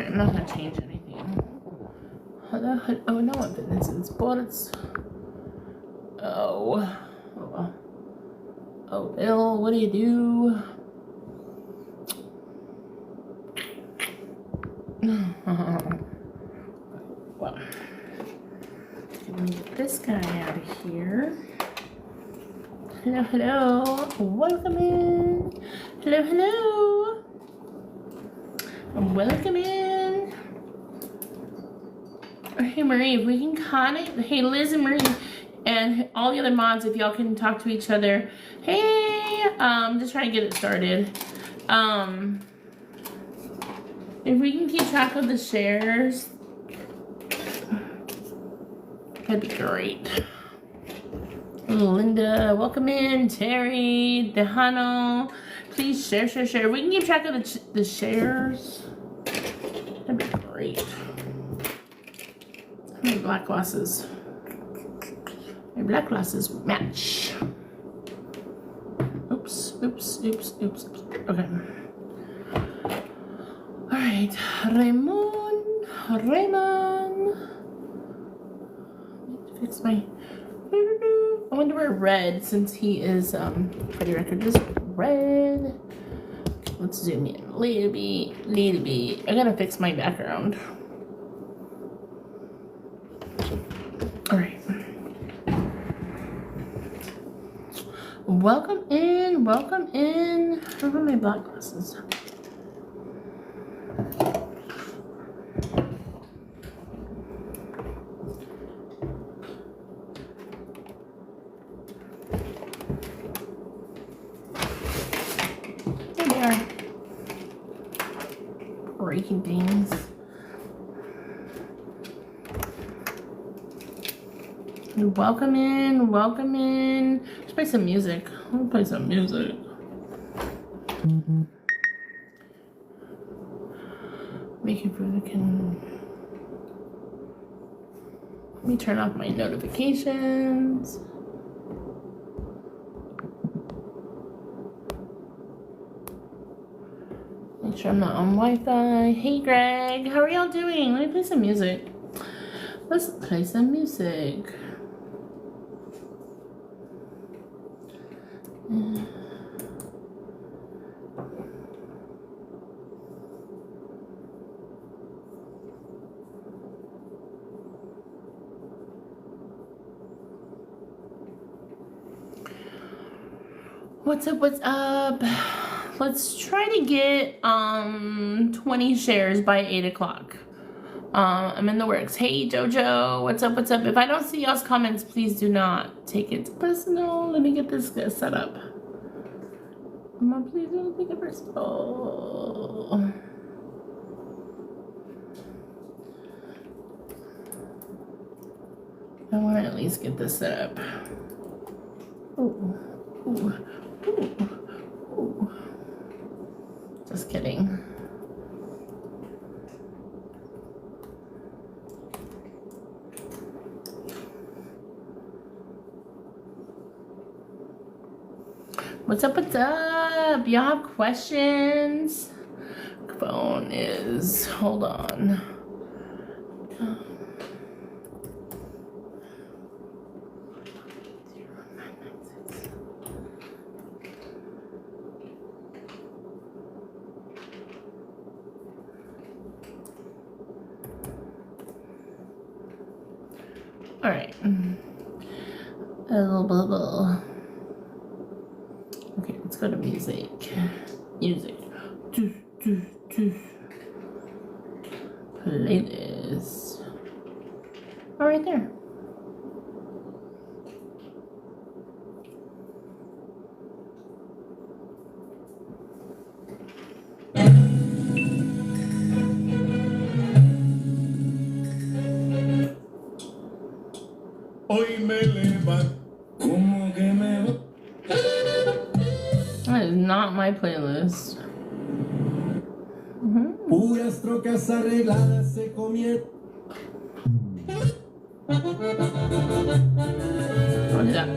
Alright, I'm not gonna change anything. Oh, no one fitness in sports. Oh, Bill, what do you do? Well, let me get this guy out of here. Hello, welcome in. Hello. Welcome in. Hey Marie, if we can connect. Hey Liz and Marie and all the other mods, if y'all can talk to each other. Hey, just trying to get it started. If we can keep track of the shares, that'd be great. Linda, welcome in. Terry, Tejano, please share. We can keep track of the shares. That'd be great. My black glasses. My black glasses match. Oops. Okay. All right, Raymond. Fix my. I want to wear red since he is Freddie record is red. Let's zoom in a little bit. I gotta fix my background. All right. Welcome in. Where are my black glasses? There they are. Breaking things. Welcome in. Let's play some music. Let me play some music. Making sure I can. Let me turn off my notifications. Make sure I'm not on Wi-Fi. Hey Greg, how are y'all doing? Let me play some music. Let's play some music. What's up? Let's try to get 20 shares by 8 o'clock. I'm in the works. Hey Jojo, what's up? If I don't see y'all's comments, please do not take it personal. Let me get this set up. Come on, please don't take it personal. I want to at least get this set up. Ooh. Just kidding. What's up? Y'all have questions? Phone is, hold on. All right. Okay, let's go to music. Playlist. Oh, right there. That is not my playlist. Puras trocas arregladas se comieron. What is that?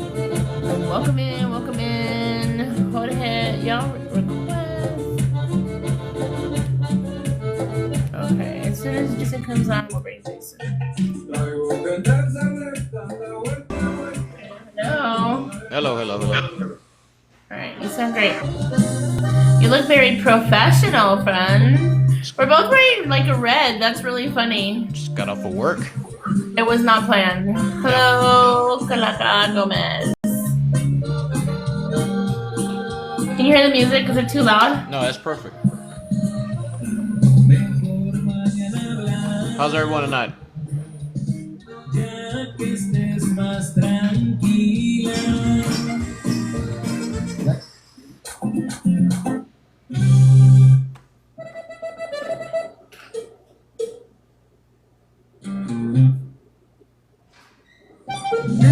Alright. soon as Jason comes on, we'll bring Jason. Hello. Hello. Alright, you sound great. You look very professional, friend. We're both wearing like a red. That's really funny. Just got off of work. It was not planned. Hello, Kalaka Gomez. Can you hear the music? Is it too loud? No, that's perfect. How's everyone tonight? This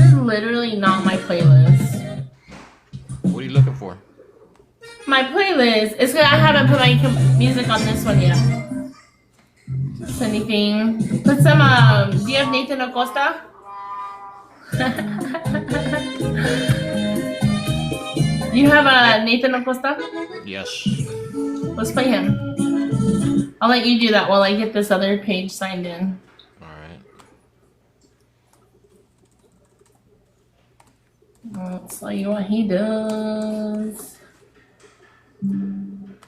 is literally not my playlist. What are you looking for? My playlist is good. I haven't put my music on this one yet. Just anything. Put some, do you have Nathan Acosta? You have Nathan Acosta? Yes. Let's play him. I'll let you do that while I get this other page signed in. Alright. Let's see what he does.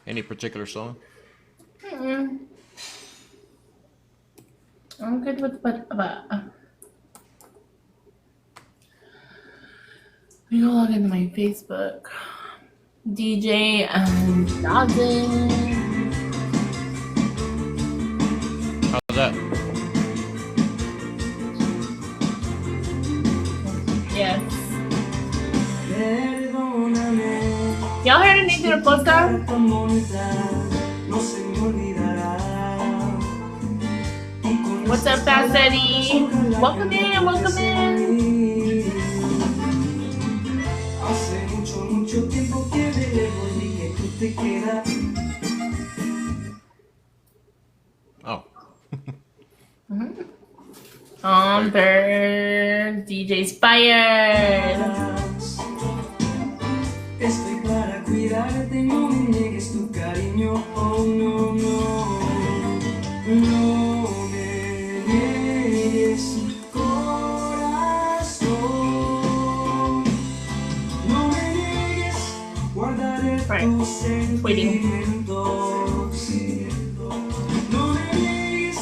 Any particular song? I'm good with what. We go log into my Facebook. DJ and Dawson. How's that? Yes. Y'all heard of Nathan Acosta? What's up, Fast Eddie? Welcome in, welcome in. Oh. Bird, DJ's fired. Estoy para cuidarte, no me niegues tu cariño, oh no, no, no me niegues corazón, no me niegues, guardaré tus sentimientos, no me niegues,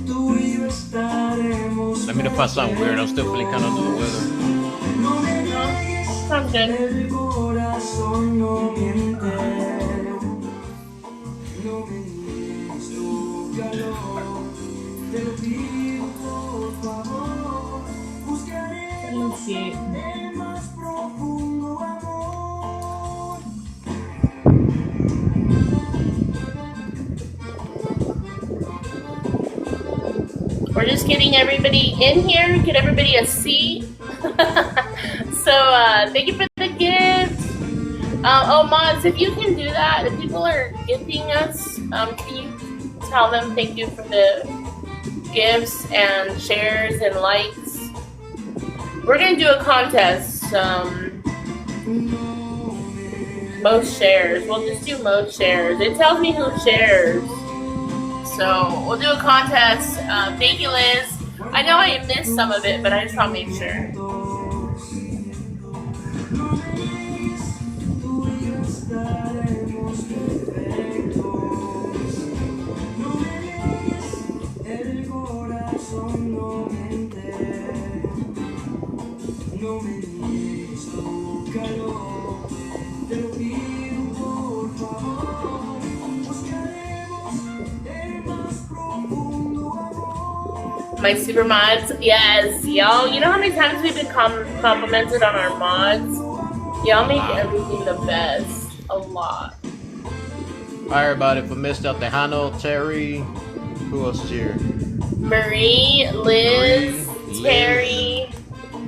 tú y yo estaremos. Let me know if I sound weird. I'm still feeling kind of under the weather. Sounds good. El corazón no miente, no me niegues tu calor, te lo pido por favor, buscaré el más profundo amor. We're just getting everybody in here, get everybody a seat. So thank you for the gift. Oh, mods, if you can do that, if people are gifting us, can you tell them thank you for the gifts and shares and likes? We're gonna do a contest. Most shares. We'll just do most shares. It tells me who shares. So we'll do a contest. Thank you, Liz. I know I missed some of it, but I just want to make sure. My super mods, yes, y'all. You know how many times we've been complimented on our mods? Y'all make everything the best. A lot. Hi, everybody. If I missed out, Tejano, Terry, who else is here? Marie, Liz, Terry.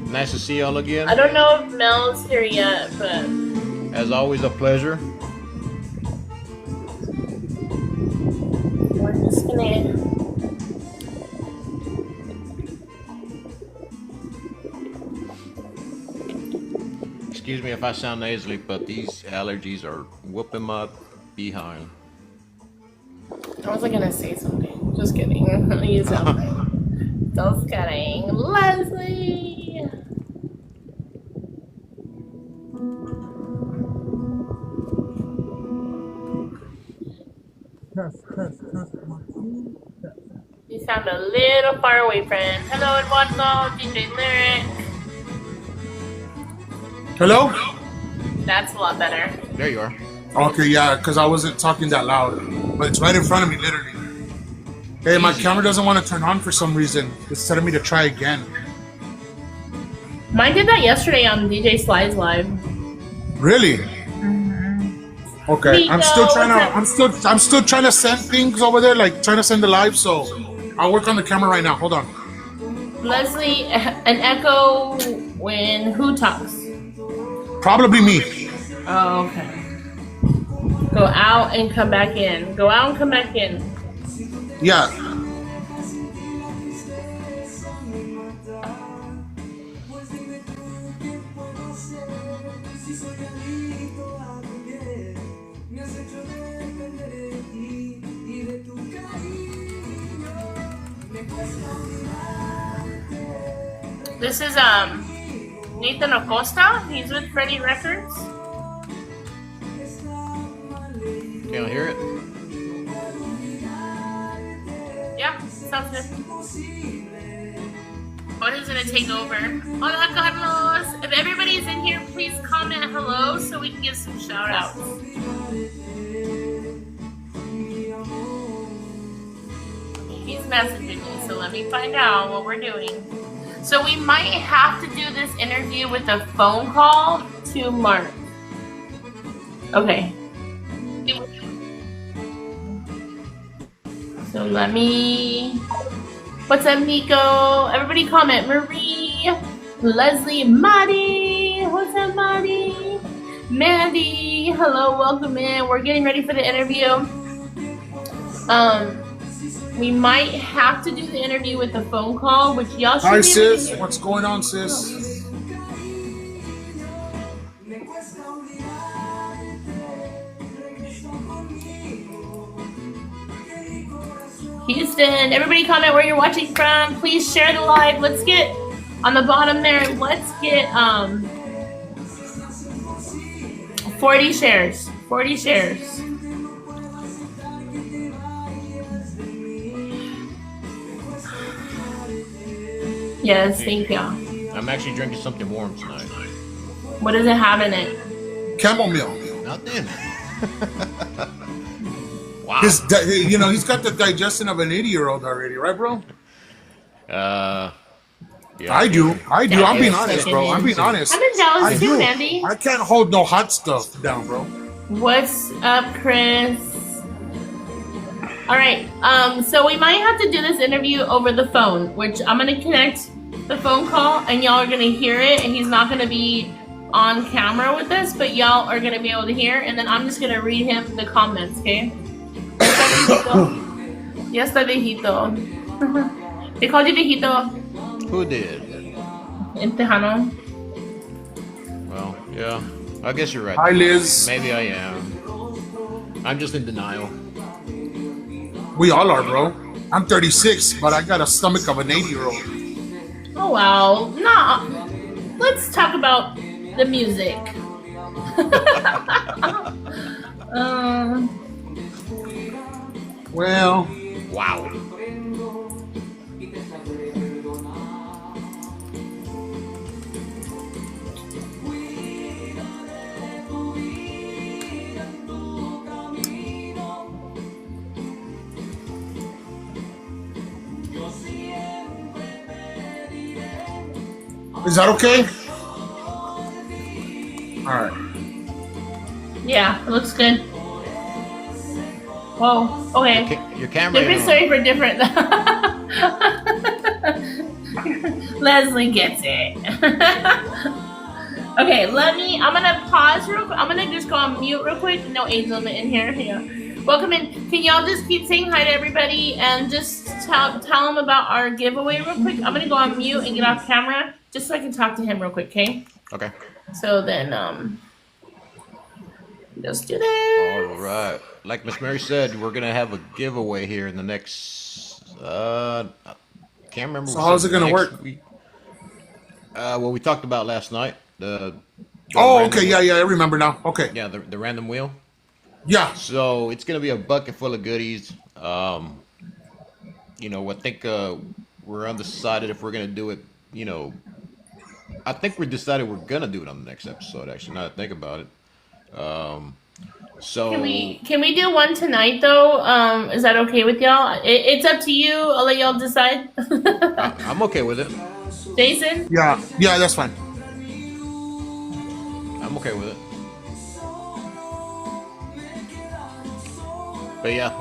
Nice to see y'all again. I don't know if Mel's here yet, but as always, a pleasure. we're just gonna. Excuse me if I sound nasally, but these allergies are whooping my behind. I was gonna say something. Just kidding. You sound right. Just kidding. Leslie! You sound a little far away, friend. Hello, Eduardo, DJ Lyric. Hello? That's a lot better. There you are. Okay, yeah, because I wasn't talking that loud. But it's right in front of me, literally. Hey, my camera doesn't want to turn on for some reason. It's telling me to try again. Mine did that yesterday on DJ Slide's live. Really? Okay, Nico, I'm still trying what's to. I'm still trying to send things over there, like trying to send the live. So I'll work on the camera right now. Hold on. Leslie, an echo when who talks? Probably me. Oh, okay. Go out and come back in. Go out and come back in. Yeah. This is Nathan Acosta. He's with Freddie Records. Can't hear it. Yeah, sounds good. What is gonna take over? Hola, Carlos. If everybody's in here, please comment hello so we can give some shout outs. He's messaging me, so let me find out what we're doing. So we might have to do this interview with a phone call to Marc. Okay. So let me... What's up, Nico? Everybody comment. Marie, Leslie, Maddie. What's up, Maddie? Mandy. Hello, welcome in. We're getting ready for the interview. We might have to do the interview with a phone call, which y'all should Hi, be able to sis. hear. What's going on, sis? Houston, everybody comment where you're watching from. Please share the live. Let's get on the bottom there. Let's get 40 shares. 40 shares. Yes, thank you. I'm actually drinking something warm tonight. What does it have in it? Chamomile. Nothing. Wow. He's got the digestion of an 80-year-old already, right, bro? Yeah. I do. I'm being Yes, honest, bro. I'm being honest. I'm in Dallas too, do. Andy. I can't hold no hot stuff down, bro. What's up, Chris? All right. So we might have to do this interview over the phone, which I'm gonna connect the phone call, and y'all are gonna hear it. And he's not gonna be on camera with us, but y'all are gonna be able to hear. And then I'm just gonna read him the comments, okay? Ya está viejito. They called you viejito Who did? in Tejano. Well, yeah. I guess you're right. Hi, Liz. Maybe I am. I'm just in denial. We all are, bro. I'm 36, but I got a stomach of an 80-year-old. Oh wow. Nah. Let's talk about the music. Well, Wow. is that okay? All right. Yeah, it looks good. Whoa. Okay. Your camera. Different story for different. Leslie gets it. Okay, I'm gonna pause real quick. I'm gonna just go on mute real quick. No age limit in here. Yeah. Welcome in. Can y'all just keep saying hi to everybody and just tell them about our giveaway real quick? I'm gonna go on mute and get off camera just so I can talk to him real quick, okay? Okay. So then, let's do this. All right. Like Miss Mary said, we're gonna have a giveaway here in the next I can't remember. So We how's said it gonna next work? week. What we talked about last night. The Oh, okay, random. yeah, I remember now. Okay, Yeah, the random wheel. yeah, So it's gonna be a bucket full of goodies. I think we're undecided if we're gonna do it. You know, I think we decided we're gonna do it on the next episode. Actually, now that I think about it. Can So we do one tonight though? Is that okay with y'all? It's up to you. I'll let y'all decide. I'm okay with it. Jason? yeah, that's fine. I'm okay with it. But yeah,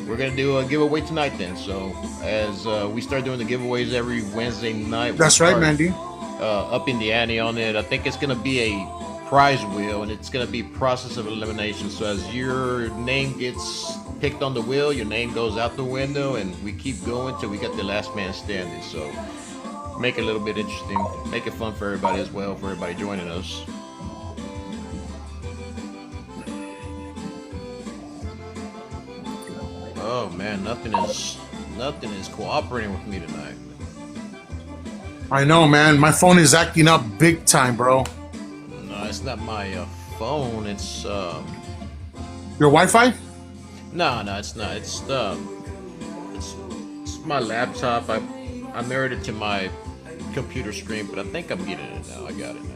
we're gonna do a giveaway tonight then. So as we start doing the giveaways every Wednesday night, we'll That's right, start Mandy. upping the ante on it. I think it's gonna be a prize wheel, and it's gonna be process of elimination. So as your name gets picked on the wheel, your name goes out the window, and we keep going till we get the last man standing. So make it a little bit interesting, make it fun for everybody as well, for everybody joining us. Oh man, nothing is cooperating with me tonight. I know, man. My phone is acting up big time, bro. No, it's not my phone. It's Your Wi-Fi? no, it's not. It's my laptop. I mirrored it to my computer screen, but I think I'm getting it now. I got it now.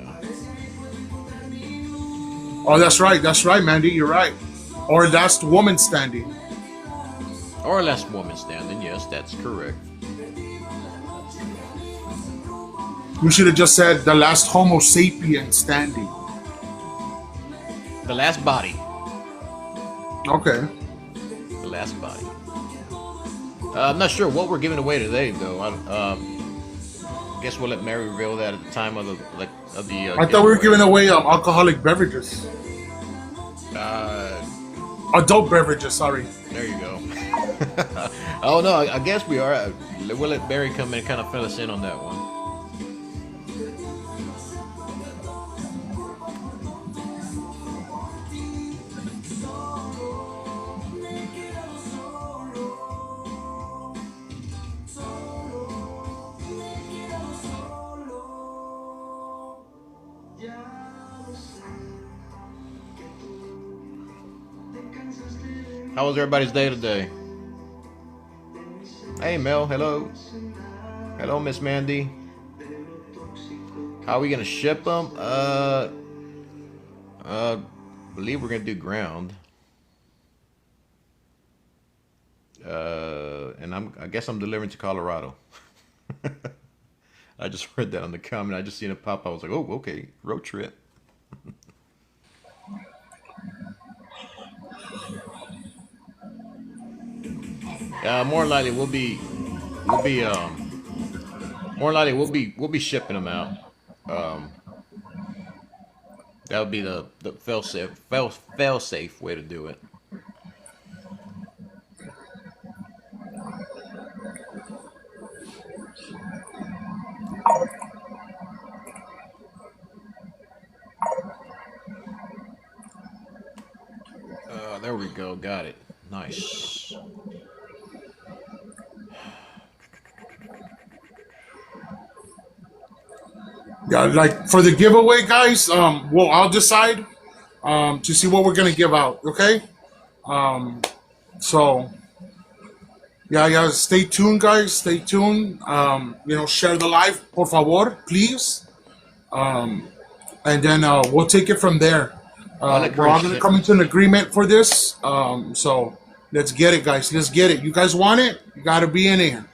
Oh, that's right, Mandy. You're right. Or last woman standing. Or last woman standing. Yes, that's correct. You should have just said the last Homo sapien standing. The last body. Okay. The last body. I'm not sure what we're giving away today, though. I guess we'll let Mary reveal that at the time of the I thought we were giving away alcoholic beverages. Uh, Adult beverages, sorry. there you go. Oh no, I guess we are. We'll let Barry come in and kind of fill us in on that one. How was everybody's day today? Hey Mel, hello. Hello, Miss Mandy. How are we gonna ship them? Believe we're gonna do ground. And I guess I'm delivering to Colorado. I just read that on the comment. I just seen it pop. I was like, oh, okay, road trip. More likely we'll be shipping them out. That would be the fail safe way to do it. There we go. Got it. Nice. Yeah, like for the giveaway, guys. Well, I'll decide to see what we're gonna give out. Okay. So yeah. Stay tuned, guys. Stay tuned. Share the live, por favor, please. And then we'll take it from there. We're all gonna come into an agreement for this. So let's get it, guys. Let's get it. You guys want it? You gotta be in here.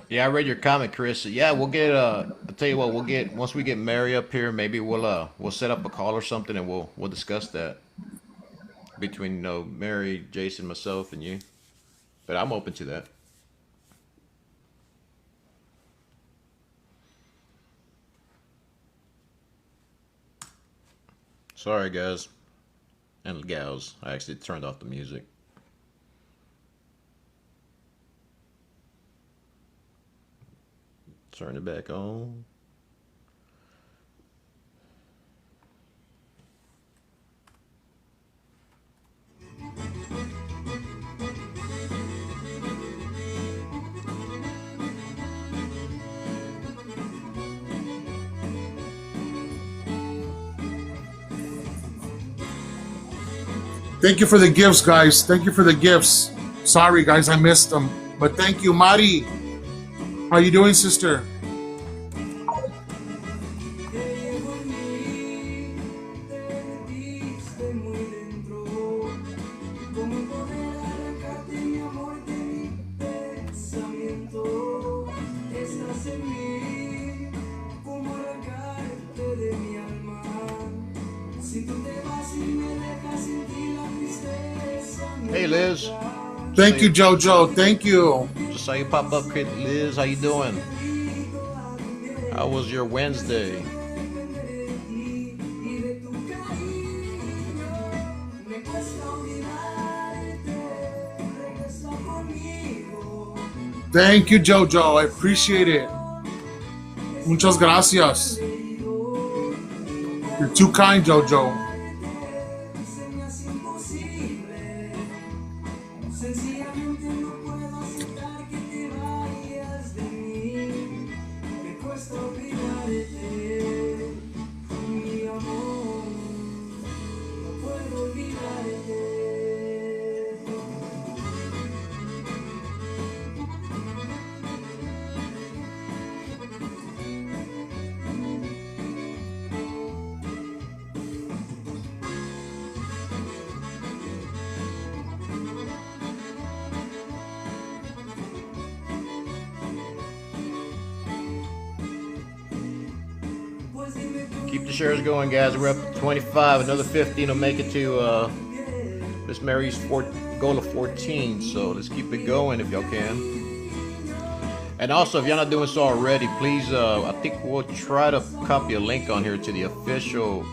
Yeah, I read your comment, Chris. Yeah, we'll get. I'll tell you what. We'll get once we get Mary up here. Maybe we'll set up a call or something, and we'll discuss that between Mary, Jason, myself, and you. But I'm open to that. Sorry, guys and gals. I actually turned off the music. Turn it back on. Thank you for the gifts, guys. Thank you for the gifts. Sorry, guys, I missed them. But thank you, Mari. How you doing, sister? Hey, Liz. Thank you, Jojo. Thank you. Just saw you pop up, Liz. How you doing? How was your Wednesday? Thank you, Jojo. I appreciate it. Muchas gracias. You're too kind, Jojo. Keep the shares going, guys. We're up to 25. Another 15 will make it to Miss Mary's goal of 14. So let's keep it going if y'all can. And also, if y'all not doing so already, please, I think we'll try to copy a link on here to the official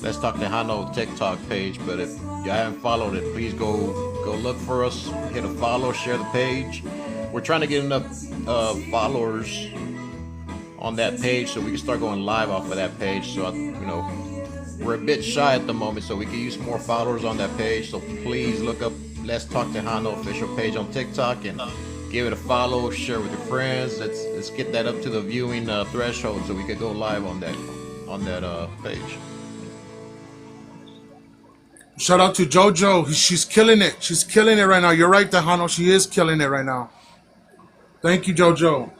Let's Talk Tejano TikTok page. But if y'all haven't followed it, please go look for us, hit a follow, share the page. We're trying to get enough followers on that page so we can start going live off of that page. So we're a bit shy at the moment, so we can use more followers on that page. So please look up Let's Talk Tejano official page on TikTok and give it a follow, share with your friends. Let's get that up to the viewing threshold so we can go live on that page. Shout out to Jojo. She's killing it. She's killing it right now. You're right, Tejano. She is killing it right now. Thank you, Jojo.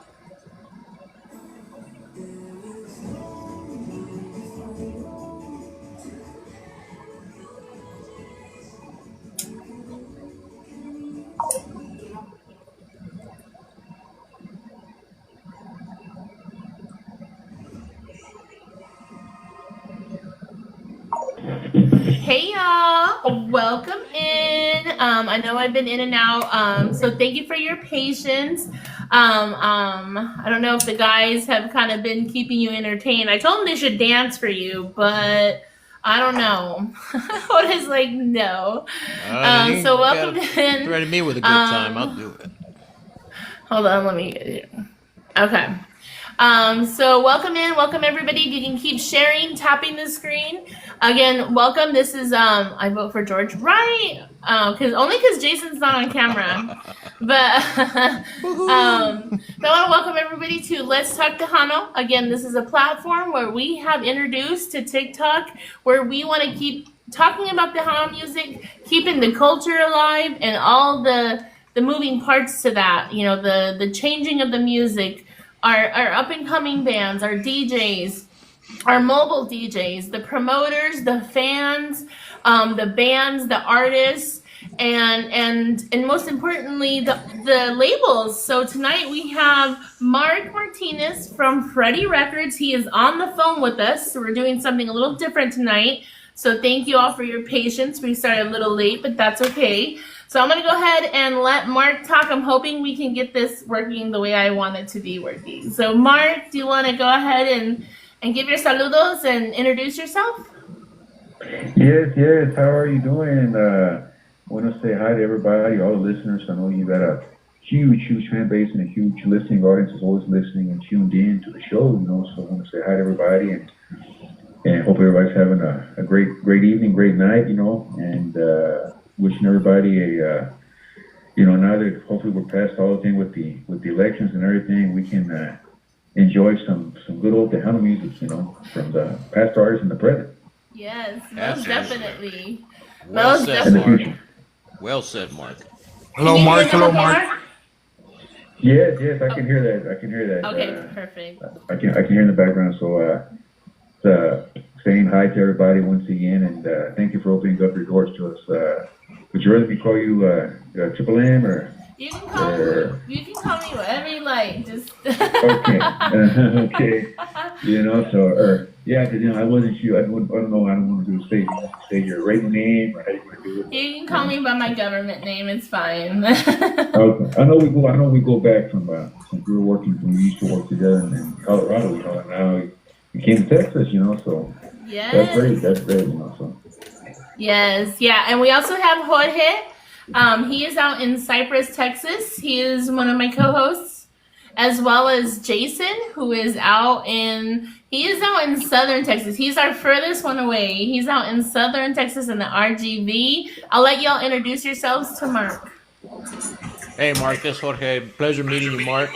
Hey y'all, welcome in. I know I've been in and out, so thank you for your patience. I don't know if the guys have kind of been keeping you entertained. I told them they should dance for you, but I don't know. Oda's like, no. So welcome in. Threaten me with a good time, I'll do it. Hold on, let me get it. Okay. So welcome in, welcome everybody. You can keep sharing, tapping the screen. Again, welcome. This is I vote for George, right? Because Jason's not on camera. But I want to welcome everybody to Let's Talk Tejano. Again, this is a platform where we have introduced to TikTok, where we want to keep talking about Tejano music, keeping the culture alive, and all the moving parts to that. You know, the changing of the music, our up and coming bands, our DJs, our mobile DJs, the promoters, the fans, the bands, the artists, and most importantly, the labels. So tonight we have Marc Martinez from Freddie Records. He is on the phone with us. So we're doing something a little different tonight. So thank you all for your patience. We started a little late, but that's okay. So I'm going to go ahead and let Marc talk. I'm hoping we can get this working the way I want it to be working. So Marc, do you want to go ahead and give your saludos and introduce yourself? Yes. How are you doing? I want to say hi to everybody, all the listeners. I know you got a huge fan base and a huge listening audience is always listening and tuned in to the show, So I want to say hi to everybody and hope everybody's having a great evening, great night, and wishing everybody a now that hopefully we're past all the thing with the elections and everything, we can enjoy some good old Tejano music, from the past artists and the present. Yes, most definitely. Well Most said, in the definitely. Mark. future. Well said, Mark. Hello, Can you hear Mark. them Hello, okay, Mark. Mark? Yes, I can hear that. I can hear that. Okay, perfect. I can hear in the background. So, saying hi to everybody once again, and thank you for opening up your doors to us. Would you rather me call you Triple M or? You can call me whatever you like. Just Okay, okay. So yeah, because I wasn't sure. I don't know. I don't want to do say your regular name or how you want to do it. You can call me by my government name. It's fine. Okay. I know we go back from since we were working. We used to work together in Colorado. And now you came to Texas. So that's great. Yes. That's great. So. Yes. Yeah. And we also have Jorge. He is out in Cypress, Texas. He is one of my co-hosts, as well as Jason, who is out in Southern Texas. He's our furthest one away. He's out in Southern Texas in the RGV. I'll let y'all introduce yourselves to Mark. Hey, Mark, this is Jorge. Pleasure meeting you, Mark.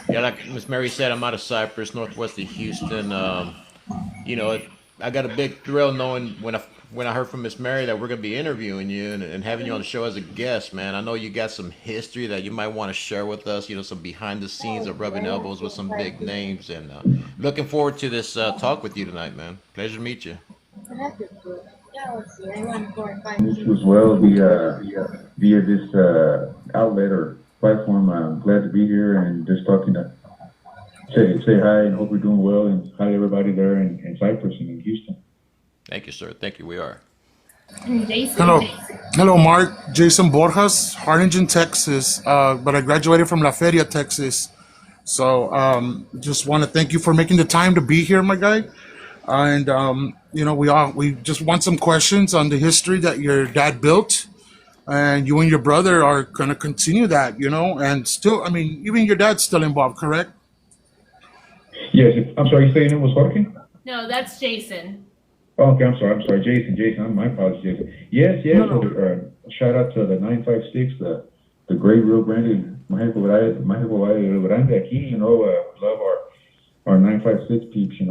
Yeah, like Miss Mary said, I'm out of Cypress, northwest of Houston. I got a big thrill knowing when I heard from Miss Mary that we're gonna be interviewing you and having you on the show as a guest, man. I know you got some history that you might want to share with us. Some behind the scenes of rubbing elbows with some big names, and looking forward to this talk with you tonight, man. Pleasure to meet you. This as well via this outlet or platform. I'm glad to be here and just talking to say hi and hope we're doing well and hi to everybody there in Cypress and in Houston. Thank you, sir. Thank you. We are. And Jason. Hello, Mark. Jason Borjas, Harlingen, Texas. But I graduated from La Feria, Texas. So just want to thank you for making the time to be here, my guy. And we just want some questions on the history that your dad built, and you and your brother are gonna continue that, and still, even your dad's still involved, correct? Yes, I'm sorry. You saying it was Jorge? No, that's Jason. Oh, okay, I'm sorry. Jason. My apologies, Jason. Yes. No, no. So, shout out to the 956, the great Rio Grande, Mexico Grande aquí. Love our 956 peeps. A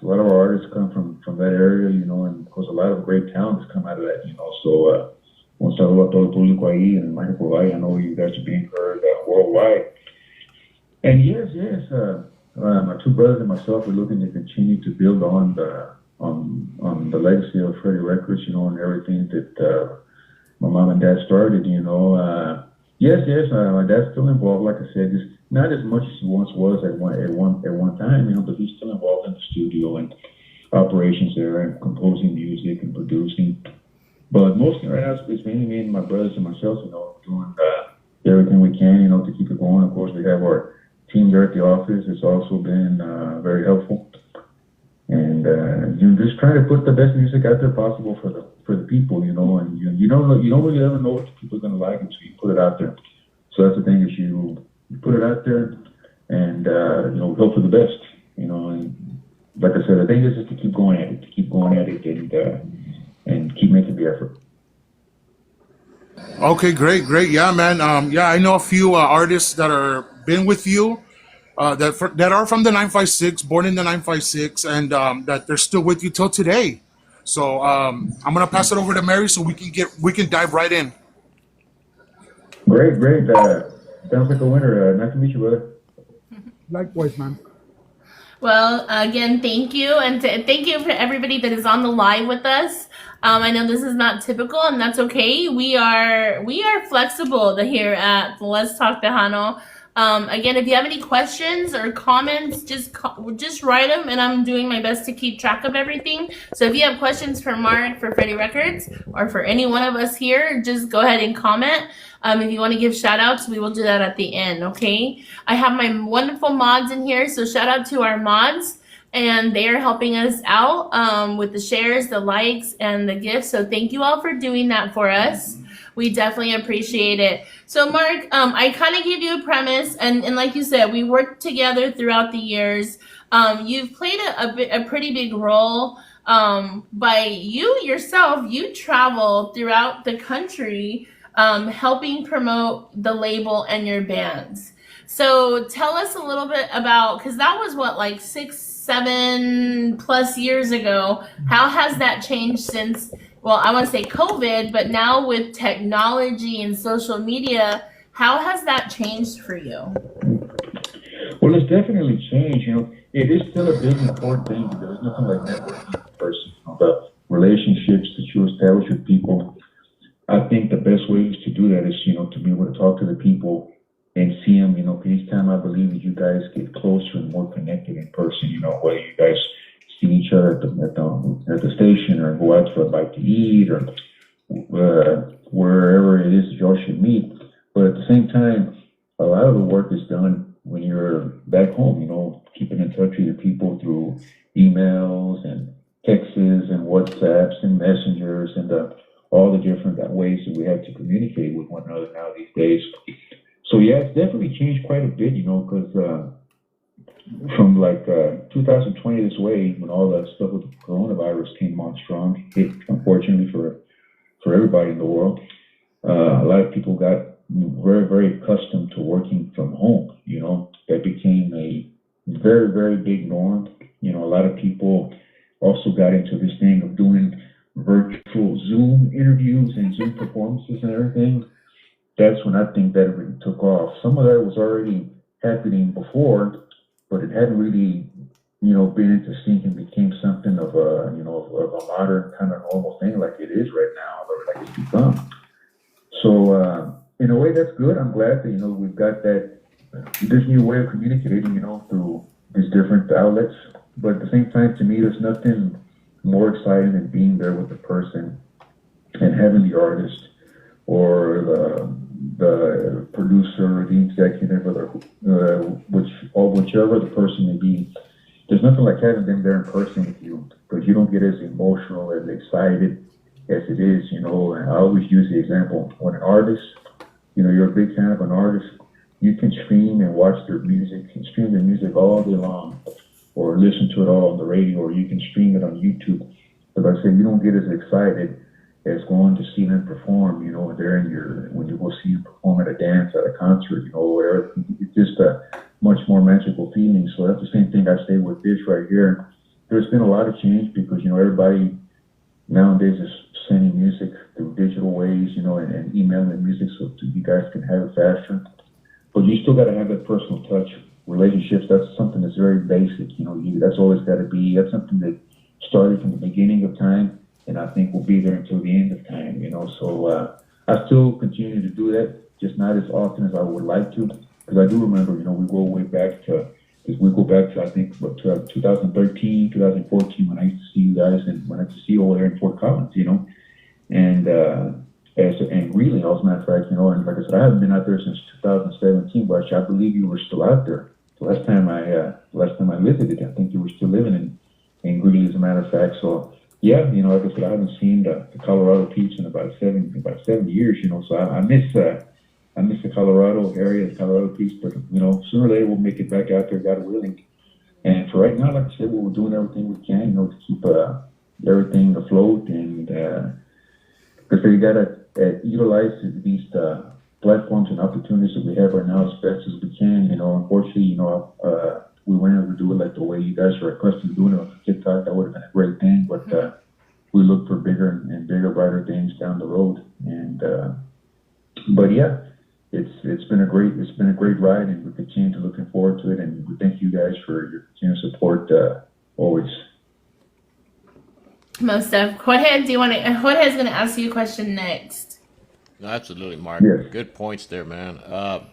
lot of our artists come from that area. And of course a lot of great talents come out of that. So un saludo a todo el público ahí en Mexico Valle. I know you guys are being heard worldwide. And yes. My two brothers and myself are looking to continue to build on the legacy of Freddie Records, and everything that my mom and dad started. Yes, my dad's still involved. Like I said, just not as much as he once was at one time, but he's still involved in the studio and operations there and composing music and producing. But mostly right now it's mainly me and my brothers and myself, doing everything we can, to keep it going. Of course, we have our team there at the office. It's also been very helpful, and just trying to put the best music out there possible for the people, and you don't really ever know what people are gonna like until you put it out there. So that's the thing, is you put it out there and hope for the best, and like I said, the thing is just to keep going at it, and keep making the effort. Okay, great. Yeah, man. I know a few artists that are been with you, that are from the 956, born in the 956, and that they're still with you till today. So I'm gonna pass it over to Mary so we can dive right in. Great. Sounds like a winner. Nice to meet you, brother. Likewise, man. Well, again, thank you, and thank you for everybody that is on the live with us. I know this is not typical, and that's okay. We are flexible here at Let's Talk Tejano. Again, if you have any questions or comments, just write them, and I'm doing my best to keep track of everything. So if you have questions for Mark, for Freddie Records, or for any one of us here, just go ahead and comment. If you want to give shout outs, we will do that at the end, okay? I have my wonderful mods in here, so shout out to our mods, and they are helping us out with the shares, the likes, and the gifts. So thank you all for doing that for us. We definitely appreciate it. So Mark, I kind of gave you a premise, and like you said, we worked together throughout the years. You've played a pretty big role. By you yourself, you travel throughout the country, helping promote the label and your bands. So tell us a little bit about, because that was like 6-7+ years ago. How has that changed since well, I want to say COVID, but now with technology and social media, how has that changed for you? Well, it's definitely changed. It is still a big important thing because there's nothing like networking in person. The relationships that you establish with people. I think the best ways to do that is, to be able to talk to the people and see them. Each time I believe that you guys get closer and more connected in person. Whether you guys see each other at the station or go out for a bite to eat or wherever it is that y'all should meet. But at the same time, a lot of the work is done when you're back home, keeping in touch with your people through emails and texts and WhatsApps and messengers and all the different ways that we have to communicate with one another now these days. So yeah, it's definitely changed quite a bit, because from 2020 this way, when all that stuff with the coronavirus came on strong, hit unfortunately for everybody in the world, a lot of people got very, very accustomed to working from home. That became a very, very big norm. A lot of people also got into this thing of doing virtual Zoom interviews and Zoom performances and everything. That's when I think that it really took off. Some of that was already happening before, but it hadn't really, been into sync and became something of a, of a modern kind of normal thing like it is right now, or like it's become. So, in a way, that's good. I'm glad that, we've got this new way of communicating, through these different outlets. But at the same time, to me, there's nothing more exciting than being there with the person and having the artist or the producer or the executive or whichever the person may be. There's nothing like having them there in person with you, because you don't get as emotional and excited as it is, and I always use the example, when an artist, you're a big fan of an artist, you can stream and watch their music and stream their music all day long, or listen to it all on the radio, or you can stream it on YouTube. But like I said, you don't get as excited as going to see them perform, when you go see them perform at a dance, at a concert, where it's just a much more magical feeling. So that's the same thing I say with this right here. There's been a lot of change because, everybody nowadays is sending music through digital ways, and emailing the music so you guys can have it faster. But you still got to have that personal touch. Relationships, that's something that's very basic. That's always got to be, that's something that started from the beginning of time, and I think will be there until the end of time, So I still continue to do that, just not as often as I would like to, because I do remember, we go way back to, I think, 2013, 2014, when I used to see you guys, and when I used to see you over there in Fort Collins, and really, as a matter of fact, and like I said, I haven't been out there since 2017, but I believe you were still out there. The last time I visited, I think you were still living in Greeley, as a matter of fact. So yeah, like I said, I haven't seen the Colorado Peach in about 7 years, So I miss the Colorado area, the Colorado Peach, but sooner or later we'll make it back out there, God willing. And for right now, like I said, we're doing everything we can, to keep everything afloat, and because you gotta utilize these platforms and opportunities that we have right now as best as we can. Unfortunately, we weren't able to do it like the way you guys are accustomed to doing it on TikTok. That would have been a great thing, but we look for bigger and bigger, brighter things down the road. And but yeah, it's been a great ride, and we continue to looking forward to it. And we thank you guys for your continued support always. Most of Jorge's going to ask you a question next. No, absolutely, Mark. Yes. Good points there, man.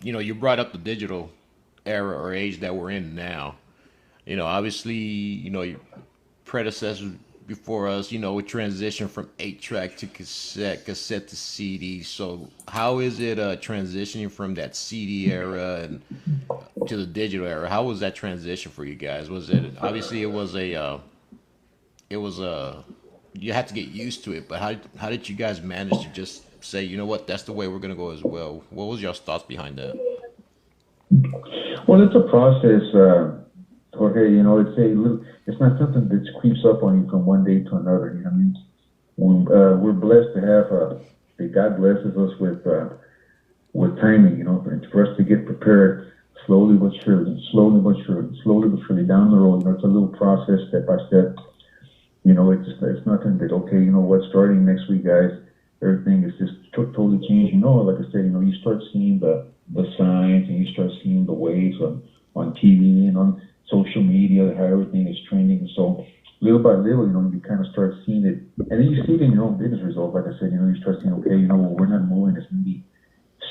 You brought up the digital era or age that we're in now. Obviously, your predecessors before us, we transitioned from 8-track to cassette to CD. So how is it transitioning from that CD era and to the digital era? How was that transition for you guys? Was it, obviously it was you had to get used to it, but how did you guys manage to just say, you know what, that's the way we're going to go as well? What was your thoughts behind that? Well, it's a process, Jorge. It's not something that creeps up on you from one day to another. We're blessed to have that God blesses us with timing. For us to get prepared slowly but surely down the road. It's a little process, step by step. It's nothing that, okay, you know what, starting next week, guys, everything is just totally changing. Like I said, you start seeing the signs, and you start seeing the waves on TV and on social media, how everything is trending. So little by little, you kind of start seeing it, and then you see it in your own business results. Like I said, you start seeing, okay, we're not moving as many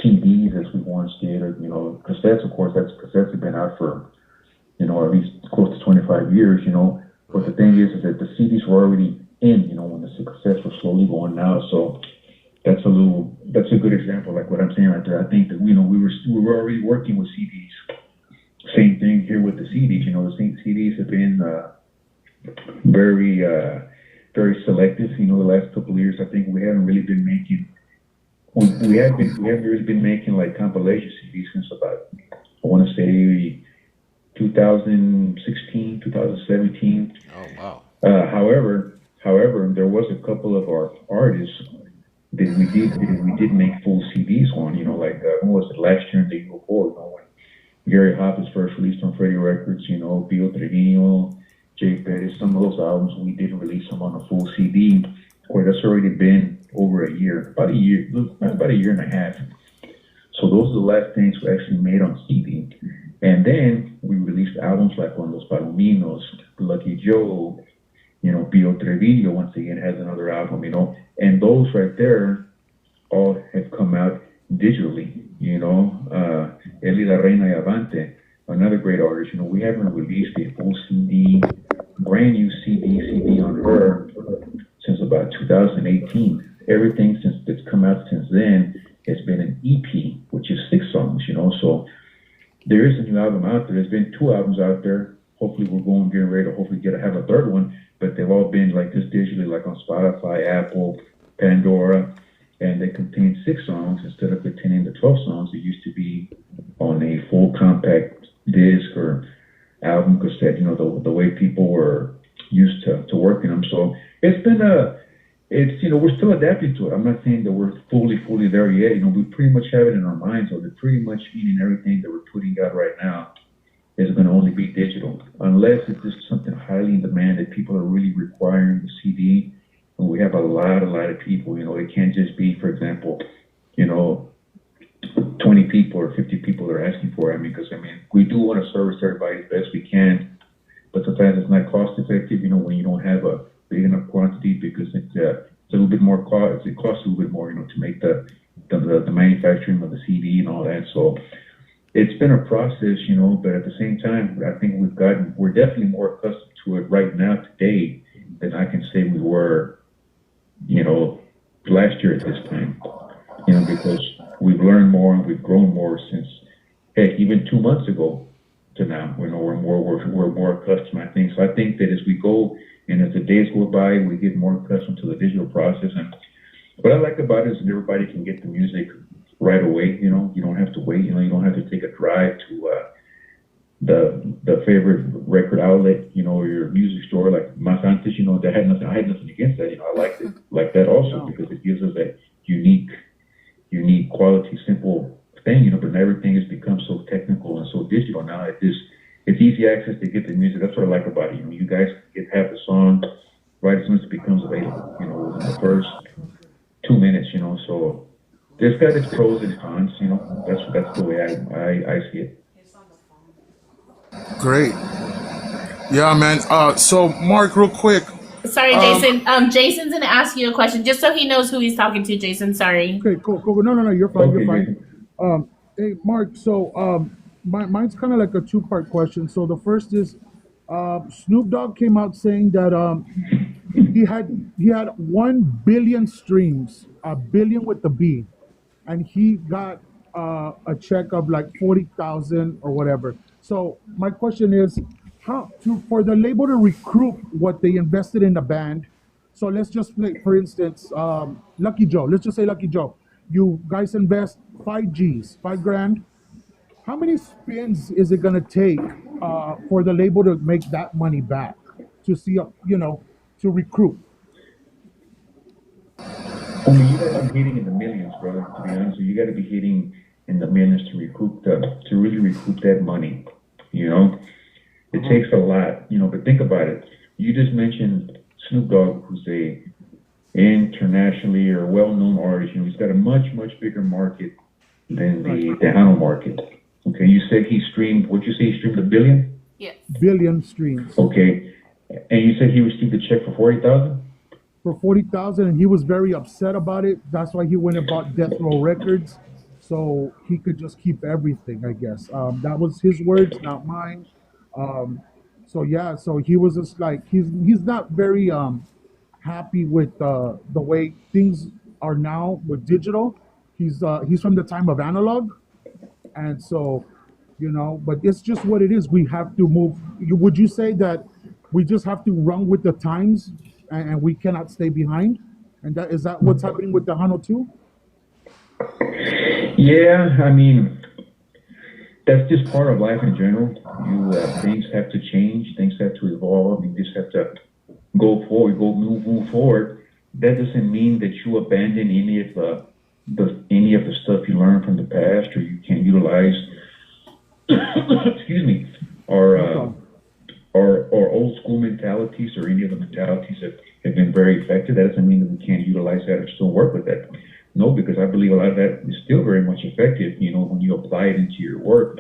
CDs as we once did, or cassettes. Of course, cassettes have been out for at least close to 25 years. But the thing is that the CDs were already in, when the cassettes were slowly going out. So that's a good example, like what I'm saying right there. I think that we were already working with CDs. Same thing here with the CDs. The CDs have been very very selective. The last couple of years, I think we haven't really been making. We haven't really been making like compilation CDs since about, I want to say, 2016, 2017. Oh wow. However, there was a couple of our artists that we did make full CDs on. Like when was it, last year and the year before? When Gary Hoppus first released on Freddie Records. Pio Tejano, Jay Pettis. Some of those albums we did release them on a full CD. Boy, that's already been over a year, about a year and a half. So those are the last things we actually made on CD. And then we released albums like on Los Palominos, Lucky Joe, Pio Trevillo once again has another album, and those right there all have come out digitally, Eli La Reina y Avante, another great artist, we haven't released a full CD, brand new CD on her since about 2018. Everything that's come out since then has been an EP, which is 6 songs, so there is a new album out there. There's been 2 albums out there. Hopefully we're getting ready to hopefully have a third one, but they've all been like this digitally, like on Spotify, Apple, Pandora, and they contain 6 songs instead of containing the 12 songs that used to be on a full compact disc or album cassette, the way people were used to working them. So it's been we're still adapting to it. I'm not saying that we're fully there yet. We pretty much have it in our minds, so that pretty much meaning everything that we're putting out right now is going to only be digital, unless it's just something highly in demand that people are really requiring the CD. And we have a lot of people. It can't just be, for example, 20 people or 50 people that are asking for it. Because we do want to service everybody as best we can, but sometimes it's not cost effective. When you don't have a big enough quantity, because it's a little bit more cost. It costs a little bit more, to make the manufacturing of the CD and all that. So it's been a process, but at the same time, I think we're definitely more accustomed to it right now today than I can say we were, last year at this time, because we've learned more and we've grown more since, even 2 months ago to now. We're more accustomed, I think. So I think that as we go and as the days go by, we get more accustomed to the digital process. And what I like about it is that everybody can get the music right away. You don't have to wait. You don't have to take a drive to the favorite record outlet, or your music store, like Martinez. I had nothing against that. I liked it like that also, because it gives us that unique quality, simple thing. But everything has become so technical and so digital now. It's easy access to get the music. That's what I like about it. You guys get half the song right as soon as it becomes available. Within the first 2 minutes. So there's got its pros and cons. That's the way I see it. Great. Yeah, man. So Mark, real quick. Sorry, Jason. Jason's gonna ask you a question, just so he knows who he's talking to. Jason, sorry. Okay, cool. No, you're fine. Okay, You're fine. Hey, Mark. So, mine's kind of like a 2-part question. So the first is, Snoop Dogg came out saying that he had 1 billion streams, a billion with the B, and he got a check of like 40,000 or whatever. So my question is, for the label to recoup what they invested in the band. So let's just play, for instance, Lucky Joe. Let's just say Lucky Joe. You guys invest 5 G's, 5 grand. How many spins is it gonna take for the label to make that money back to to recoup? You got to be hitting in the millions, brother. To be honest, you got to be hitting in the millions to really recoup that money. It takes a lot. But think about it. You just mentioned Snoop Dogg, who's a internationally or well-known artist, he's got a much, much bigger market than the Tejano market. Okay, you said he streamed, what'd you say, he streamed 1 billion? Yes. billion streams. Okay, and you said he received a check for 40,000? For 40,000, and he was very upset about it. That's why he went and bought Death Row Records, so he could just keep everything, I guess. That was his words, not mine. So yeah, so he was just like he's not very happy with the way things are now with digital. He's from the time of analog, and so but it's just what it is. We have to move. Would you say that we just have to run with the times, and we cannot stay behind? And that is that what's happening with the Hano too? Yeah, I mean, that's just part of life in general. Things have to change, things have to evolve. You just have to go forward, move forward. That doesn't mean that you abandon any of the stuff you learned from the past, or you can't utilize. excuse me, our old school mentalities, or any of the mentalities that have been very effective. That doesn't mean that we can't utilize that or still work with that. No, because I believe a lot of that is still very much effective. When you apply it into your work,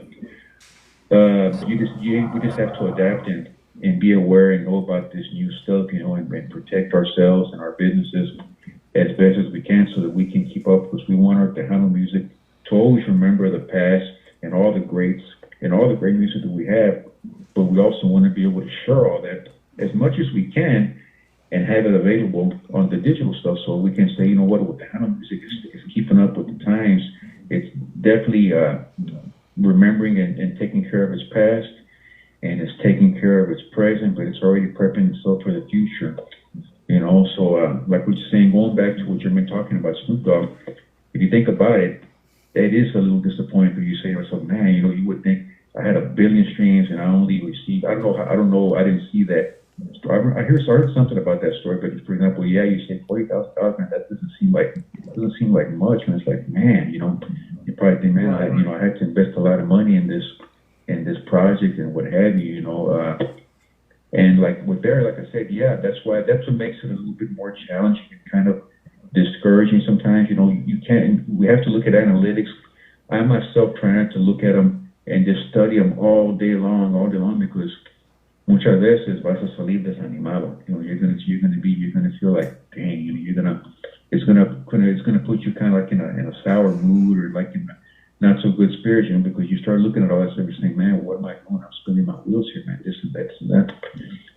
we just have to adapt and be aware and know about this new stuff, and protect ourselves and our businesses as best as we can, so that we can keep up. Because we want our Tejano music to always remember the past and all the greats and all the great music that we have. But we also want to be able to share all that as much as we can, and have it available on the digital stuff, so we can say, what the Tejano music is keeping up with the times. It's definitely remembering and taking care of its past, and it's taking care of its present, but it's already prepping itself for the future. So like we're saying, going back to what you've been talking about, Snoop Dogg, if you think about it, that is a little disappointing, because you say to yourself, man, you would think I had 1 billion streams and I only received, I don't know, I didn't see that. I heard something about that story, but for example, you say 40,000, that doesn't seem like much, and it's like, man, you probably think, man, I had to invest a lot of money in this project and what have you, and like I said, yeah, that's what makes it a little bit more challenging and kind of discouraging sometimes. We have to look at analytics. I myself try not to look at them and just study them all day long, because muchas veces vas a salir desanimado. You're gonna feel like, dang, it's gonna put you kind of like in a sour mood, or like in not so good spirits, because you start looking at all that stuff and saying, man, what am I doing? I'm spinning my wheels here, man. This and that and that.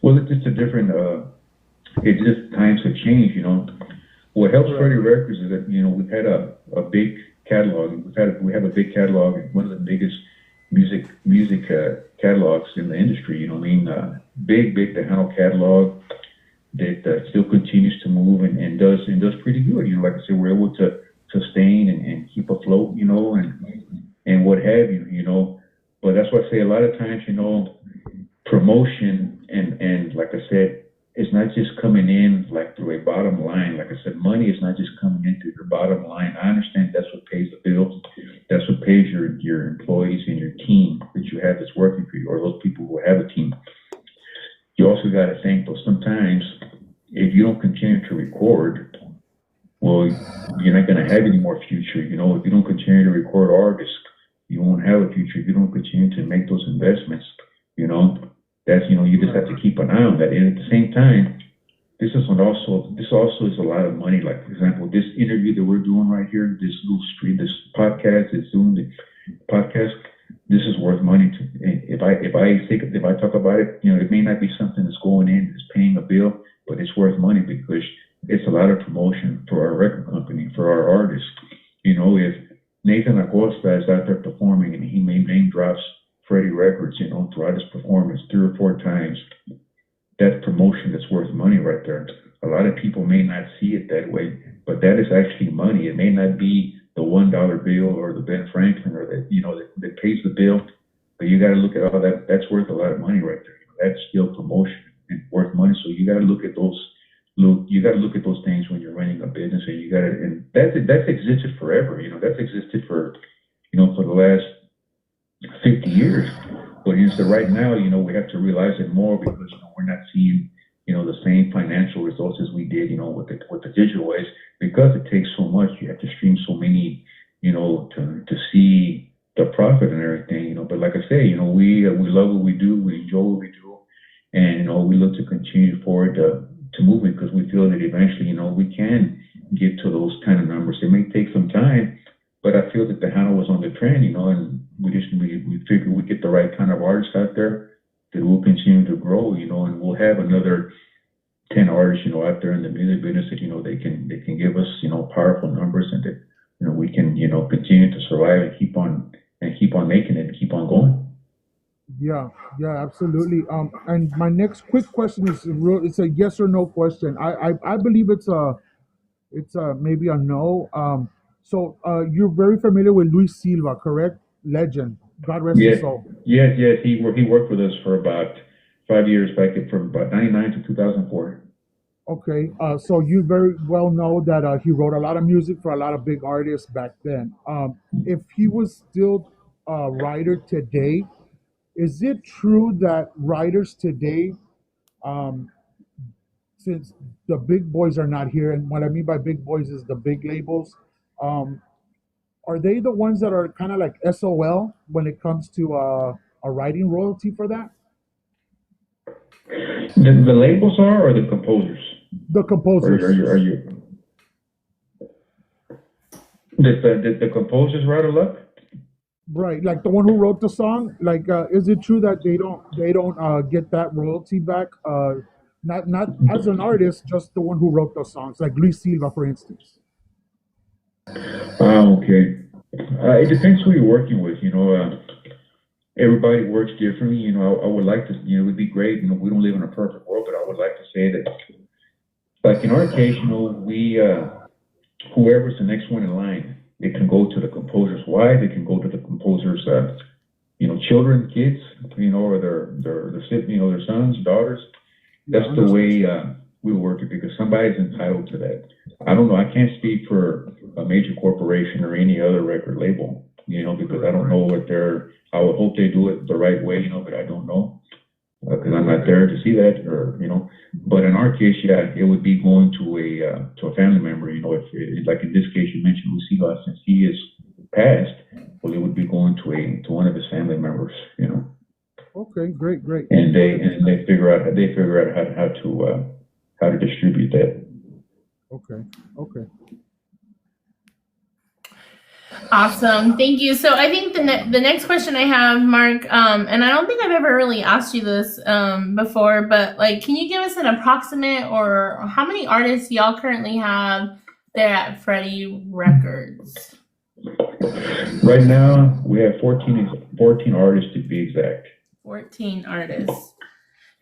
Well, it's just a different. It's just times have changed. What helps Freddie Records is that we've had a big catalog. We have a big catalog, and one of the biggest music catalogs in the industry. Big Tejano catalog that still continues to move and does pretty good. Like I said, we're able to sustain and keep afloat, and what have you. But that's why I say a lot of times, promotion and like I said, it's not just coming in like through a bottom line. Like I said, money is not just coming in through your bottom line. I understand that's what pays the bills. That's what pays your employees and your team that you have that's working for you, or those people who have a team. You also got to think, though, sometimes if you don't continue to record, well, you're not going to have any more future. If you don't continue to record artists, you won't have a future. If you don't continue to make those investments, that's, you just have to keep an eye on that. And at the same time, this also is a lot of money. Like, for example, this interview that we're doing right here, this little stream, this podcast, this Zoom podcast, this is worth money to. If I talk about it, it may not be something that's going in, that's paying a bill, but it's worth money, because it's a lot of promotion for our record company, for our artists. If Nathan Acosta is out there performing and he name drops Freddie Records, throughout his performance 3 or 4 times, that's promotion that's worth money right there. A lot of people may not see it that way, but that is actually money. It may not be the $1 bill or the Ben Franklin, or that pays the bill, but you got to look at all that. That's worth a lot of money right there. That's still promotion and worth money. So you got to look at those. You got to look at those things when you're running a business, and that's existed forever. That's existed for for the last 50 years. But right now, we have to realize it more, because we're not seeing the same financial results as we did, with the digital ways, because it takes so much. You have to stream so many, to see the profit and everything, But like I say, we love what we do, we enjoy what we do, and we look to continue forward to moving, because we feel that eventually, we can get to those kind of numbers. It may take some time, but I feel that Tejano was on the trend, and we figured we get the right kind of artists out there that will continue to grow, and we'll have another 10 artists, out there in the music business that, they can give us, powerful numbers, and that, we can, continue to survive and keep on making it and keep on going. Yeah, yeah, absolutely. And my next quick question is it's a yes or no question. I believe it's a maybe a no. So you're very familiar with Luis Silva, correct? Legend. God rest his Yes, soul. yes, yes. He worked with us for about 5 years, from about '99 to 2004. Okay, so you very well know that he wrote a lot of music for a lot of big artists back then. If he was still a writer today, is it true that writers today, um, since the big boys are not here, and what I mean by big boys is the big labels, um, are they the ones that are kind of like SOL when it comes to a writing royalty for that? The labels are, or the composers? The Or are composers. you did the composers write a lot? Right, like the one who wrote the song. Like, is it true that they don't get that royalty back? Not as an artist, just the one who wrote those songs, like Luis Silva, for instance. Okay. It depends who you're working with. Everybody works differently. I would like to. It would be great. We don't live in a perfect world, but I would like to say that, like in our case, we whoever's the next one in line, it can go to the composer's wife. It can go to the composer's, children, kids, or their sons, daughters. Yeah, That's the understood. way we work it, because somebody's entitled to that. I don't know. I can't speak for a major corporation or any other record label, because I don't know what they're. I would hope they do it the right way, but I don't know, because I'm not there to see that, or. But in our case, yeah, it would be going to a family member. If like in this case you mentioned Lucila, since he is passed, well, it would be going to one of his family members. Okay, great, great. And they figure out how to distribute that. Okay, okay. Awesome, thank you. So I think the next question I have, Mark, and I don't think I've ever really asked you this before, but like, can you give us an approximate, or how many artists y'all currently have there at Freddie Records? Right now, we have 14 artists to be exact. 14 artists.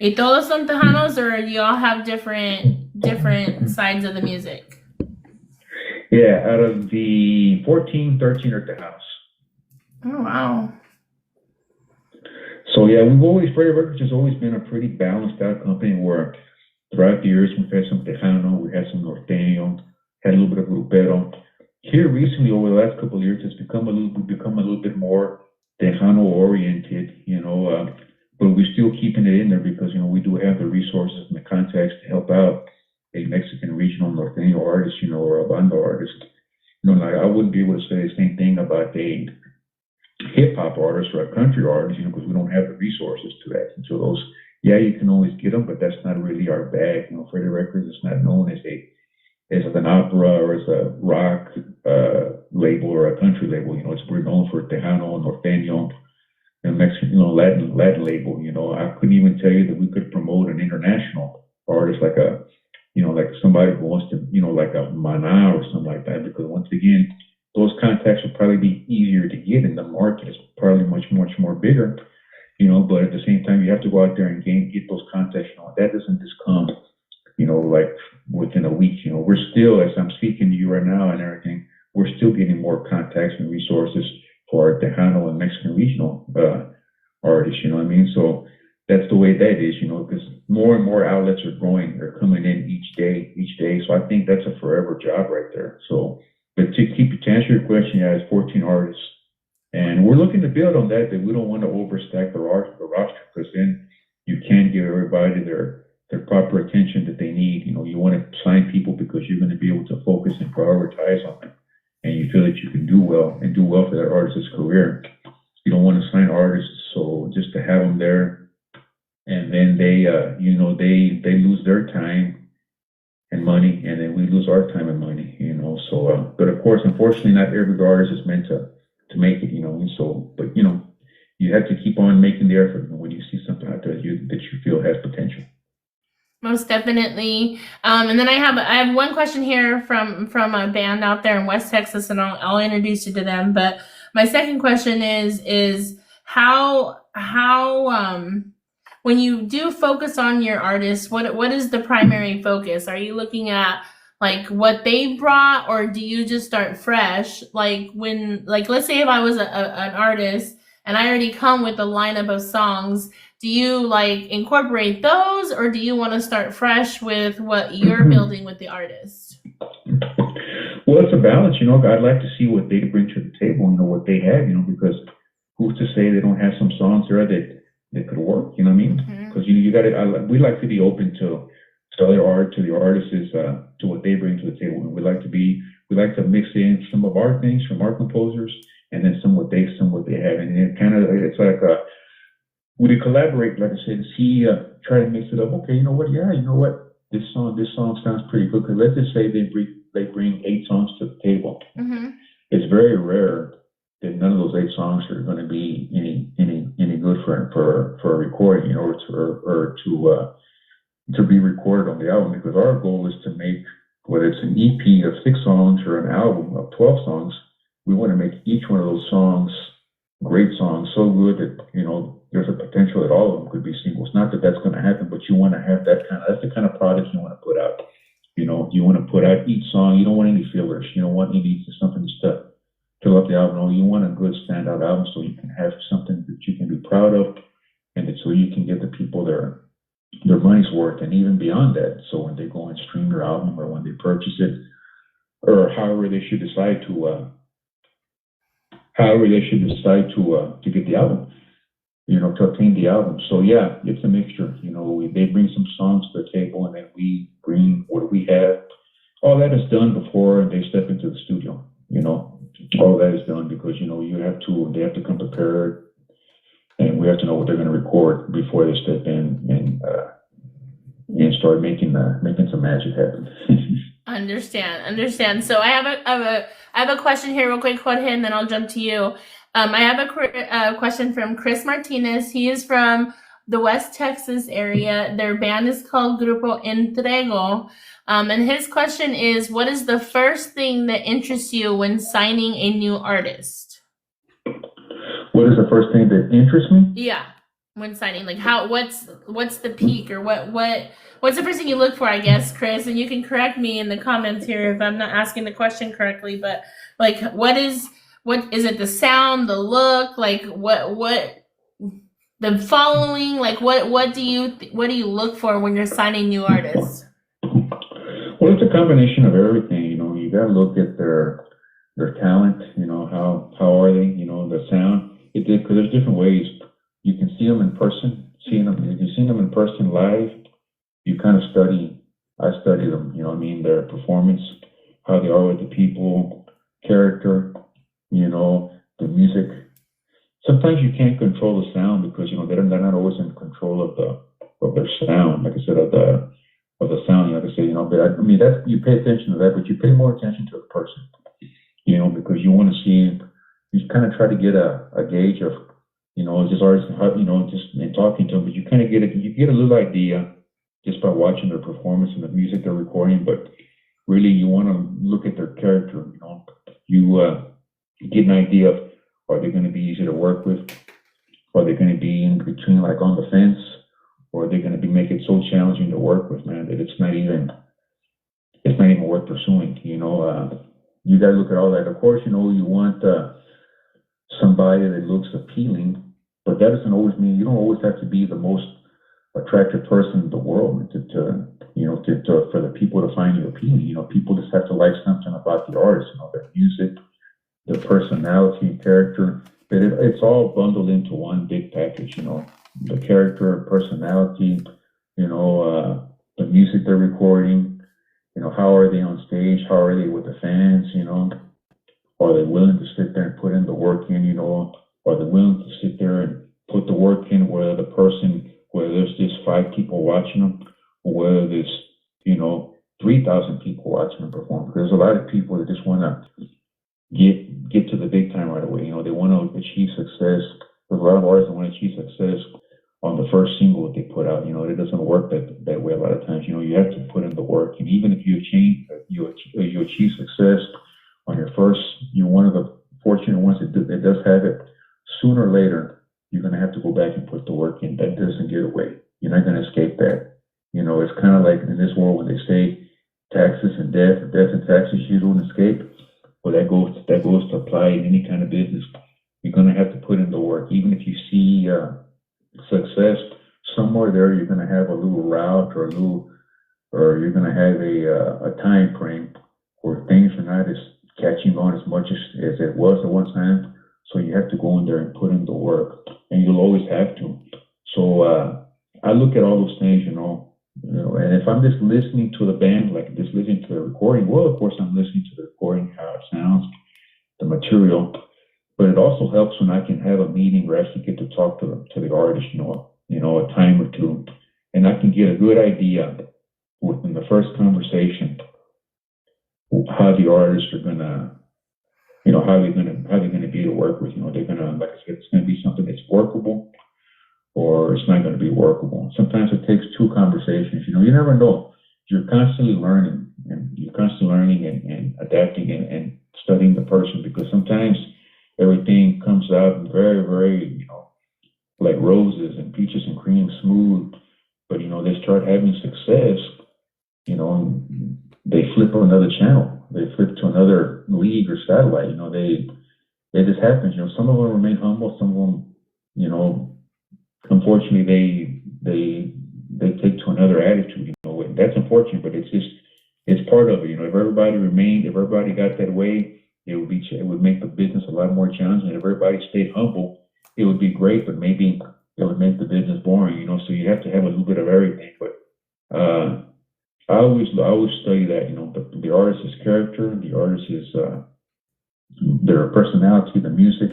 ¿Y todos son Tejanos, or you all have different sides of the music? Yeah, out of the 14, 13 are Tejanos. Oh, wow. So yeah, Freddie Records has always been a pretty balanced out company, where throughout the years we've had some Tejano, we had some Norteño, had a little bit of Grupero. Here recently, over the last couple of years, we've become a little bit more Tejano oriented, but we're still keeping it in there, because we do have the resources and the contacts to help out a Mexican regional Norteño artist, or a banda artist. Like I wouldn't be able to say the same thing about a hip hop artist or a country artist, because we don't have the resources to that. And so those, yeah, you can always get them, but that's not really our bag. Freddie Records is not known as an opera or as a rock label or a country label. We're known for Tejano, Norteño, and Mexican, Latin label. I couldn't even tell you that we could promote an international artist like like somebody who wants to, like a Mana or something like that, because once again, those contacts will probably be easier to get, and the market is probably much more bigger. But at the same time, you have to go out there and get those contacts. That doesn't just come, like within a week. We're still, as I'm speaking to you right now and everything, we're still getting more contacts and resources for our Tejano and Mexican regional artists. You know what I mean? So that's the way that is. Because more and more outlets are growing. They're coming in each day. So I think that's a forever job right there. So, but to answer your question, yeah, it's 14 artists. And we're looking to build on that, we don't want to overstack the roster, because then you can't give everybody the proper attention that they need. You want to sign people because you're going to be able to focus and prioritize on them, and you feel that you can do well and do well for that artist's career. You don't want to sign artists so just to have them there, and then they lose their time and money, and then we lose our time and money. So but of course, unfortunately, not every artist is meant to make it. And so, but you have to keep on making the effort when you see something out there that you feel has potential. Most definitely. And then I have one question here from a band out there in West Texas, and I'll introduce you to them. But my second question is how when you do focus on your artists, what is the primary focus? Are you looking at like what they brought, or do you just start fresh? Like let's say if I was an artist and I already come with a lineup of songs, do you like incorporate those, or do you want to start fresh with what you're building with the artist? Well, it's a balance. I'd like to see what they bring to the table, what they have, because who's to say they don't have some songs there that could work, you know what I mean? Because you got to, we like to be open to other art, to the artists, to what they bring to the table. And we like to mix in some of our things from our composers, and then some what they have. And it's like we collaborate, like I said, try to mix it up. Okay, you know what? Yeah, you know what? This song sounds pretty good. Because let's just say they bring 8 songs to the table. Mm-hmm. It's very rare that none of those 8 songs are going to be any good for a recording, or to be recorded on the album. Because our goal is to make, whether it's an EP of 6 songs or an album of 12 songs, we want to make each one of those songs great songs, so good that there's a potential that all of them could be singles. Not that that's going to happen, but you want to have that's the kind of product you want to put out. You want to put out each song. You don't want any fillers. You don't want any something just to fill up the album. No, you want a good standout album so you can have something that you can be proud of, and so you can give the people their money's worth, and even beyond that. So when they go and stream your album, or when they purchase it, or however they should decide to get the album, to obtain the album. So yeah, it's a mixture. They bring some songs to the table, and then we bring what we have. All that is done before they step into the studio. All that is done because they have to come prepared, and we have to know what they're going to record before they step in and start making some magic happen. Understand. So I have a question here real quick, Jorge, and then I'll jump to you. I have a question from Chris Martinez. He is from the West Texas area. Their band is called Grupo Entrego. And his question is, what is the first thing that interests you when signing a new artist? What is the first thing that interests me? Yeah, when signing, like what's the peak, or what's the first thing you look for, I guess, Chris? And you can correct me in the comments here if I'm not asking the question correctly. But like, what is it? The sound, the look, like what the following, like what do you look for when you're signing new artists? Well, it's a combination of everything. You got to look at their talent. How are they? The sound. Because there's different ways. You can see them in person. If you've seen them in person live, you kind of study. I study them. Their performance, how they are with the people, character. The music. Sometimes you can't control the sound because they're not always in control of their sound. Like I said, of the sound. Like I said, but that you pay attention to that, but you pay more attention to the person. Because you want to see. You kind of try to get a gauge of, just artists, just in talking to them, but you kind of get a little idea just by watching their performance and the music they're recording. But really, you want to look at their character. You get an idea of, are they going to be easy to work with? Are they going to be in between, like on the fence? Or are they going to make it so challenging to work with, man, that it's not even worth pursuing? You got to look at all that. Of course, you want somebody that looks appealing, but that doesn't always mean you don't always have to be the most attractive person in the world for the people to find you appealing. People just have to like something about the artist, their music, their personality, character. But it's all bundled into one big package. The character, personality, the music they're recording, how are they on stage? How are they with the fans? Are they willing to sit there and put in the work in? Are they willing to sit there and put the work in whether there's just 5 people watching them or whether there's, 3,000 people watching them perform? There's a lot of people that just want to get to the big time right away. They want to achieve success. There's a lot of artists that want to achieve success on the first single that they put out. It doesn't work that way a lot of times. You have to put in the work, and even if you achieve success on your first, you're one of the fortunate ones that does have it. Sooner or later, you're going to have to go back and put the work in. That doesn't get away. You're not going to escape that. It's kind of like in this world when they say taxes and death and taxes, you don't escape. Well, that goes to apply in any kind of business. You're going to have to put in the work. Even if you see success somewhere there, you're going to have a little route or you're going to have a time frame where things are not as catching on as much as it was at one time. So you have to go in there and put in the work, and you'll always have to. So I look at all those things, and if I'm just listening to the band, like just listening to the recording, well, of course I'm listening to the recording, how it sounds, the material. But it also helps when I can have a meeting where I actually get to talk to the artist, a time or two, and I can get a good idea within the first conversation how the artists are gonna, how they're gonna be to work with. They're gonna, like I said, it's gonna be something that's workable, or it's not gonna be workable. Sometimes it takes 2 conversations. You never know. You're constantly learning, and adapting and studying the person, because sometimes everything comes out very, very, like roses and peaches and cream, smooth. But they start having success, and they flip on another channel. They flip to another league or satellite. It just happens. Some of them remain humble. Some of them, unfortunately, they take to another attitude. And that's unfortunate, but it's part of it. If everybody got that way, it would make the business a lot more challenging. If everybody stayed humble, it would be great, but maybe it would make the business boring. So you have to have a little bit of everything. But I always study that. The artist's character, the artist's their personality, the music.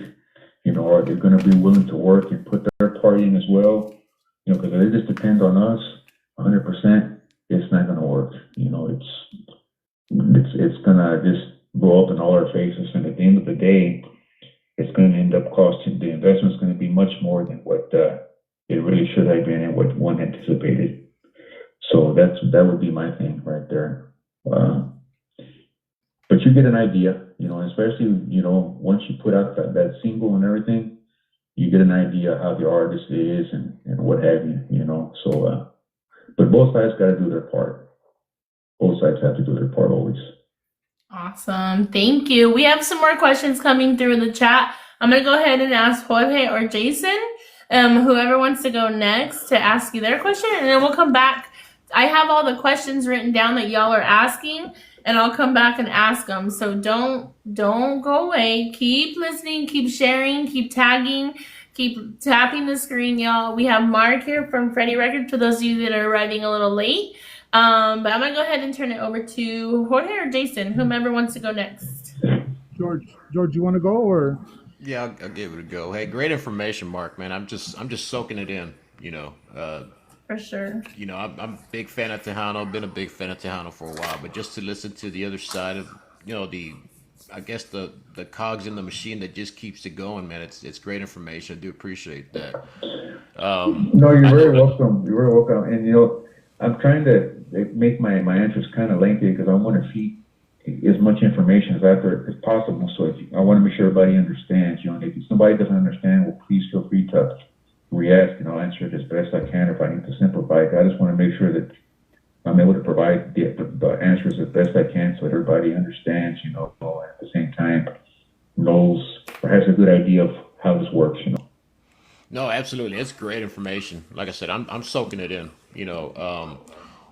Are they going to be willing to work and put their part in as well? Because if it just depends on us 100%, it's not going to work. It's going to just blow up in all our faces, and at the end of the day, it's going to end up costing. The investment's going to be much more than what it really should have been and what one anticipated. So that would be my thing right there. But you get an idea, especially, once you put out that single and everything, you get an idea how the artist is and what have you, So, but both sides got to do their part. Both sides have to do their part always. Awesome. Thank you. We have some more questions coming through in the chat. I'm going to go ahead and ask Jorge or Jason, whoever wants to go next, to ask you their question, and then we'll come back. I have all the questions written down that y'all are asking, and I'll come back and ask them. So don't go away. Keep listening, keep sharing, keep tagging, keep tapping the screen, y'all. We have Marc here from Freddie Records, for those of you that are arriving a little late. But I'm going to go ahead and turn it over to Jorge or Jason, whomever wants to go next. George, you want to go, or? Yeah, I'll give it a go. Hey, great information, Marc, man. I'm just soaking it in, For sure. I'm a big fan of Tejano, been a big fan of Tejano for a while, but just to listen to the other side of, I guess the cogs in the machine that just keeps it going, man. It's great information. I do appreciate that. No, you're very welcome. You're very welcome. And, I'm trying to make my answers kind of lengthy because I want to feed as much information as possible. So I want to make sure everybody understands. If somebody doesn't understand, well, please feel free to re-ask, and I'll answer it as best I can. If I need to simplify it, I just want to make sure that I'm able to provide the answers as best I can, so that everybody understands. At the same time, knows or has a good idea of how this works. No, absolutely. It's great information. Like I said, I'm soaking it in. We all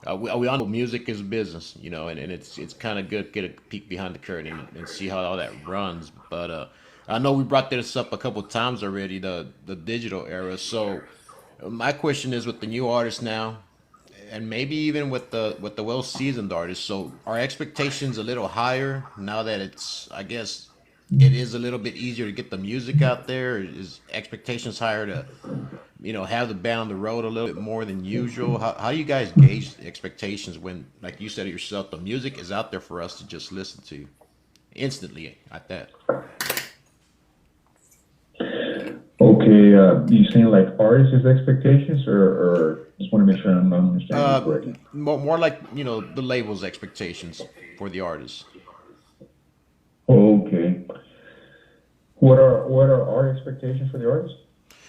know music is a business, and it's kind of good to get a peek behind the curtain and see how all that runs. But I know we brought this up a couple of times already, the digital era. So my question is, with the new artists now, and maybe even with the well seasoned artists. So our expectations a little higher now that it's, I guess, it is a little bit easier to get the music out there. Is expectations higher to have the band on the road a little bit more than usual? How do you guys gauge expectations when, like you said it yourself, the music is out there for us to just listen to instantly at that? Okay, you saying like artists' expectations, or just want to make sure I'm understanding you correctly? More like the label's expectations for the artists. Okay. What are our expectations for the artists?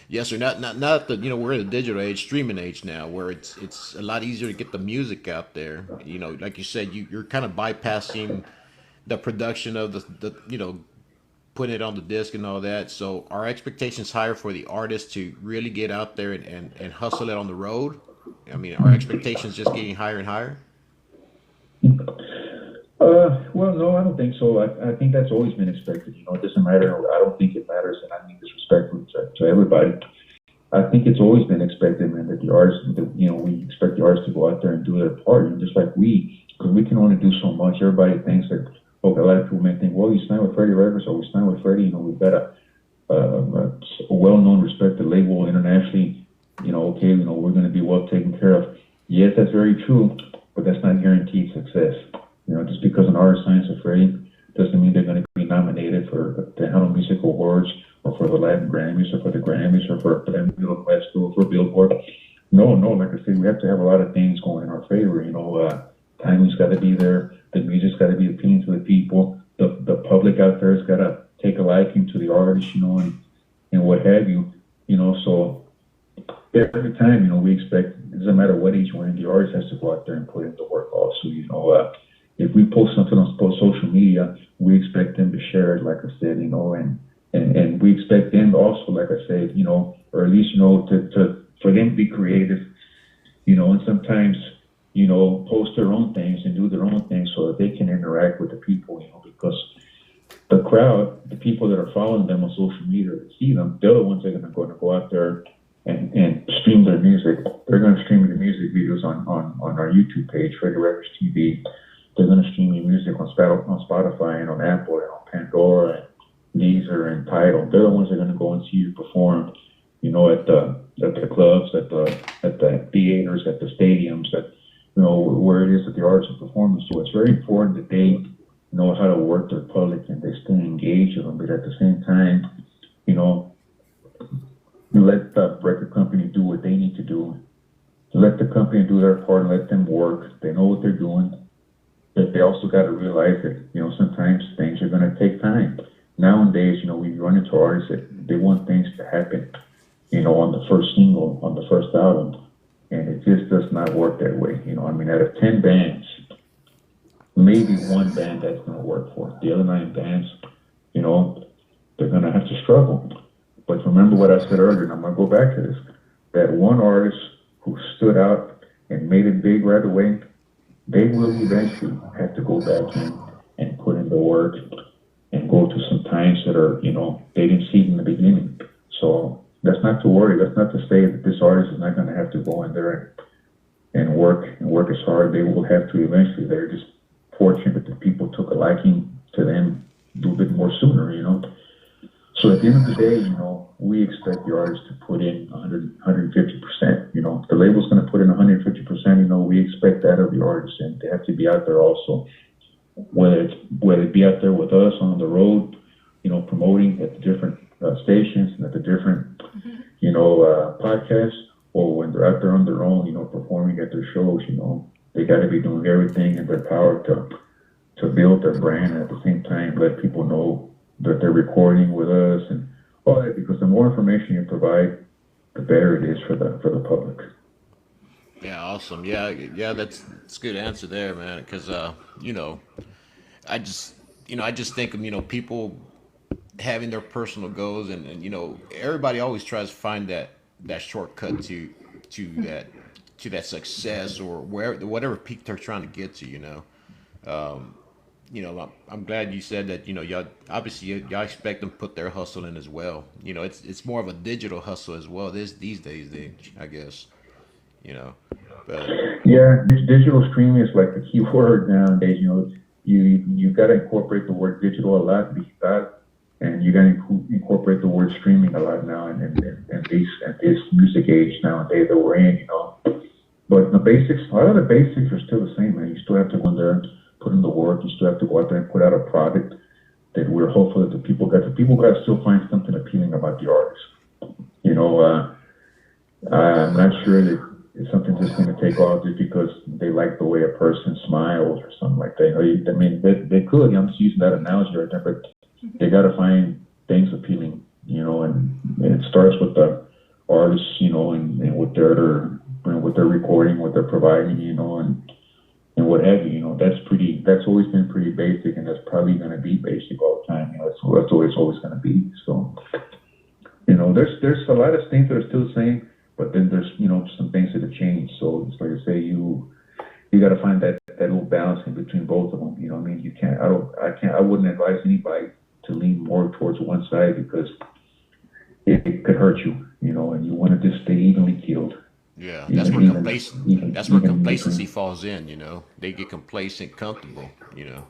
Yes, sir. Not the we're in a digital age, streaming age now, where it's a lot easier to get the music out there. Like you said, you're kind of bypassing the production of the putting it on the disc and all that. So our expectations higher for the artist to really get out there and hustle it on the road. I mean, our expectations just getting higher and higher. Well, no, I don't think so. I think that's always been expected. It doesn't matter. I don't think it matters, and I mean disrespectful to everybody. I think it's always been expected, man, that the artists, we expect the artists to go out there and do their part, just like because we can only do so much. Everybody thinks that, okay, a lot of people may think, well, you signed with Freddie Records, or we signed with Freddie, we've got a well-known, respected label internationally, okay, we're going to be well taken care of. Yes, that's very true, but that's not guaranteed success. Just because an artist signs with Freddie doesn't mean they're going to be nominated for the Tejano Music Awards or for the Latin Grammys or for the Grammys or for the Middle Festival or for Billboard. No, like I said, we have to have a lot of things going in our favor. Timing's got to be there. The music's got to be appealing to the people. The public out there has got to take a liking to the artist, and what have you. So every time, we expect, it doesn't matter what age we're in, the artist has to go out there and put in the work also. If we post something on social media, we expect them to share it, like I said, and we expect them also, like I said, or at least, for them to be creative, and sometimes, post their own things and do their own things so that they can interact with the people, because the crowd, the people that are following them on social media that see them, they're the ones that are going to go out there and stream their music. They're going to stream the music videos on our YouTube page, Freddie Records TV. They're going to stream your music on Spotify and on Apple and on Pandora and Deezer and Tidal. They're the ones that are going to go and see you perform, at the clubs, at the theaters, at the stadiums, where it is that the artists are performing. So it's very important that they know how to work their public and they stay engaged with them. But at the same time, let the record company do what they need to do. Let the company do their part and let them work. They know what they're doing. But they also got to realize that, sometimes things are going to take time. Nowadays, we run into artists that they want things to happen, on the first single, on the first album. And it just does not work that way. Out of 10 bands, maybe one band that's going to work for it. The other 9 bands, they're going to have to struggle. But remember what I said earlier, and I'm going to go back to this. That one artist who stood out and made it big right away, they will eventually have to go back in and put in the work and go to some times that are, they didn't see in the beginning. So that's not to worry. That's not to say that this artist is not going to have to go in there and work as hard. They will have to eventually. They're just fortunate that the people took a liking to them a little bit more sooner, So at the end of the day, we expect the artist to put in 150%. If the label's going to put in 150%, we expect that of the artist, and they have to be out there also. Whether it be out there with us on the road, promoting at the different stations and at the different, podcasts, or when they're out there on their own, performing at their shows, they got to be doing everything in their power to build their brand, and at the same time let people know that they're recording with us and all that, because the more information you provide, the better it is for the public. Yeah, awesome. Yeah, that's a good answer there, man. Because I just think of people having their personal goals, and everybody always tries to find that shortcut to that success or whatever peak they're trying to get to. I'm glad you said that. Y'all obviously y'all expect them to put their hustle in as well. It's more of a digital hustle as well. These days, I guess. you know. But Yeah, digital streaming is like the key word nowadays. You know, you got to incorporate the word digital a lot, digital, and you got to incorporate the word streaming a lot now, and this music age nowadays that we're in. You know, but the basics, a lot of the basics are still the same, man. You still have to go in there, put in the work. You still have to go out there and put out a product that we're hopeful that the people got to still find something appealing about the artist. You know, I'm not sure that it's something that's going to take off just because they like the way a person smiles or something like that. You know, I mean, they could. I'm just using that analogy right there, but they got to find things appealing. You know, and it starts with the artists. You know, and what they're recording, what they're providing. You know, and what have you. You know, that's always been pretty basic, and that's probably going to be basic all the time. You know, that's always going to be. So, you know, there's a lot of things that are still the same. But then there's, you know, some things that have changed. So it's like I say, you got to find that little balance in between both of them. You know, I mean, I wouldn't advise anybody to lean more towards one side because it could hurt you. You know, and you want to just stay evenly keeled. yeah, that's where complacency falls in. You know, they get complacent, comfortable. You know.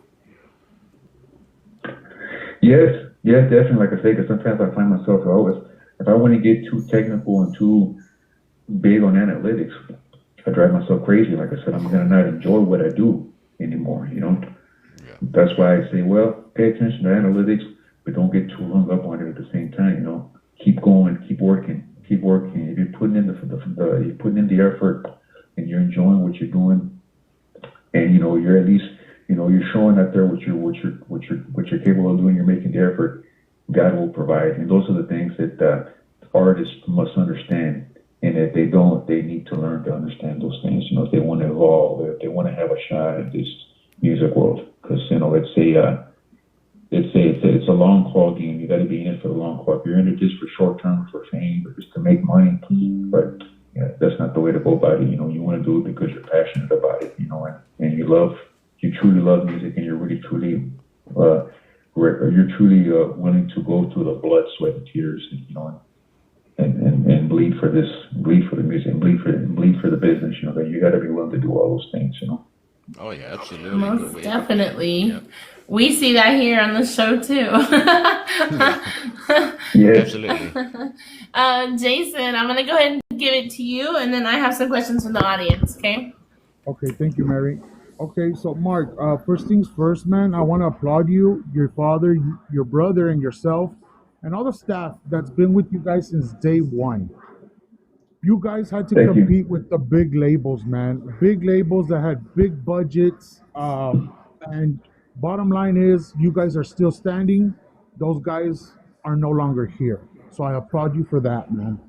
Yes, definitely. Like I say, because sometimes I find myself if I want to get too technical and too big on analytics, I drive myself crazy. Like I said, I'm going to not enjoy what I do anymore, you know? Yeah. That's why I say, well, pay attention to analytics, but don't get too hung up on it at the same time, you know? Keep going, keep working. If you're putting in you're putting in the effort and you're enjoying what you're doing, and, you know, you're at least, you know, you're showing out there what you're capable of doing, you're making the effort, God will provide. And those are the things that artists must understand. And if they don't, they need to learn to understand those things. You know, if they want to evolve, if they want to have a shot at this music world, because you know, it's a long haul game. You got to be in it for the long haul. If you're in it just for short term, for fame, or just to make money, but yeah, that's not the way to go about it. You know, you want to do it because you're passionate about it. You know, and you truly love music, and you're really truly willing to go through the blood, sweat, and tears, you know, and bleed for the music, and bleed for the business. You know, that you got to be willing to do all those things. You know. Oh yeah, absolutely. Most definitely. Yep. We see that here on the show too. Yeah, absolutely. Jason, I'm gonna go ahead and give it to you, and then I have some questions from the audience. Okay. Okay, thank you, Mary. Okay, so Mark, first things first, man, I want to applaud you, your father, your brother, and yourself, and all the staff that's been with you guys since day one. You guys had to thank you. compete with the big labels, man. Big labels that had big budgets. And bottom line is, you guys are still standing. Those guys are no longer here. So I applaud you for that, man.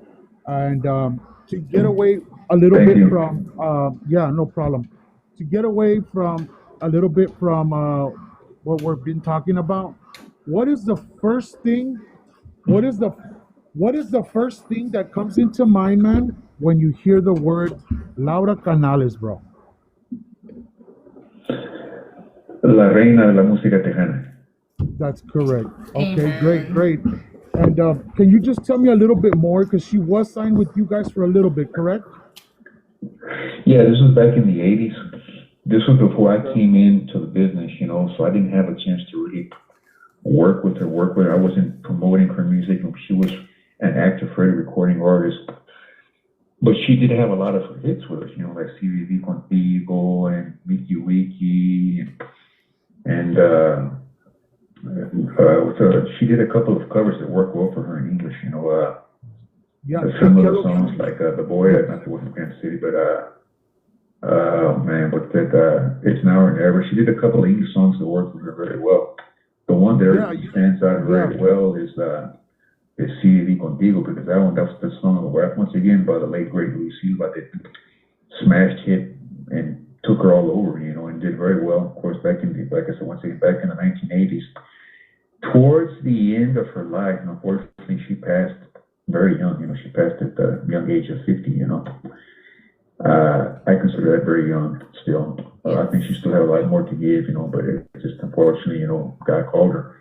And to get away a little Thank bit you. from, yeah, no problem. To get away from a little bit from what we've been talking about, what is the first thing? What is the first thing that comes into mind, man, when you hear the word Laura Canales, bro? La reina de la música tejana. That's correct. Okay, Amen. great. And can you just tell me a little bit more? Because she was signed with you guys for a little bit, correct? Yeah, this was back in the 80s. This was before I came into the business, you know, so I didn't have a chance to really work with her. I wasn't promoting her music. She was an active Freddie recording artist. But she did have a lot of hits with us, you know, like CVV Contigo and Wiki Wiki. And she did a couple of covers that worked well for her in English, you know. Yeah. Some of the songs like The Boy, not the one from Kansas City, but oh man, but that It's Now or Never. She did a couple of English songs that worked for her very well. The one that stands out very well is CVV Contigo, because that's the song once again by the late great Luis Silva that smashed hit and took her all over, you know, and did very well. Of course, like I said, once again, back in the 1980s. Towards the end of her life, and unfortunately, she passed very young. You know, she passed at the young age of 50. You know, I consider that very young still. I think she still had a lot more to give. You know, but it just unfortunately, you know, God called her.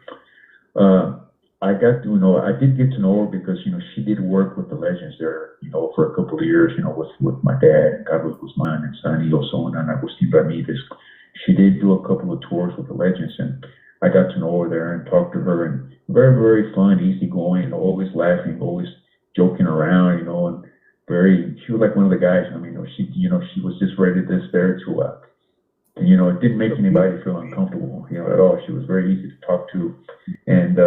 I got to know, I did get to know her because, she did work with the legends there, for a couple of years, with my dad, and Carlos Guzman and Sonny Osono and Agustin Ramirez. She did do a couple of tours with the legends, and I got to know her there and talked to her, and very, very fun, easygoing, always laughing, always joking around, and she was like one of the guys, she was just ready to there to, it didn't make anybody feel uncomfortable, at all. She was very easy to talk to. And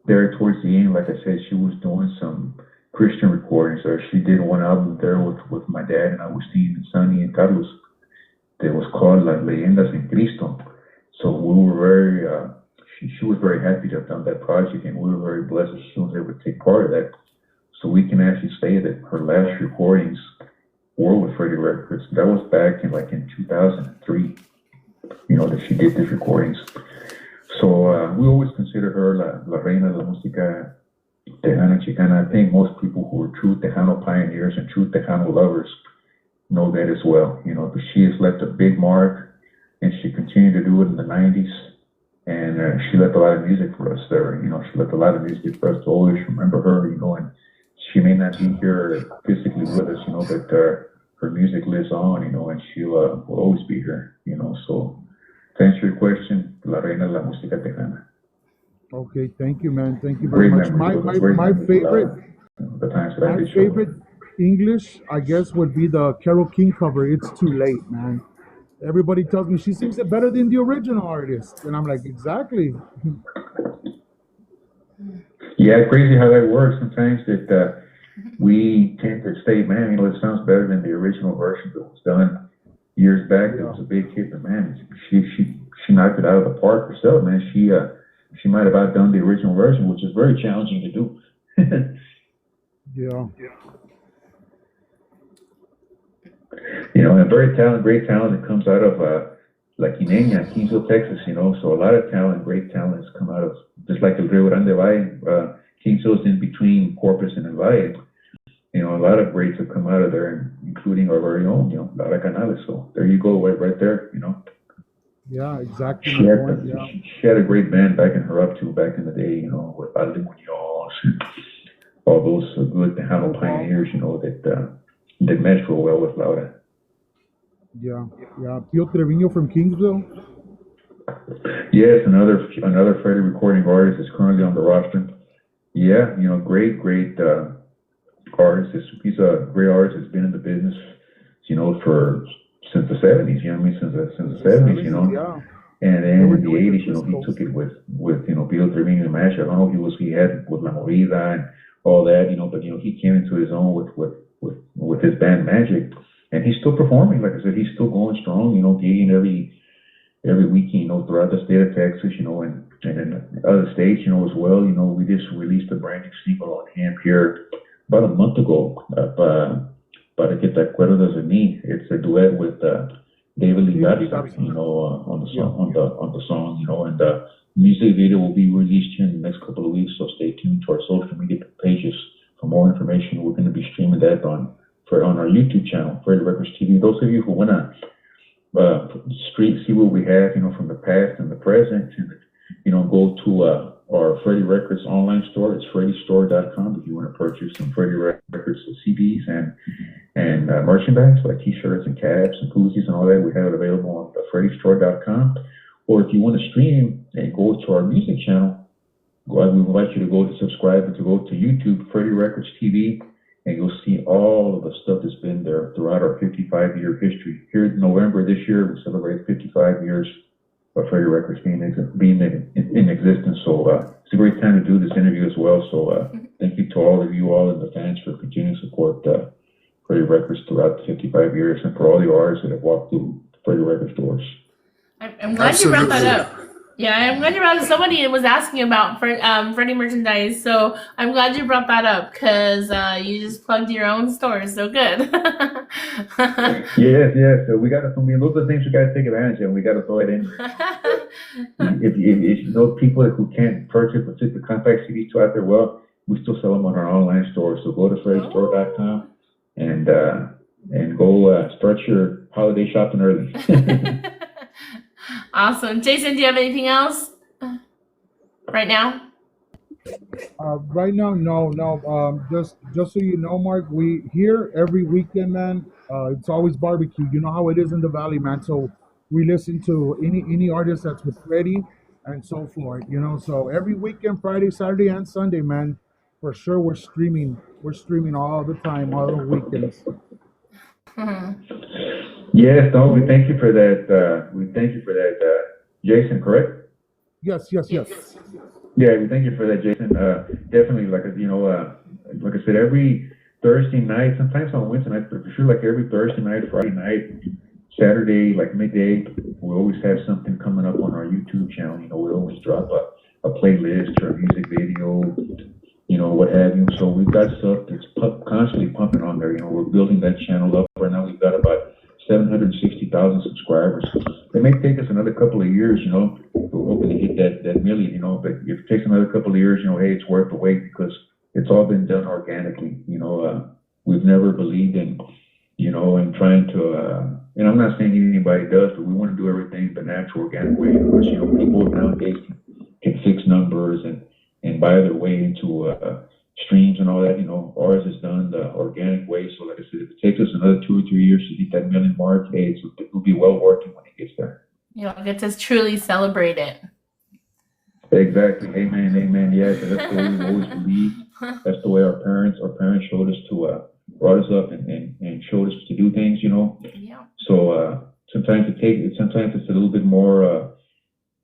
there towards the end, like I said, she was doing some Christian recordings there. She did one album there with my dad and Agustin and Sonny and Carlos that was called Las Leyendas en Cristo. So we were very, she was very happy to have done that project, and we were very blessed that she was able to take part of that. So we can actually say that her last recordings were with Freddie Records. That was back in 2003, that she did these recordings. So we always consider her la reina de la música Tejana Chicana. I think most people who are true Tejano pioneers and true Tejano lovers know that as well, but she has left a big mark, and she continued to do it in the 90s. And she left a lot of music for us there. She left a lot of music for us to always remember her, and she may not be here physically with us, but her music lives on, and she will always be here, So to answer your question, La Reina de la Música Tejana. Okay, thank you, man. Thank you very much. My favorite, the times that I my did show. favorite English, I guess, would be the Carole King cover. It's Too Late, man. Everybody tells me she sings it better than the original artist, and I'm like, exactly. Yeah, crazy how that works. Sometimes that we tend to say, man, it sounds better than the original version that was done years back. It was a big hit, but man, she knocked it out of the park herself, man. She might have outdone the original version, which is very challenging to do. Yeah. And very great talent that comes out of La Quinenia, Kingsville, Texas. So a lot of talent, great talent has come out of just like El Rio Grande Valle. Kingsville's in between Corpus and El Valle. A lot of greats have come out of there, including our very own, Lara Canales. So there you go, right there. Yeah, exactly. She had a great band backing her up too back in the day, with Alde Munoz and all those good Tejano pioneers, that meshed real well with Laura. Yeah. Pio Trevino from Kingsville. Yes, another Freddie recording artist is currently on the roster. Yeah, great artist. He's a great artist. Has been in the business, since the 70s. Since the 70s. Yeah. And then in the 80s, he took it with Pio Trevino and Mash. I don't know if he had with La Movida and all that, but he came into his own with his band Magic, and he's still performing. Like I said, he's still going strong. Gigging every weekend, throughout the state of Texas, and in other states, as well. We just released a brand new single on him here about a month ago. Para que te acuerdas de mí. It's a duet with David Lee Garza, on the song, and the music video will be released here in the next couple of weeks. So stay tuned to our social media pages for more information. We're going to be streaming that on our YouTube channel, Freddie Records TV. Those of you who want to see what we have, from the past and the present, and go to our Freddie Records online store. It's FreddieStore.com if you want to purchase some Freddie Records CDs and merchandise like T-shirts and caps and koozies and all that. We have it available on the FreddieStore.com. Or if you want to stream and go to our music channel, we invite you to go to subscribe and to go to YouTube, Freddie Records TV, and you'll see all of the stuff that's been there throughout our 55-year history. Here in November this year, we celebrate 55 years of Freddie Records being in existence. So it's a great time to do this interview as well. So thank you to all of you all and the fans for continuing to support Freddie Records throughout the 55 years, and for all the artists that have walked through Freddie Records doors. I'm glad you brought that up. Yeah, I'm glad you brought it. Somebody was asking about Freddie merchandise, so I'm glad you brought that up because you just plugged your own store. So good. Yes. So we got to. Those are the things we got to take advantage of. We got to throw it in. if those people who can't purchase the compact CDs out there, well, we still sell them on our online store. So go to FreddieStore.com and go start your holiday shopping early. Awesome. Jason, do you have anything else right now? Right now, no. Just so you know, Mark, we here every weekend, man. It's always barbecue. You know how it is in the valley, man. So we listen to any artist that's with Freddie and so forth. You know, so every weekend, Friday, Saturday, and Sunday, man, for sure we're streaming. We're streaming all the time, all the weekends. Yes, no, we thank you for that. We thank you for that, Jason. Correct? Yes, yes, yes. Yes. Yeah, we thank you for that, Jason. Definitely, like I said, every Thursday night, sometimes on Wednesday night, but for sure, like every Thursday night, Friday night, Saturday, like midday, we always have something coming up on our YouTube channel. You know, we always drop a playlist or a music video, you know, what have you. So we've got stuff that's constantly pumping on there. You know, we're building that channel up right now. We've got about 760,000 subscribers. It may take us another couple of years, you know. We're hoping to hit that million, you know. But if it takes another couple of years, you know, hey, it's worth the wait because it's all been done organically. You know, we've never believed in, you know, in trying to. And I'm not saying anybody does, but we want to do everything the natural, organic way because you know people nowadays can fix numbers and buy their way into streams and all that. You know, ours is done the organic way. So, like I said, if it takes us another 2 or 3 years to hit that million mark, hey, it'll be well worth it when it gets there. You'll get to truly celebrate it. Exactly. Amen. Amen. Yeah, 'cause that's the way we've always believed. That's the way our parents showed us to brought us up and showed us to do things. You know. Yeah. So sometimes it's a little bit more.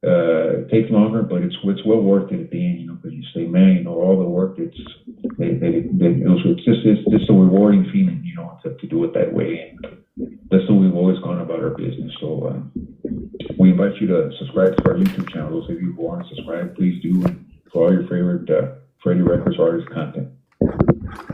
It takes longer, but it's well worth it at the end, you know, because you say, man, you know, all the work it's just a rewarding feeling, you know, to do it that way. And that's how we've always gone about our business. So we invite you to subscribe to our YouTube channel. Those of you who aren't subscribed, please do. And for all your favorite Freddie Records artist content.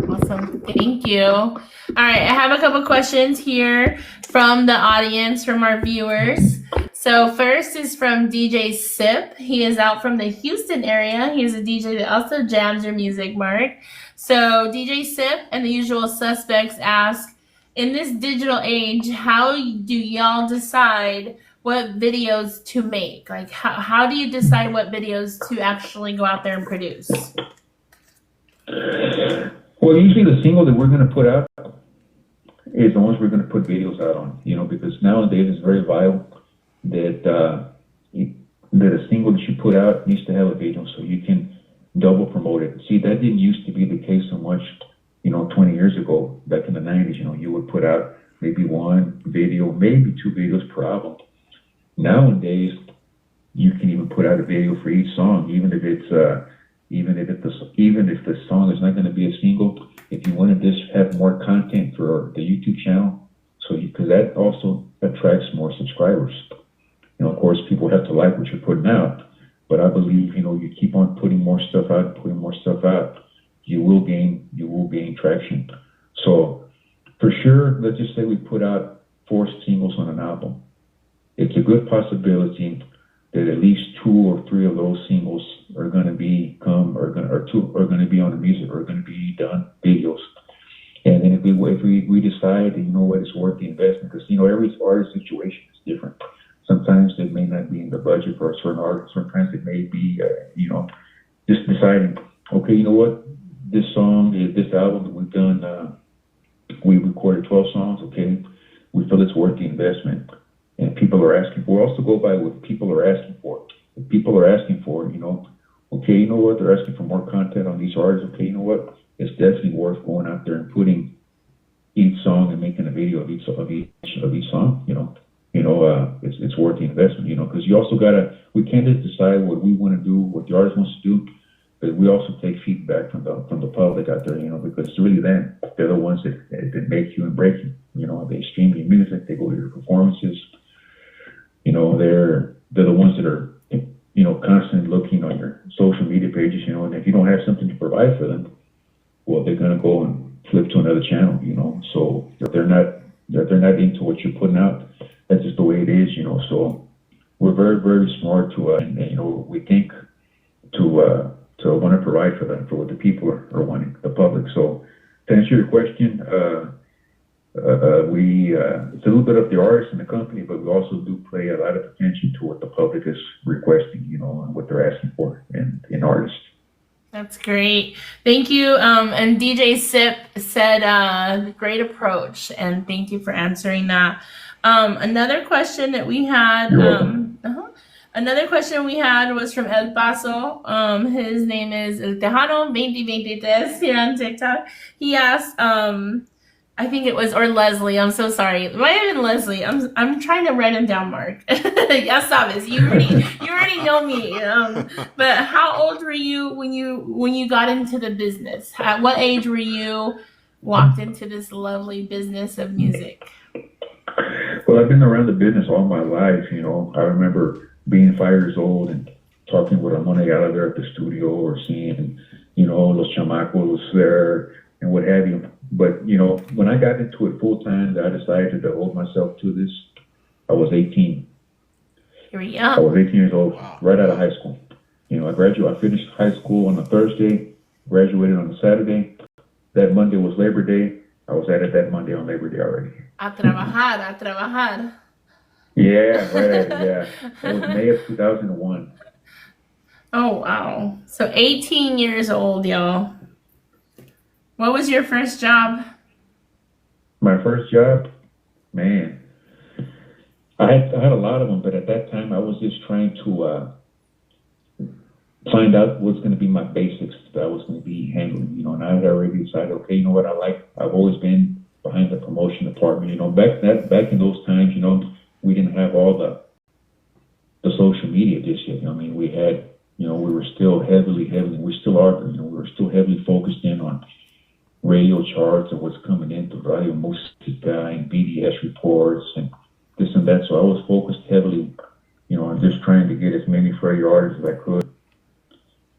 Awesome. Thank you. All right. I have a couple questions here from the audience, from our viewers. So first is from DJ Sip. He is out from the Houston area. He's a DJ that also jams your music, Mark. So DJ Sip and the usual suspects ask, in this digital age, how do y'all decide what videos to make? Like, how do you decide what videos to actually go out there and produce? Well, usually the single that we're going to put out is the ones we're going to put videos out on, you know, because nowadays it's very vital that that a single that you put out needs to have a video so you can double promote it. See, that didn't used to be the case so much, you know, 20 years ago, back in the 90s, you know, you would put out maybe one video, maybe two videos per album. Nowadays, you can even put out a video for each song, even if the song is not going to be a single. If you want to just have more content for the YouTube channel, so because that also attracts more subscribers. You know, of course, people have to like what you're putting out, but I believe, you know, you keep on putting more stuff out, you will gain traction. So for sure, let's just say we put out 4 singles on an album. It's a good possibility that at least 2 or 3 of those singles are going to be on the music, or are going to be done videos. And then if we decide that, you know what, it's worth the investment, because, you know, every artist situation is different. Sometimes it may not be in the budget for a certain artist. Sometimes it may be, you know, just deciding, okay, you know what, this album that we've done, we recorded 12 songs, okay, we feel it's worth the investment. And people are asking for, we also go by what people are asking for. If people are asking for, you know, okay, you know what, they're asking for more content on these artists, okay, you know what, it's definitely worth going out there and putting each song and making a video of each song, you know. It's worth the investment, you know, because you also we can't just decide what we want to do, what the artist wants to do, but we also take feedback from the public out there, you know, because it's really them. They're the ones that make you and break you. You know, they stream your music, they go to your performances. You know, they're the ones that are, you know, constantly looking on your social media pages, you know, and if you don't have something to provide for them, well, they're gonna go and flip to another channel, you know. So if they're not into what you're putting out, that's just the way it is, you know. So we're very, very smart to, and you know, we think to want to provide for them, for what the people are wanting, the public. So to answer your question, it's a little bit of the artist and the company, but we also do pay a lot of attention to what the public is requesting, you know, and what they're asking for in artists. That's great. Thank you. And DJ Sip said, great approach. And thank you for answering that. Another question that we had, You're welcome. another question we had was from El Paso. His name is El Tejano 2023 here on TikTok. He asked, I think it was, or Leslie. I'm so sorry. It might have been Leslie. I'm trying to write him down, Mark. Ya sabes. You already know me. But how old were you when you got into the business? At what age were you walked into this lovely business of music? Well, I've been around the business all my life. You know, I remember being 5 years old and talking with Ramon Ayala there at the studio, or seeing, you know, Los Chamacos there and what have you. But, you know, when I got into it full time, I decided to devote myself to this. I was 18. Here we I go. was 18 years old, right out of high school. You know, I finished high school on a Thursday, graduated on a Saturday. That Monday was Labor Day. I was at it that Monday on Labor Day already. A trabajar, a trabajar. Yeah, right. Yeah. It was May of 2001. Oh, wow. So 18 years old, y'all. What was your first job? My first job, man, I had a lot of them, but at that time I was just trying to find out what's going to be my basics that I was going to be handling, you know. And I had already decided, okay, you know what, I've always been behind the promotion department, you know. Back in those times, you know, we didn't have all the social media just yet. You know, I mean, we had, you know, we were still heavily, we still are, you know, we were still heavily focused in on radio charts and what's coming into Radio Musica and BDS reports and this and that. So I was focused heavily, you know, on just trying to get as many Freddie artists as I could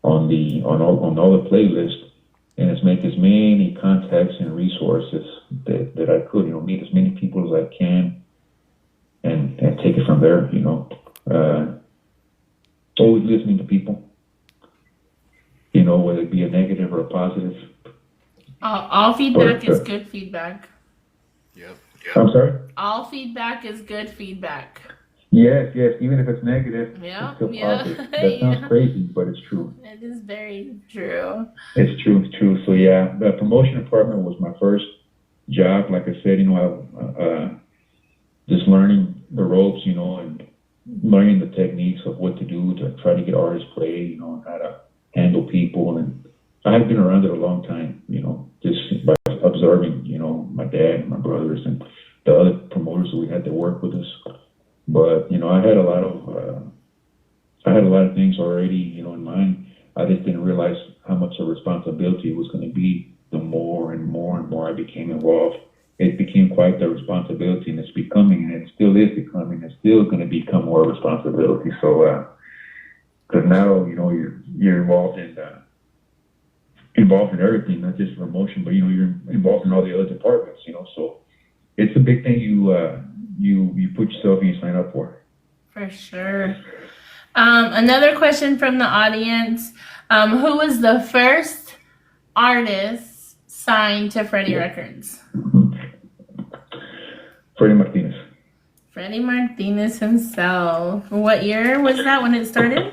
on all the playlists, and make as many contacts and resources that I could, you know, meet as many people as I can and take it from there, you know. Always listening to people, you know, whether it be a negative or a positive. All feedback is good feedback. Yep. I'm sorry? All feedback is good feedback. Yes, even if it's negative, Yeah, it's still yeah, positive. That sounds crazy, but it's true. It is very true. It's true. So yeah, the promotion department was my first job. Like I said, you know, just learning the ropes, you know, and learning the techniques of what to do to try to get artists played, you know, and how to handle people. And I've been around it a long time, you know, just by observing, you know, my dad and my brothers and the other promoters that we had that work with us. But, you know, I had a lot of things already, you know, in mind. I just didn't realize how much a responsibility it was going to be. The more and more I became involved, it became quite the responsibility, and it's becoming, and it still is becoming, it's still going to become more responsibility. So, because now, you know, you're involved in everything, not just promotion, but, you know, you're involved in all the other departments, you know. So it's a big thing you put yourself and you sign up for. For sure. Another question from the audience. Who was the first artist signed to Freddie Records? Freddie Martinez. Freddie Martinez himself. What year was that when it started?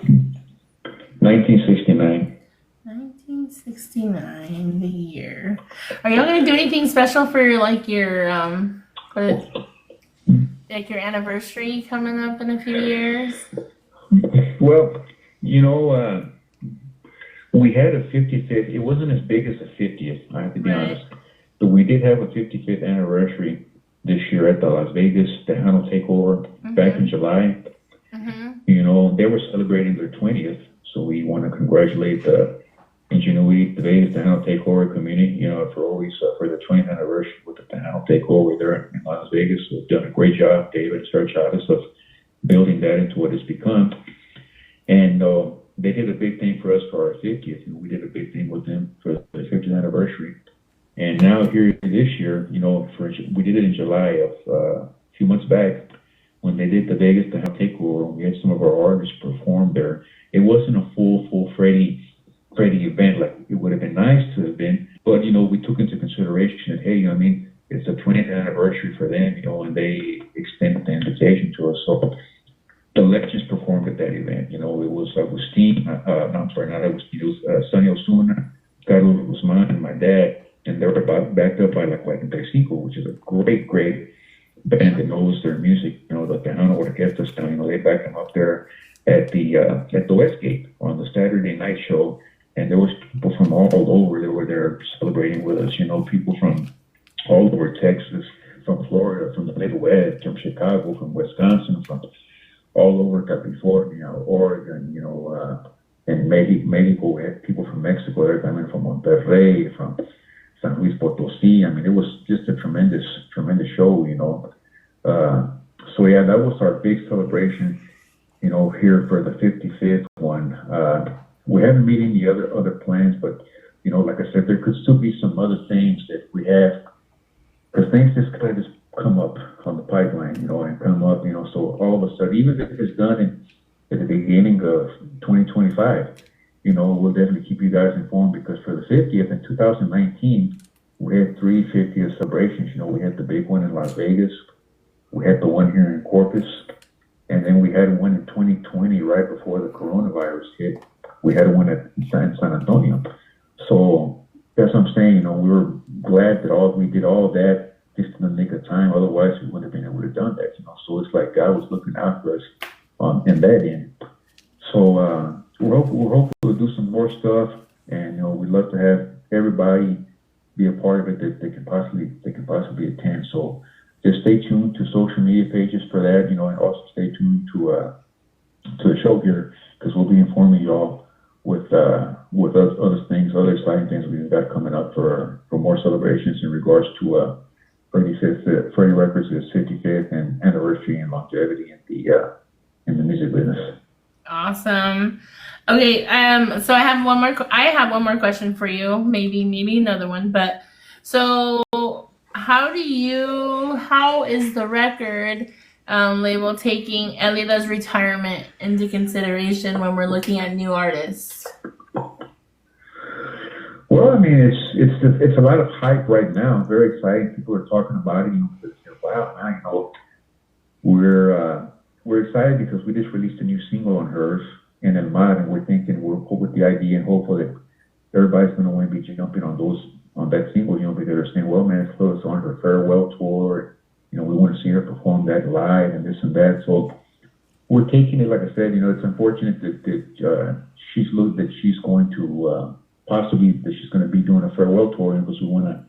1969. 1969, the year. Are y'all gonna do anything special for like your your anniversary coming up in a few years? Well, you know, we had a 55th. It wasn't as big as a 50th, I have to be honest. But we did have a 55th anniversary this year at the Las Vegas Tejano takeover back in July. You know, they were celebrating their 20th, so we want to congratulate the Ingenuity, the Vegas Tejano takeover community, you know, for always for the 20th anniversary with the Tejano takeover there in Las Vegas. We've done a great job, David and Sir Chavez, of building that into what it's become. And they did a big thing for us for our 50th. You know, we did a big thing with them for the 50th anniversary. And now here this year, you know, we did it in July of a few months back when they did the Vegas Tejano takeover. We had some of our artists perform there. It wasn't a full Freddie event like it would have been nice to have been, but you know, we took into consideration that, hey, you know, I mean, it's the 20th anniversary for them, you know, and they extended the invitation to us. So the legends performed at that event. You know, it was Agustin, Sonny Osuna, Guzman and my dad, and they were backed up by like Cinco, which is a great band that knows their music. You know, the Tejano Orquesta style. You know, they backed them up there at the Westgate on the Saturday night show, and there was people from all over that were there celebrating with us. You know, people from all over Texas, from Florida, from the Midwest, from Chicago, from Wisconsin, from all over California, Oregon, you know, and Mexico. We had people from Mexico there coming from Monterrey, from San Luis Potosí. I mean, it was just a tremendous show, you know. So yeah, that was our big celebration, you know, here for the 55th one. We haven't made any other plans, but you know, like I said, there could still be some other things that we have, because things just kind of come up on the pipeline, you know, and come up, you know. So all of a sudden, even if it's done at the beginning of 2025, you know, we'll definitely keep you guys informed, because for the 50th in 2019, we had 3 50th celebrations. You know, we had the big one in Las Vegas, we had the one here in Corpus, and then we had one in 2020, right before the coronavirus hit. We had one at San Antonio. So that's what I'm saying. You know, we were glad that we did all that just in the nick of time. Otherwise, we wouldn't have been able to done that. You know, so it's like God was looking out for us in that end. So we're hopeful to do some more stuff, and you know, we'd love to have everybody be a part of it that they can possibly attend. So just stay tuned to social media pages for that, you know, and also stay tuned to the show here, because we'll be informing y'all with other things, other exciting things we've got coming up for more celebrations in regards to Freddie Records' 55th and anniversary and longevity in the music business. Awesome. Okay, so I have one more question for you. Maybe another one, but so how is the record label taking Elida's retirement into consideration when we're looking at new artists? Well, I mean, it's a lot of hype right now. I'm very excited. People are talking about it. You know, wow, man, you know, we're excited because we just released a new single on hers in El Mar, and we're with the idea and hopeful that everybody's going to want to be jumping on that single, you know, because they're saying, well, man, it's on her farewell tour. You know, we want to see her perform that live and this and that. So we're taking it, like I said, you know, it's unfortunate that she's going to possibly that she's going to be doing a farewell tour, because we want to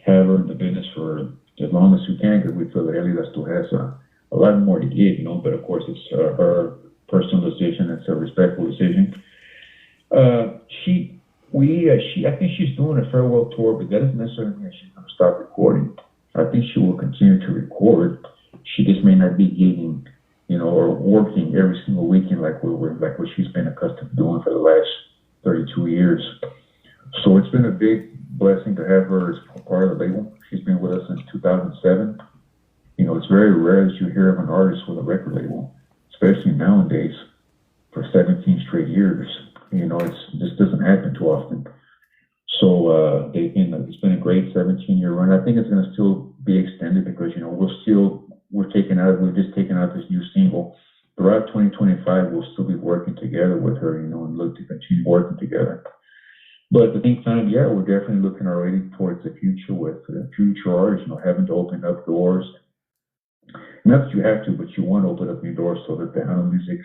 have her in the business for as long as we can, because we feel that Elida still has a lot more to give, you know. But of course, it's her personal decision. It's a respectful decision. I think she's doing a farewell tour, but that doesn't necessarily mean she's going to stop recording. I think she will continue to record. She just may not be getting, you know, or working every single weekend like what she's been accustomed to doing for the last 32 years. So it's been a big blessing to have her as part of the label. She's been with us since 2007. You know, it's very rare that you hear of an artist with a record label, especially nowadays, for 17 straight years. You know, this doesn't happen too often. So it's been a great 17-year run. I think it's going to still be extended, because, you know, we've just taken out this new single. Throughout 2025, we'll still be working together with her, you know, and look to continue working together. But at the same time, yeah, we're definitely looking already towards the future with future artists, you know, having to open up doors. Not that you have to, but you want to open up new doors so that the Tejano music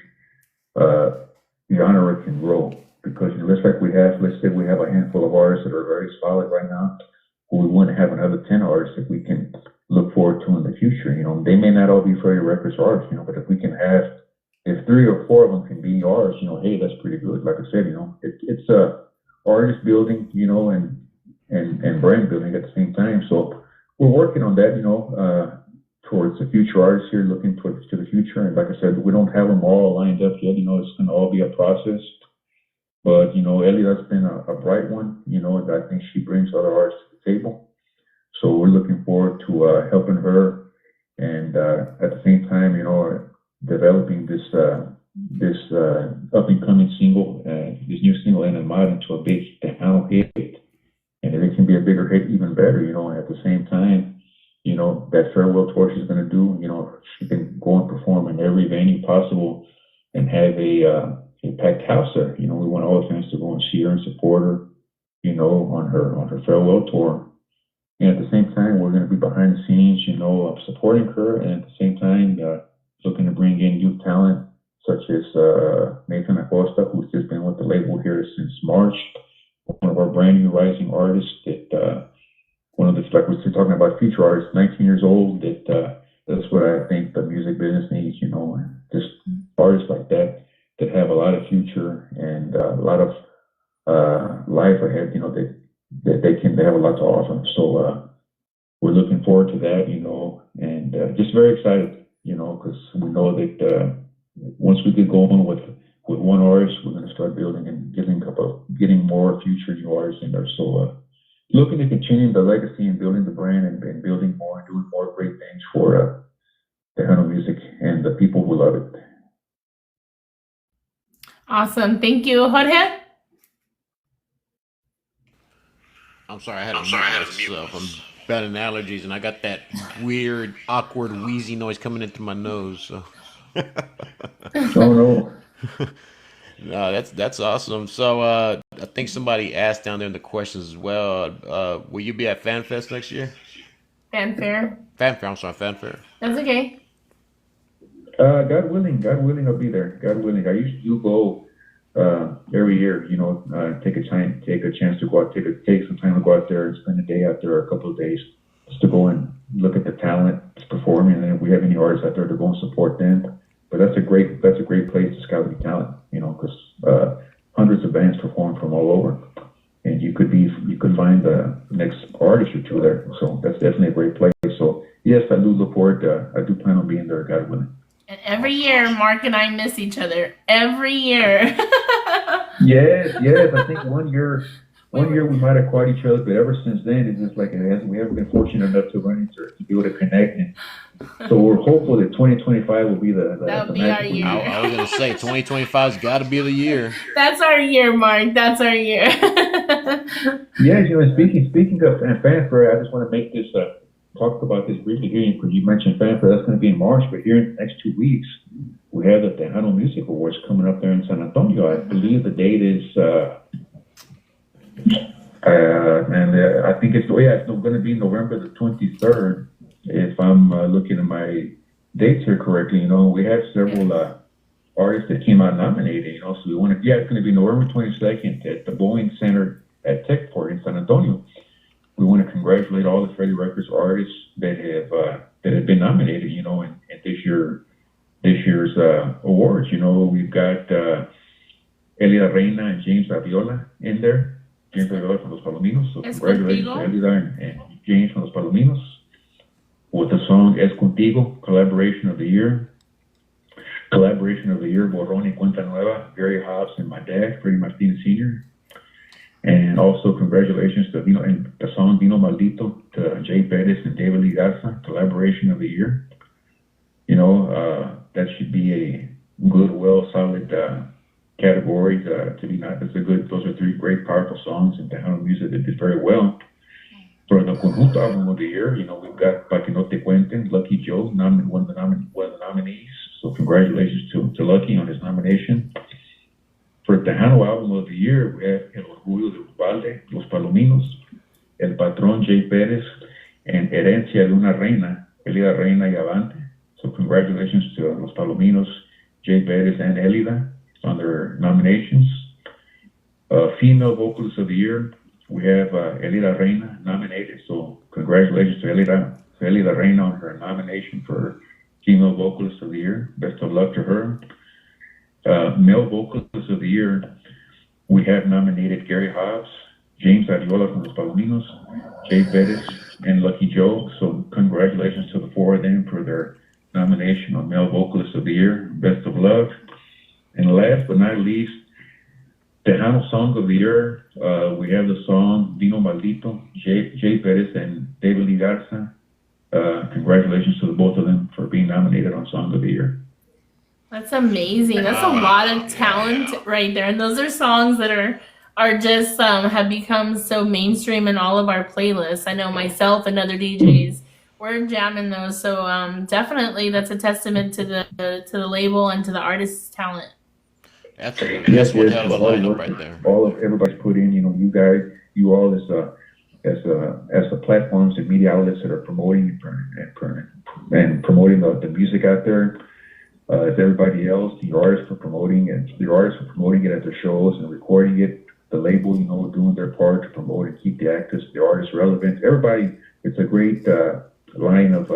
genre can grow. Because, you know, let's say we have a handful of artists that are very solid right now, who we want to have another 10 artists that we can look forward to in the future. You know, they may not all be Freddie Records artists, you know, but if 3 or 4 of them can be ours, you know, hey, that's pretty good. Like I said, you know, it's artist building, you know, and brand building at the same time. So we're working on that, you know, towards the future artists here, looking towards to the future. And like I said, we don't have them all lined up yet. You know, it's going to all be a process. But, you know, Elida's been a bright one. You know, I think she brings other artists to the table. So we're looking forward to helping her, and at the same time, you know, developing this up and coming single, this new single in El Mar, into a big Tejano hit. And if it can be a bigger hit, even better, you know. And at the same time, you know, that farewell tour she's going to do, you know, she can go and perform in every venue possible and have a packed house there. You know, we want all the fans to go and see her and support her. on her farewell tour. And at the same time, we're going to be behind the scenes, supporting her, and at the same time, looking to bring in new talent such as Nathan Acosta, who's just been with the label here since March, one of our brand new rising artists. That one of the, like we're talking about, future artists, 19 years old. That's what I think the music business needs, and just artists like that have a lot of future and a lot of life ahead. They have a lot to offer. So we're looking forward to that, and just very excited, because we know that once we get going with one artist, we're going to start building and getting more future new artists in there. So looking to continue the legacy and building the brand and building more and doing more great things for Tejano music and the people who love it. Awesome. Thank you, Jorge. I'm sorry, I had to mute myself. I'm battling allergies, and I got that weird, awkward, wheezy noise coming in through my nose. So. Oh no. No, that's awesome. So I think somebody asked down there in the questions as well. Will you be at FanFest next year? Fanfare. Fanfare. That's okay. God willing, I'll be there. God willing, I usually do go every year. Take a chance to go out, take some time to go out there and spend a day out there, or a couple of days, just to go and look at the talent that's performing, and if we have any artists out there, to go and support them. But that's a great place to scout new talent, because hundreds of bands perform from all over, and you could find the next artist or two there. So that's definitely a great place. So yes, I do look forward to. I do plan on being there, God willing. And every year, Mark and I miss each other. Every year. Yes. I think one year we might have caught each other, but ever since then, it's just like we haven't been fortunate enough to run into, to be able to connect. And so we're hopeful that 2025 will be the That'll be our year. I was gonna say 2025's got to be the year. That's our year, Mark. That's our year. Yes, speaking of fanfare, I just want to make this talk about this briefly here, because you mentioned fanfare. That's going to be in March, but here in the next 2 weeks, we have the Tejano Music Awards coming up there in San Antonio. I believe the date is, I think it's going to be November the 23rd, if I'm looking at my dates here correctly. We have several artists that came out nominated. So we want to, it's going to be November 22nd at the Boeing Center at Techport in San Antonio. We want to congratulate all the Freddie Records artists that have been nominated, in this year's awards. We've got Elida Reina and James Aviola in there. James Aviola from Los Palominos. So congratulations to Elida and James from Los Palominos with the song Es Contigo, Collaboration of the Year. Collaboration of the Year, Borrón y Cuenta Nueva, Gary Hobbs and my dad, Freddie Martinez Sr. And also congratulations to and the song Dino Maldito to Jay Perez and David Lee Garza, Collaboration of the Year. That should be a good, solid category to be not. Those are three great, powerful songs in Tejano music that did very well. For the Conjunto Album of the Year, we've got Pa Que No Te Cuenten, Lucky Joe, one of the nominees. So congratulations to Lucky on his nomination. For the Tejano Album of the Year, we have El Orgullo de Ubalde, Los Palominos, El Patrón Jay Perez, and Herencia de una Reina, Elida Reina y Avante. So congratulations to Los Palominos, Jay Perez, and Elida on their nominations. Female Vocalist of the Year, we have Elida Reina nominated. So congratulations to Elida Reina on her nomination for Female Vocalist of the Year. Best of luck to her. Male Vocalist of the Year, we have nominated Gary Hobbs, James Aviola from Los Palominos, Jay Perez, and Lucky Joe. So congratulations to the four of them for their nomination on Male Vocalist of the Year. Best of luck. And last but not least, Tejano Song of the Year, we have the song Dino Maldito, Jay Perez and David Lee Garza. Congratulations to the both of them for being nominated on Song of the Year. That's amazing. That's a lot of talent right there. And those are songs that are just have become so mainstream in all of our playlists. I know myself and other DJs, we're jamming those. So definitely that's a testament to the label and to the artist's talent. Absolutely. That's one hell of a lineup right there. All of everybody's put in, you guys, you all as the platforms and media outlets that are promoting and promoting the music out there. As everybody else, the artists for promoting it at their shows and recording it. The label, doing their part to promote and keep the artists relevant. Everybody, it's a great line of,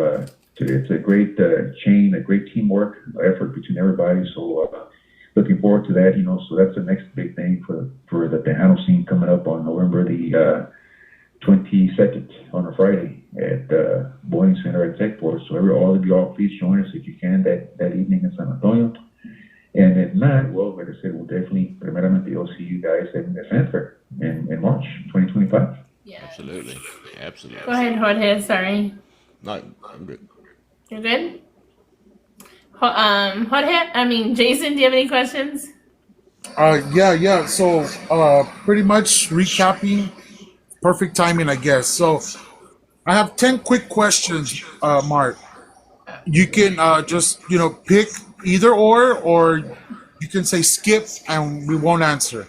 it's a great chain, a great teamwork effort between everybody. So looking forward to that, so that's the next big thing for the Tejano scene coming up on November the 22nd on a Friday at Boeing Center at Techport. So all of y'all, please join us if you can that evening in San Antonio. And if not, well, like I said, we'll definitely, primeramente, you'll see you guys at the Fair in March 2025. Yeah. Absolutely. Go ahead, Jorge. Sorry. No, I'm good. You're good? Jason, do you have any questions? Yeah. So, pretty much recapping, perfect timing, I guess. So, I have 10 quick questions, Mark. You can just, pick either or you can say skip and we won't answer.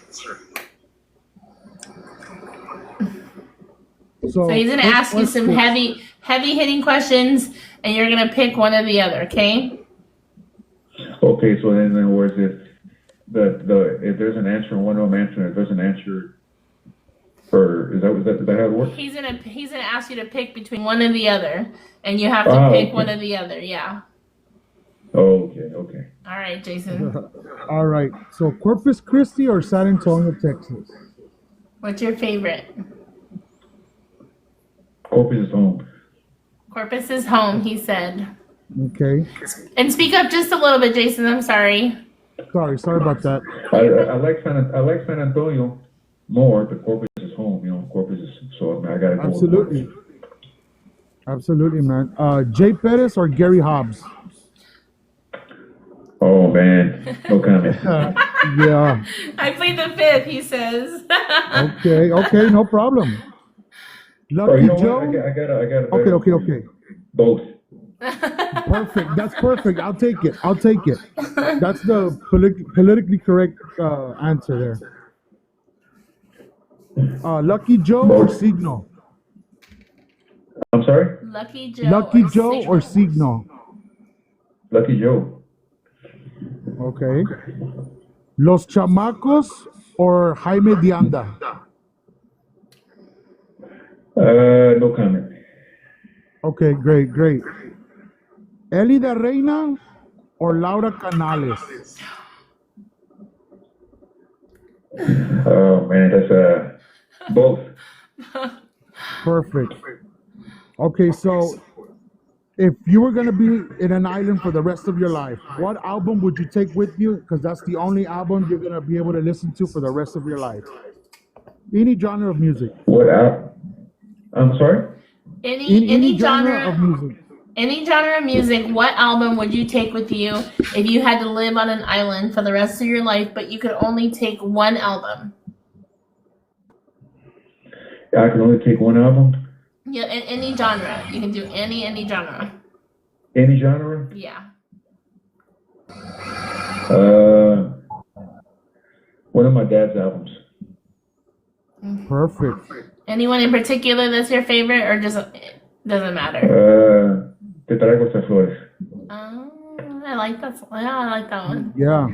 So he's going to ask you some heavy hitting questions and you're going to pick one or the other, okay? Okay, so then in other words, if there's an answer and one of them answering, if there's an answer, or is that how it works? He's gonna ask you to pick between one or the other, and you have to pick one or the other. Yeah. Oh, okay. All right, Jason. All right. So Corpus Christi or San Antonio, Texas? What's your favorite? Corpus is home. Corpus is home, he said. Okay. And speak up just a little bit, Jason. I'm sorry. Sorry about that. I like San Antonio more, but Corpus is home. Corpus is so I gotta go. Absolutely, man. Jay Pettis or Gary Hobbs? Oh man, no comment. Yeah. I played the fifth, he says. Okay, no problem. Lucky Joe. I got. Okay. Both. Perfect. That's perfect. I'll take it. That's the politically correct answer there. Lucky Joe or Signo? I'm sorry? Lucky Joe. Lucky Joe or Signo? Lucky Joe. Okay. Los Chamacos or Jaime Dianda? No comment. Okay, great. Eli de Reina or Laura Canales? Oh man, that's both. Perfect. Okay, so if you were gonna be in an island for the rest of your life, what album would you take with you? Because that's the only album you're gonna be able to listen to for the rest of your life. Any genre of music. What album? I'm sorry? Any genre of music. Any genre of music, what album would you take with you if you had to live on an island for the rest of your life, but you could only take one album? I can only take one album? Yeah, in any genre. You can do any genre. Any genre? Yeah. One of my dad's albums. Perfect. Anyone in particular that's your favorite, or just it doesn't matter? Te traigo estas flores. I like that. Yeah, I like that one. Yeah.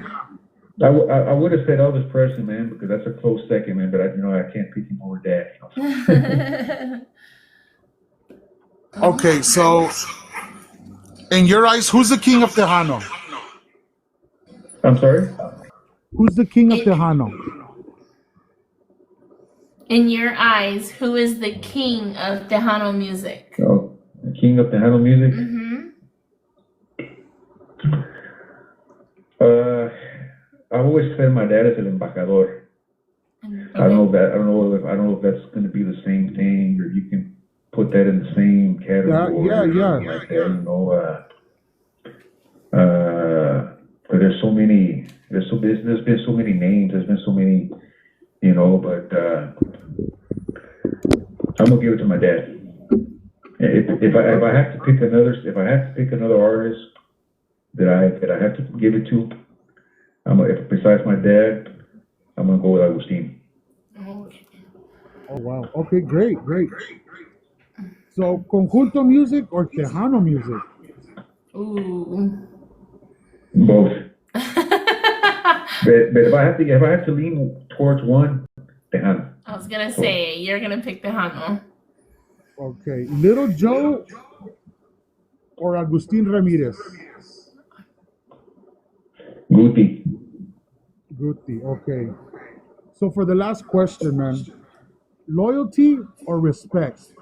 I would have said Elvis Presley, man, because that's a close second, man. But I can't pick him over Dad. Okay, so in your eyes, who's the king of Tejano? I'm sorry? Who's the king of Tejano? In your eyes, who is the king of Tejano music? Oh, the king of Tejano music? Mm-hmm. I've always said my dad is el embajador. Okay. I don't know if that's going to be the same thing, or you can put that in the same category. Yeah. Like that, but there's so many. There's been so many names. There's been so many, But I'm gonna give it to my dad. If I have to pick another artist that I have to give it to, besides my dad, I'm gonna go with Agustin. Okay. Oh wow. Okay, great, great. So conjunto music or Tejano music? Ooh. Both. But if I have to lean towards one, Tejano. I was gonna So say you're gonna pick Tejano. Okay, Little Joe or Agustin Ramirez? Guti. Guti. Okay. So for the last question, man, loyalty or respect?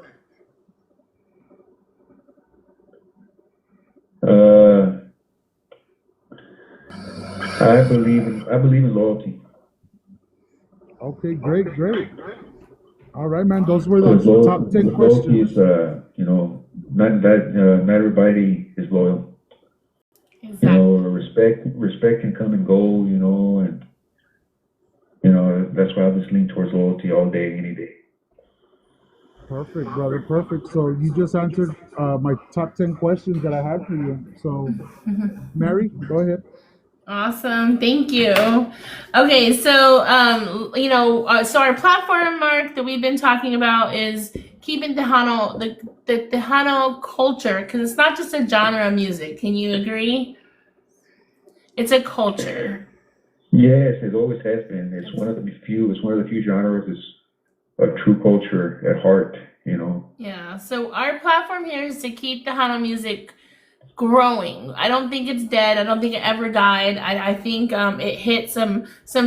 Uh, I believe in loyalty. Okay, great, great. All right, man. Those were the Because top 10 loyalty questions. is, not everybody is loyal. Exactly. Respect can come and go, and that's why I just lean towards loyalty all day, any day. Perfect, brother. Perfect. So you just answered my top 10 questions that I had for you. So, Mary, go ahead. Awesome, thank you. Okay, so so our platform, Mark, that we've been talking about is keeping Tejano, the Tejano culture, because it's not just a genre of music. Can you agree? It's a culture. Yes, it always has been. It's one of the few. It's one of the few genres is a true culture at heart. Yeah. So our platform here is to keep Tejano music growing. I don't think it's dead. I don't think it ever died. I think it hit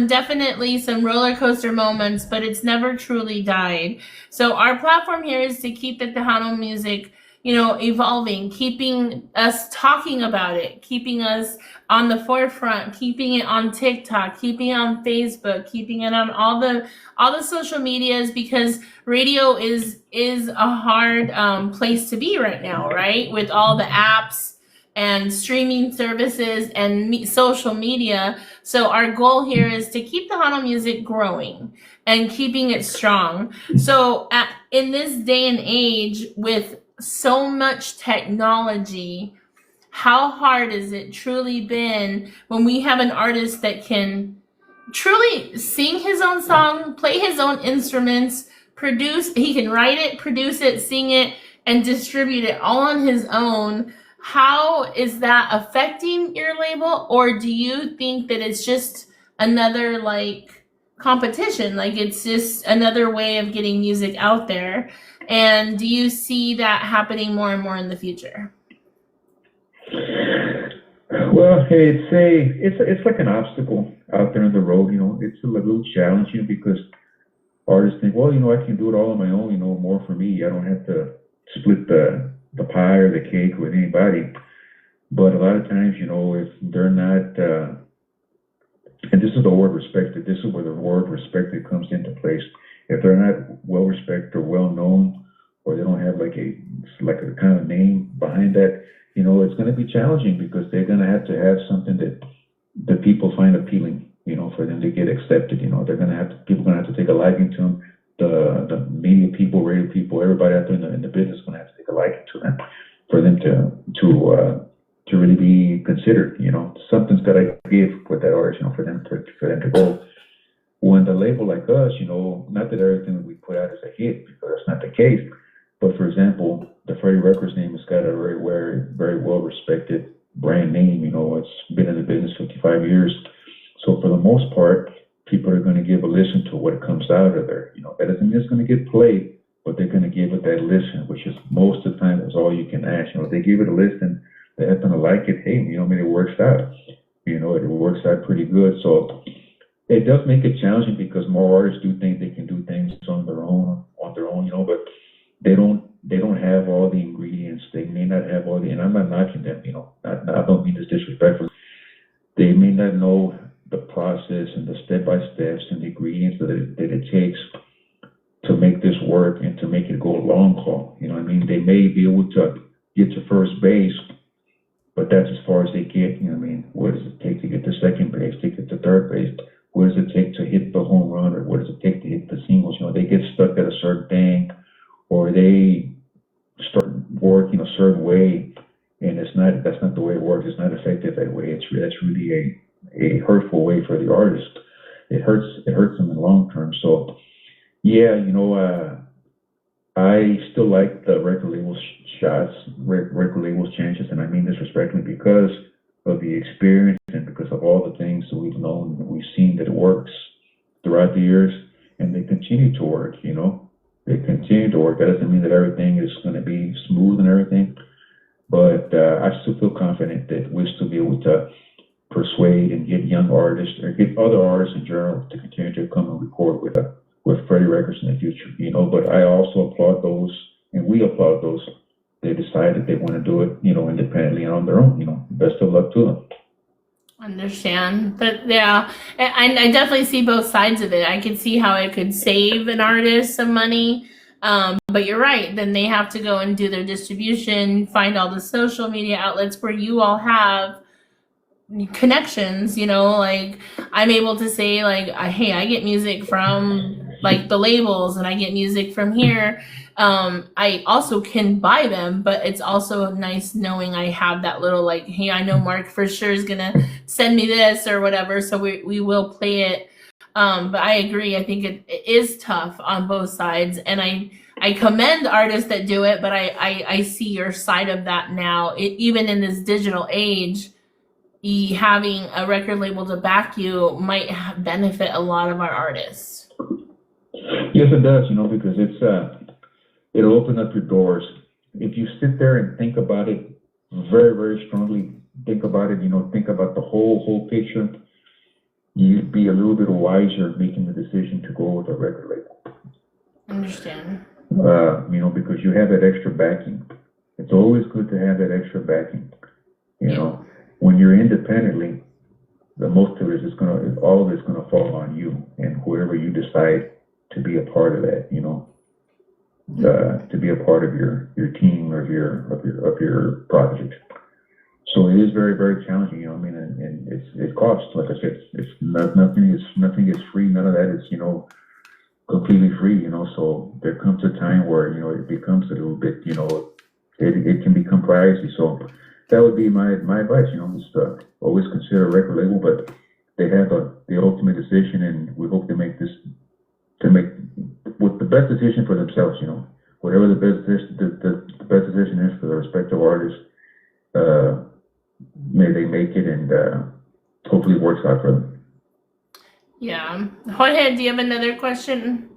definitely some roller coaster moments, but it's never truly died. So our platform here is to keep the Tejano music, evolving, keeping us talking about it, keeping us on the forefront, keeping it on TikTok, keeping it on Facebook, keeping it on all the social medias, because radio is a hard place to be right now, right? With all the apps and streaming services and social media. So our goal here is to keep the Hana music growing and keeping it strong. So in this day and age with so much technology, how hard has it truly been when we have an artist that can truly sing his own song, play his own instruments, he can write it, produce it, sing it, and distribute it all on his own. How is that affecting your label, or do you think that it's just another competition, like it's just another way of getting music out there? And do you see that happening more and more in the future? Well, it's like an obstacle out there on the road. It's a little challenging because artists think, well, I can do it all on my own. More for me. I don't have to split the pie or the cake with anybody. But a lot of times, if they're not, and this is the word respected. This is where the word respected comes into place. If they're not well respected or well known, or they don't have like a kind of name behind that, it's going to be challenging because they're going to have something that the people find appealing, for them to get accepted. They're going to have to, people are going to have to take a liking to them. The media people, radio people, everybody out there in the business is going to have to take a liking to them for them to really be considered. Something's got to give with that artist, for them to go. When the label like us, not that everything that we put out is a hit, because that's not the case. But for example, the Freddie Records name has got a very well respected brand name. It's been in the business 55 years. So for the most part, people are going to give a listen to what comes out of there. That doesn't mean it's going to get played, but they're going to give it that listen, which is most of the time is all you can ask. If they give it a listen, they happen to like it. Hey, it works out. It works out pretty good. So it does make it challenging because more artists do think they can do things on their own, but they don't have all the ingredients. They may not have all the, and I'm not knocking them, I don't mean this disrespectfully. They may not know the process and the step-by-steps and the ingredients that it takes to make this work and to make it go long haul. They may be able to get to first base, but that's as far as they get. What does it take to get to second base, to get to third base? What does it take to hit the home run, or what does it take to hit the singles? They get stuck at a certain thing, or they start working a certain way, and that's not the way it works. It's not effective that way. That's really a hurtful way for the artist. It hurts them in the long term. So Yeah, I still like the record label shots, record labels changes, and I mean this respectfully because of the experience and because of all the things that we've known and we've seen that it works throughout the years, and they continue to work. They continue to work. That doesn't mean that everything is going to be smooth and everything, but I still feel confident that we'll still be able to persuade and get young artists or get other artists in general to continue to come and record with Freddie Records in the future. But I also applaud those, and we applaud those. They decide that they want to do it, independently and on their own. Best of luck to them. Understand that, yeah. I definitely see both sides of it. I can see how it could save an artist some money, but you're right. Then they have to go and do their distribution, find all the social media outlets where you all have connections. Like I'm able to say, like, hey, I get music from like the labels, and I get music from here. I also can buy them, but it's also nice knowing I have that little, like, hey, I know Marc for sure is gonna send me this or whatever, so we will play it. But I agree. I think it is tough on both sides, and I commend artists that do it, but I see your side of that now. Even in this digital age, having a record label to back you might benefit a lot of our artists. Yes, it does. Because it'll open up your doors. If you sit there and think about it very, very strongly, think about it, think about the whole picture, you'd be a little bit wiser making the decision to go with a record label. Understand. Because you have that extra backing. It's always good to have that extra backing. When you're independently, the most of it is all of it's gonna fall on you and whoever you decide to be a part of that. To be a part of your team or of your project. So it is very, very challenging. And it costs. Like I said, it's nothing is free. None of that is completely free. So there comes a time where it becomes a little bit it can become pricey. So that would be my advice. Just always consider a record label, but they have the ultimate decision, and we hope to make with the best decision for themselves. Whatever the best decision is for the respective artists, may they make it, and hopefully it works out for them. Yeah. Jorge, do you have another question?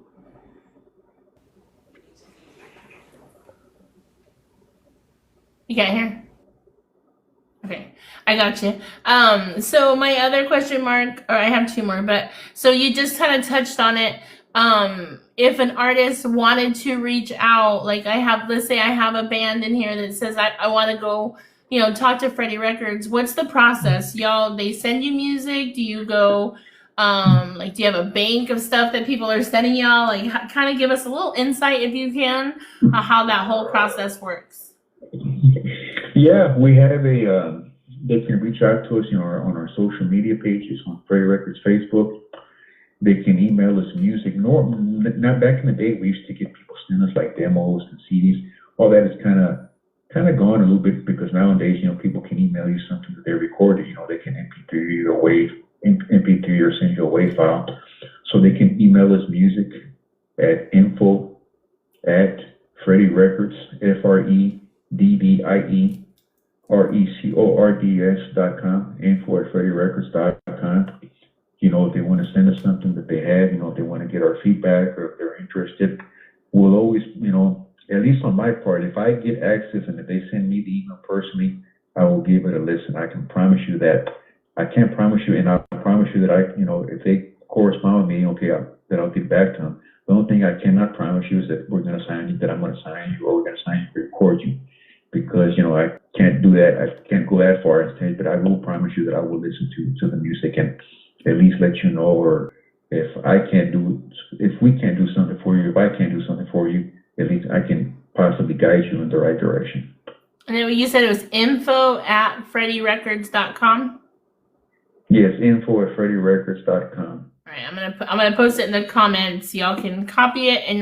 You can't hear? Okay, I got you. So my other question, Marc, or I have two more, but so you just kind of touched on it. If an artist wanted to reach out, like let's say I have a band in here that says I want to go, talk to Freddie Records. What's the process? Y'all, they send you music? Do you go, do you have a bank of stuff that people are sending y'all? Like, kind of give us a little insight, if you can, on how that whole process works. Yeah, we have they can reach out to us, on our social media pages, on Freddie Records Facebook. They can email us music. Not back in the day, we used to get people send us like demos and CDs. All that is kind of gone a little bit because nowadays, people can email you something that they recorded. They can MP3 you a MP3 or send you a WAV file. So they can email us music at info@Freddie Records, FREDDIERECORDS.com, info@FreddieRecords.com. If they want to send us something that they have, if they want to get our feedback or if they're interested, we'll always, at least on my part, if I get access and if they send me the email personally, I will give it a listen. I can promise you that. I can't promise you, and I promise you that if they correspond with me, that I'll get back to them. The only thing I cannot promise you is that I'm going to sign you, or we're going to sign you to record you, because I can't do that. I can't go that far and say, but I will promise you that I will listen to the music and at least let you know, or if we can't do something for you, if I can't do something for you, at least I can possibly guide you in the right direction. And then you said it was info@FreddieRecords.com? Yes, info@FreddieRecords.com. All right, I'm gonna post it in the comments. Y'all can copy it and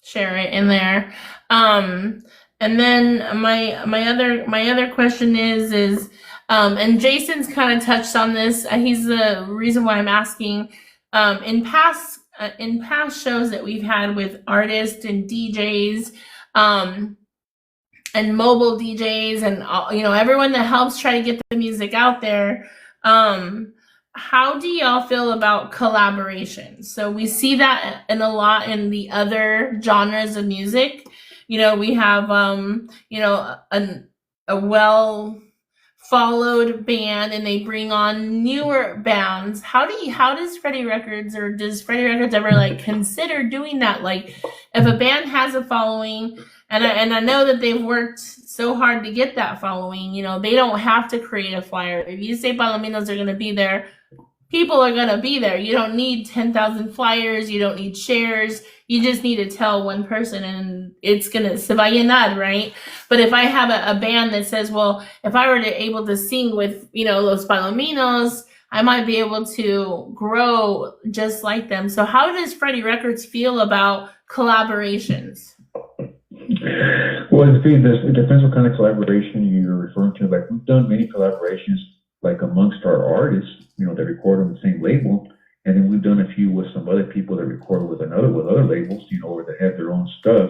share it in there. And then my other question is and Jason's kind of touched on this. He's the reason why I'm asking. In past in past shows that we've had with artists and DJs, um, and mobile DJs and everyone that helps try to get the music out there. How do y'all feel about collaboration? So we see that in a lot in the other genres of music. We have a well followed band and they bring on newer bands. How does Freddie Records, or does Freddie Records ever like consider doing that? Like if a band has a following, and I know that they've worked so hard to get that following, they don't have to create a flyer. If you say Palominos are going to be there, people are going to be there. You don't need 10,000 flyers. You don't need shares. You just need to tell one person and it's going to se va a llenar, right? But if I have a band that says, well, if I were able to sing with, Los Palominos, I might be able to grow just like them. So how does Freddie Records feel about collaborations? Well, it depends what kind of collaboration you're referring to. Like we've done many collaborations, like amongst our artists, that record on the same label, and then we've done a few with some other people that record with other labels, or that have their own stuff.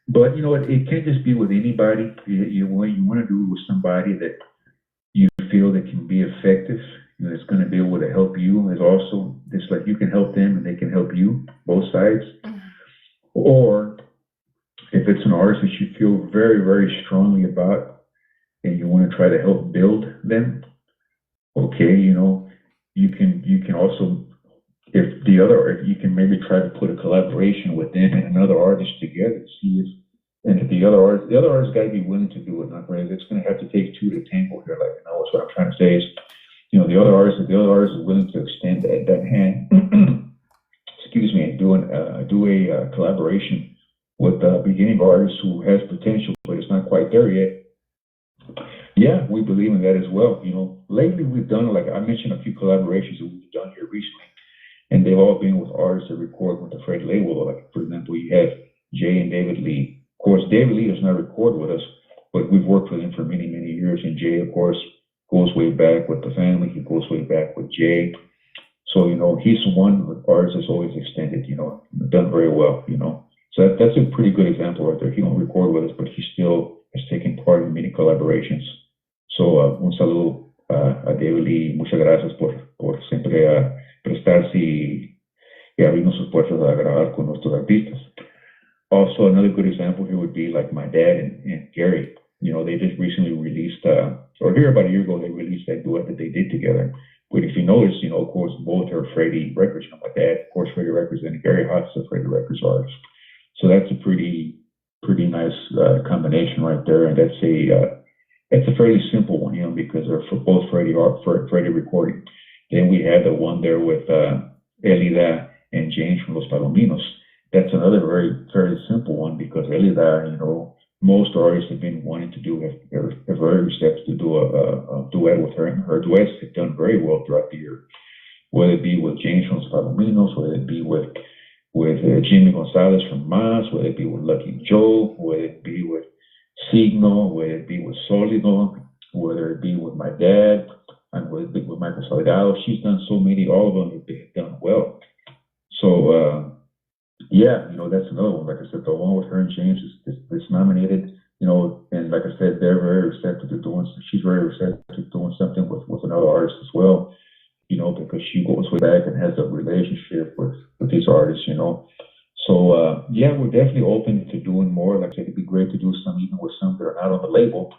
But it can't just be with anybody. You want to do it with somebody that you feel that can be effective, that's going to be able to help you. Is also it's like you can help them and they can help you, both sides. Or if it's an artist that you feel very, very strongly about and you want to try to help build them, okay, you can also, if you can maybe try to put a collaboration with them and another artist together to see if the other artist got to be willing to do it. Not really, it's going to have to take two to tango here. Like, that's what I'm trying to say is, the other artist is willing to extend that hand, excuse me, and do a collaboration with a beginning artist who has potential, but it's not quite there yet. Yeah, we believe in that as well. Lately we've done, like I mentioned, a few collaborations that we've done here recently, and they've all been with artists that record with the Freddie label. Like, for example, you have Jay and David Lee. Of course, David Lee does not record with us, but we've worked with him for many, many years. And Jay, of course, goes way back with the family. He goes way back with Jay. So, he's one with artists that's always extended, done very well, So that's a pretty good example right there. He don't record with us, but he still has taken part in many collaborations. So, un saludo a David Lee. Muchas gracias por siempre prestarse y abrirnos sus puertas a grabar con nuestros artistas. Also, another good example here would be like my dad and Gary. They just recently released, or here about a year ago, they released that duet that they did together. But if you notice, of course, both are Freddie Records. My dad, of course, Freddie Records, and Gary Haas is a Freddie Records artist. So that's a pretty nice combination right there, and it's a fairly simple one, because they're for both Freddie recording. Then we had the one there with Elida and James from Los Palominos. That's another very simple one because Elida, most artists have been wanting to do, are very receptive to do a duet with her. And her duets have done very well throughout the year, whether it be with James from Los Palominos, whether it be with Jimmy Gonzalez from Mas, whether it be with Lucky Joe, whether it be with Signo, whether it be with Solido, whether it be with my dad, and whether it be with Michael Salgado. She's done so many, all of them have done well. So, that's another one. Like I said, the one with her and James is nominated, and like I said, they're very receptive to she's very receptive to doing something with another artist as well, because she goes way back and has a relationship with these artists, So, we're definitely open to doing more. Like I said, it'd be great to do some, even with some that are not on the label.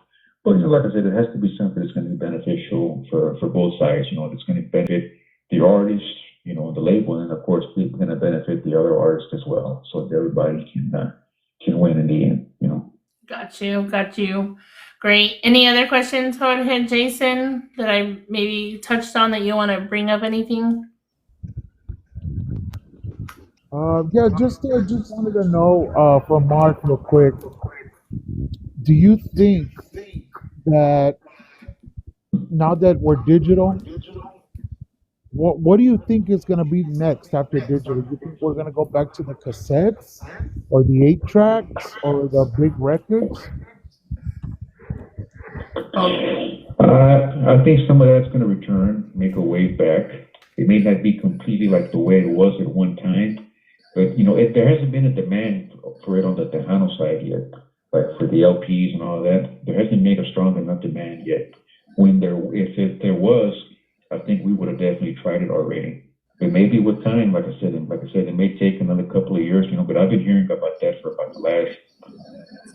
But, like I said, it has to be something that's going to be beneficial for both sides, that's going to benefit the artist, the label, and of course, it's going to benefit the other artist as well. So that everybody can win in the end, Got you. Great. Any other questions, Jorge, Jason, that I maybe touched on that you want to bring up anything? Just wanted to know from Mark real quick. Do you think that now that we're digital, what do you think is going to be next after digital? Do you think we're going to go back to the cassettes or the 8 tracks or the big records? I think some of that's going to return, make a wave back. It may not be completely like the way it was at one time, but there hasn't been a demand for it on the Tejano side yet, like for the LPs and all that. There hasn't made a strong enough demand yet. If there was, I think we would have definitely tried it already. But maybe with time, like I said, it may take another couple of years, But I've been hearing about that for about the last,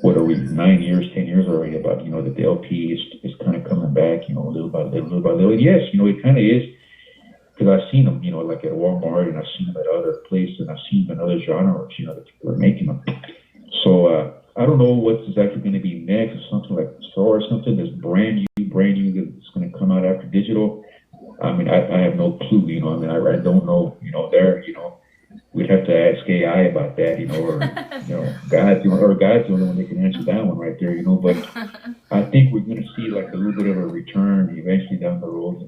what are we, 9 years, 10 years already, about that the LP is kind of coming back, little by little, little by little. And yes, it kind of is, because I've seen them, like at Walmart, and I've seen them at other places, and I've seen them in other genres, that people are making them. So I don't know what's exactly going to be next, or something like or something that's brand new that's going to come out after digital. I mean, I have no clue, I don't know, we'd have to ask AI about that, or, God's the only one that can answer that one right there, but I think we're going to see like a little bit of a return eventually down the road,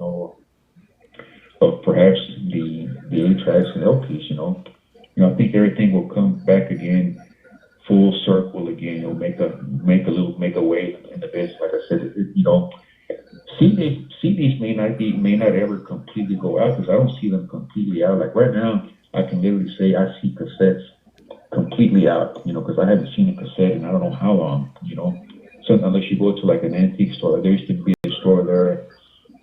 of perhaps the 8-tracks and LPs, I think everything will come back again, full circle again, make a wave in the business. Like I said, CDs may not ever completely go out, because I don't see them completely out. Like right now, I can literally say I see cassettes completely out, because I haven't seen a cassette in I don't know how long, So unless you go to like an antique store, like there used to be a store there,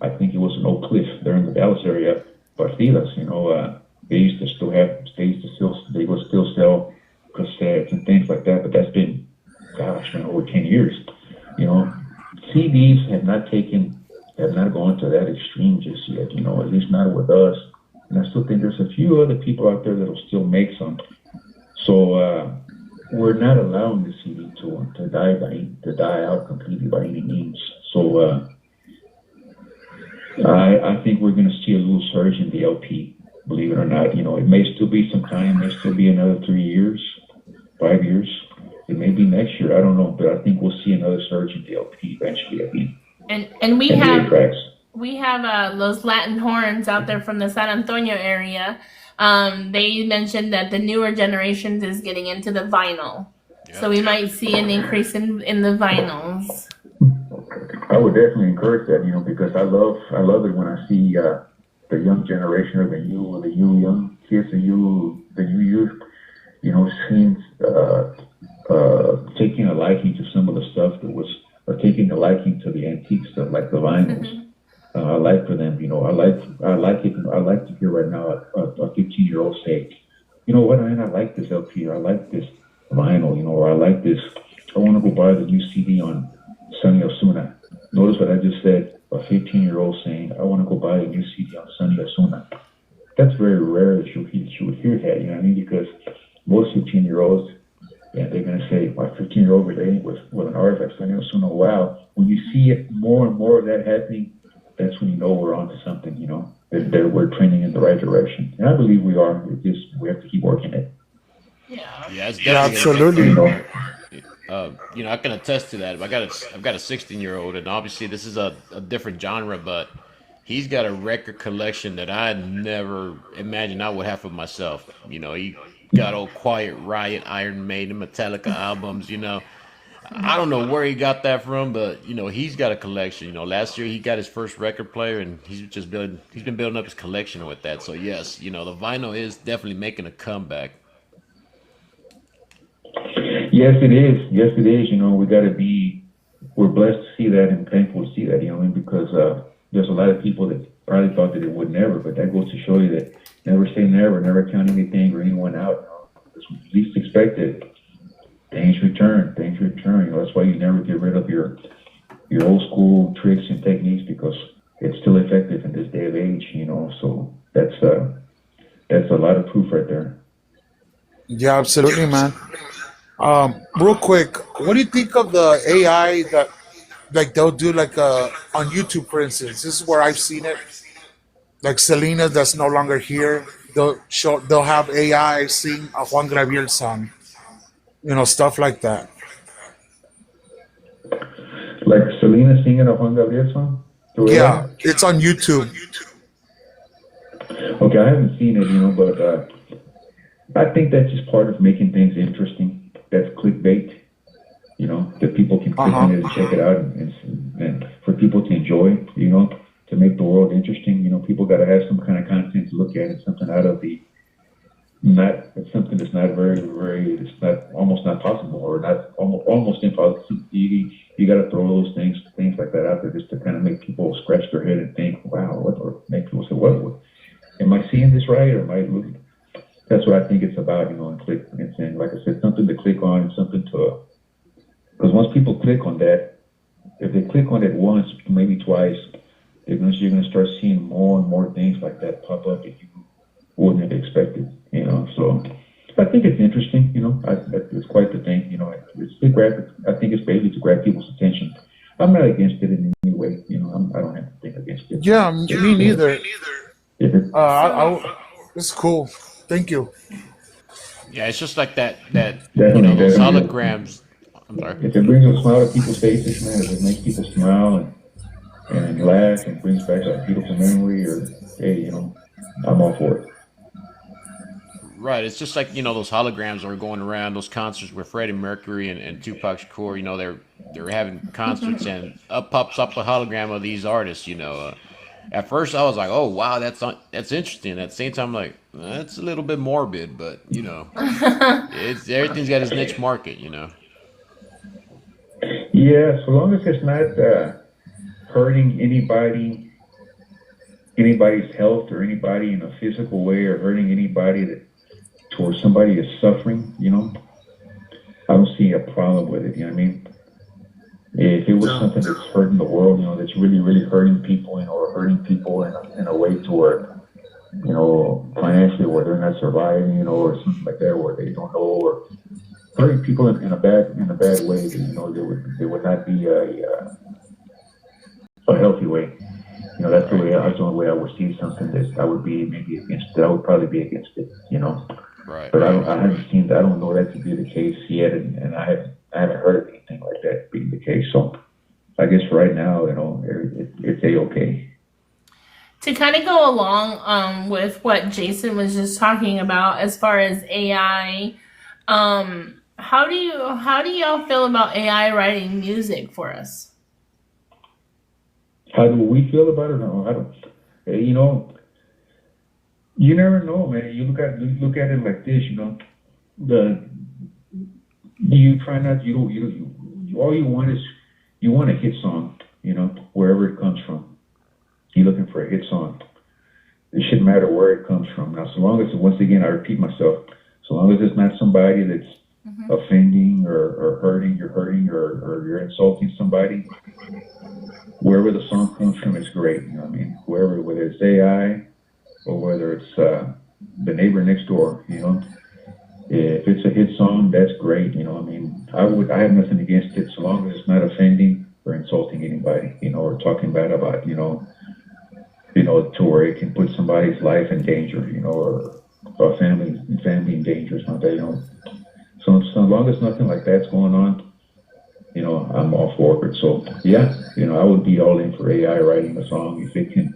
I think it was in Oak Cliff, there in the Dallas area, Partidas, they would still sell cassettes and things like that, but that's been, over 10 years, CDs have not gone to that extreme just yet, at least not with us. And I still think there's a few other people out there that'll still make some. So we're not allowing the CD to die out completely by any means. So I think we're going to see a little surge in the LP, believe it or not. It may still be some time, it may still be another 3 years, 5 years. It may be next year, I don't know, but I think we'll see another surge in the LP eventually. I mean, and we have Los Latin Horns out there from the San Antonio area. They mentioned that the newer generations is getting into the vinyl, so we might see an increase in the vinyls. I would definitely encourage that, because I love it when I see the young generation, or the new young kids, the new youth, seeing taking a liking to some of the stuff or taking a liking to the antique stuff like the vinyls. I like for them, I like it. I like to hear right now a 15-year-old say, you know what, man, I like this LP, or I like this vinyl, or I like this. I want to go buy the new CD on Sonny Osuna. Notice what I just said. A 15-year-old saying, I want to go buy a new CD on Sonny Osuna. That's very rare that you would hear that. You know what I mean? Because most 15-year-olds, they're going to say, my 15-year-old relating with an artist like Sonny Osuna. Wow. When you see it more and more of that happening, that's when you know we're onto something. That we're trending in the right direction. And I believe we are. We have to keep working it. Yeah, it's definitely absolutely. I can attest to that. I've got a 16-year-old, and obviously this is a different genre, but he's got a record collection that I never imagined I would have for myself. He got old Quiet Riot, Iron Maiden, Metallica albums. I don't know where he got that from, but he's got a collection. Last year he got his first record player, and he's been building up his collection with that. So yes, the vinyl is definitely making a comeback. Yes, it is. Yes, it is. We're blessed to see that and thankful to see that, because there's a lot of people that probably thought that it would never, but that goes to show you that never say never count anything or anyone out. Because when you least expect it, things return. That's why you never get rid of your old school tricks and techniques, because it's still effective in this day of age, So that's a lot of proof right there. Yeah, absolutely, man. Real quick, what do you think of the AI that, like, they'll do on YouTube, for instance? This is where I've seen it. Like Selena, that's no longer here. They'll have AI sing a Juan Gabriel song, stuff like that. Like Selena singing a Juan Gabriel song? Yeah, it's on YouTube. Okay, I haven't seen it, but I think that's just part of making things interesting. That's clickbait, that people can click on it and check it out, and for people to enjoy, to make the world interesting. People got to have some kind of content to look at, and something out of the not it's something that's not it's not almost not possible, or not almost impossible. You got to throw those things like that out there just to kind of make people scratch their head and think, wow, or make people say, what am I seeing this right, or am I looking? That's what I think it's about, and click and saying, like I said, something to click on, and something to, because once people click on that, if they click on it once, maybe twice, you're gonna start seeing more and more things like that pop up that you wouldn't have expected. So I think it's interesting. It's quite the thing. It's to grab. I think it's basically to grab people's attention. I'm not against it in any way. I don't have anything against it. Yeah, me neither. Yeah. It's cool. Thank you. Yeah, it's just like that Definitely, those definitely. holograms. I'm sorry. If it brings a smile to people's faces, man, if it makes people smile and laugh and brings back a beautiful memory, or hey, I'm all for it. Right, it's just like those holograms that were going around those concerts with Freddie Mercury and Tupac Shakur. They're having concerts and up pops up a hologram of these artists. At first I was like, oh wow, that's interesting. At the same time, like that's a little bit morbid, but it's everything's got its niche market. Yeah, so long as it's not hurting anybody's health, or anybody in a physical way, or hurting anybody to where somebody is suffering, I don't see a problem with it. You know what I mean? If it was something that's hurting the world, that's really, really hurting people, or hurting people in a way to where, financially, where they're not surviving, or something like that, where they don't know, or hurting people in a bad way, there would not be a healthy way. That's the only way I would see something that I would be maybe against it. I would probably be against it. Right. But I don't know that to be the case yet, and I haven't heard of anything like that being the case. So I guess right now, it's okay. To kind of go along with what Jason was just talking about as far as AI, how do y'all feel about AI writing music for us? How do we feel about it? No, I don't. You never know, man. You look at it like this. You try not. All you want is you want a hit song. Wherever it comes from. You're looking for a hit song. It shouldn't matter where it comes from. Now, so long as, once again, I repeat myself, so long as it's not somebody that's offending or hurting, or you're insulting somebody, wherever the song comes from, it's great. Whether it's AI or whether it's the neighbor next door, if it's a hit song, that's great. I have nothing against it, so long as it's not offending or insulting anybody, or talking bad about, to where it can put somebody's life in danger, or a family in danger, something like that, So long as nothing like that's going on, I'm all for it. So yeah, I would be all in for AI writing a song if it can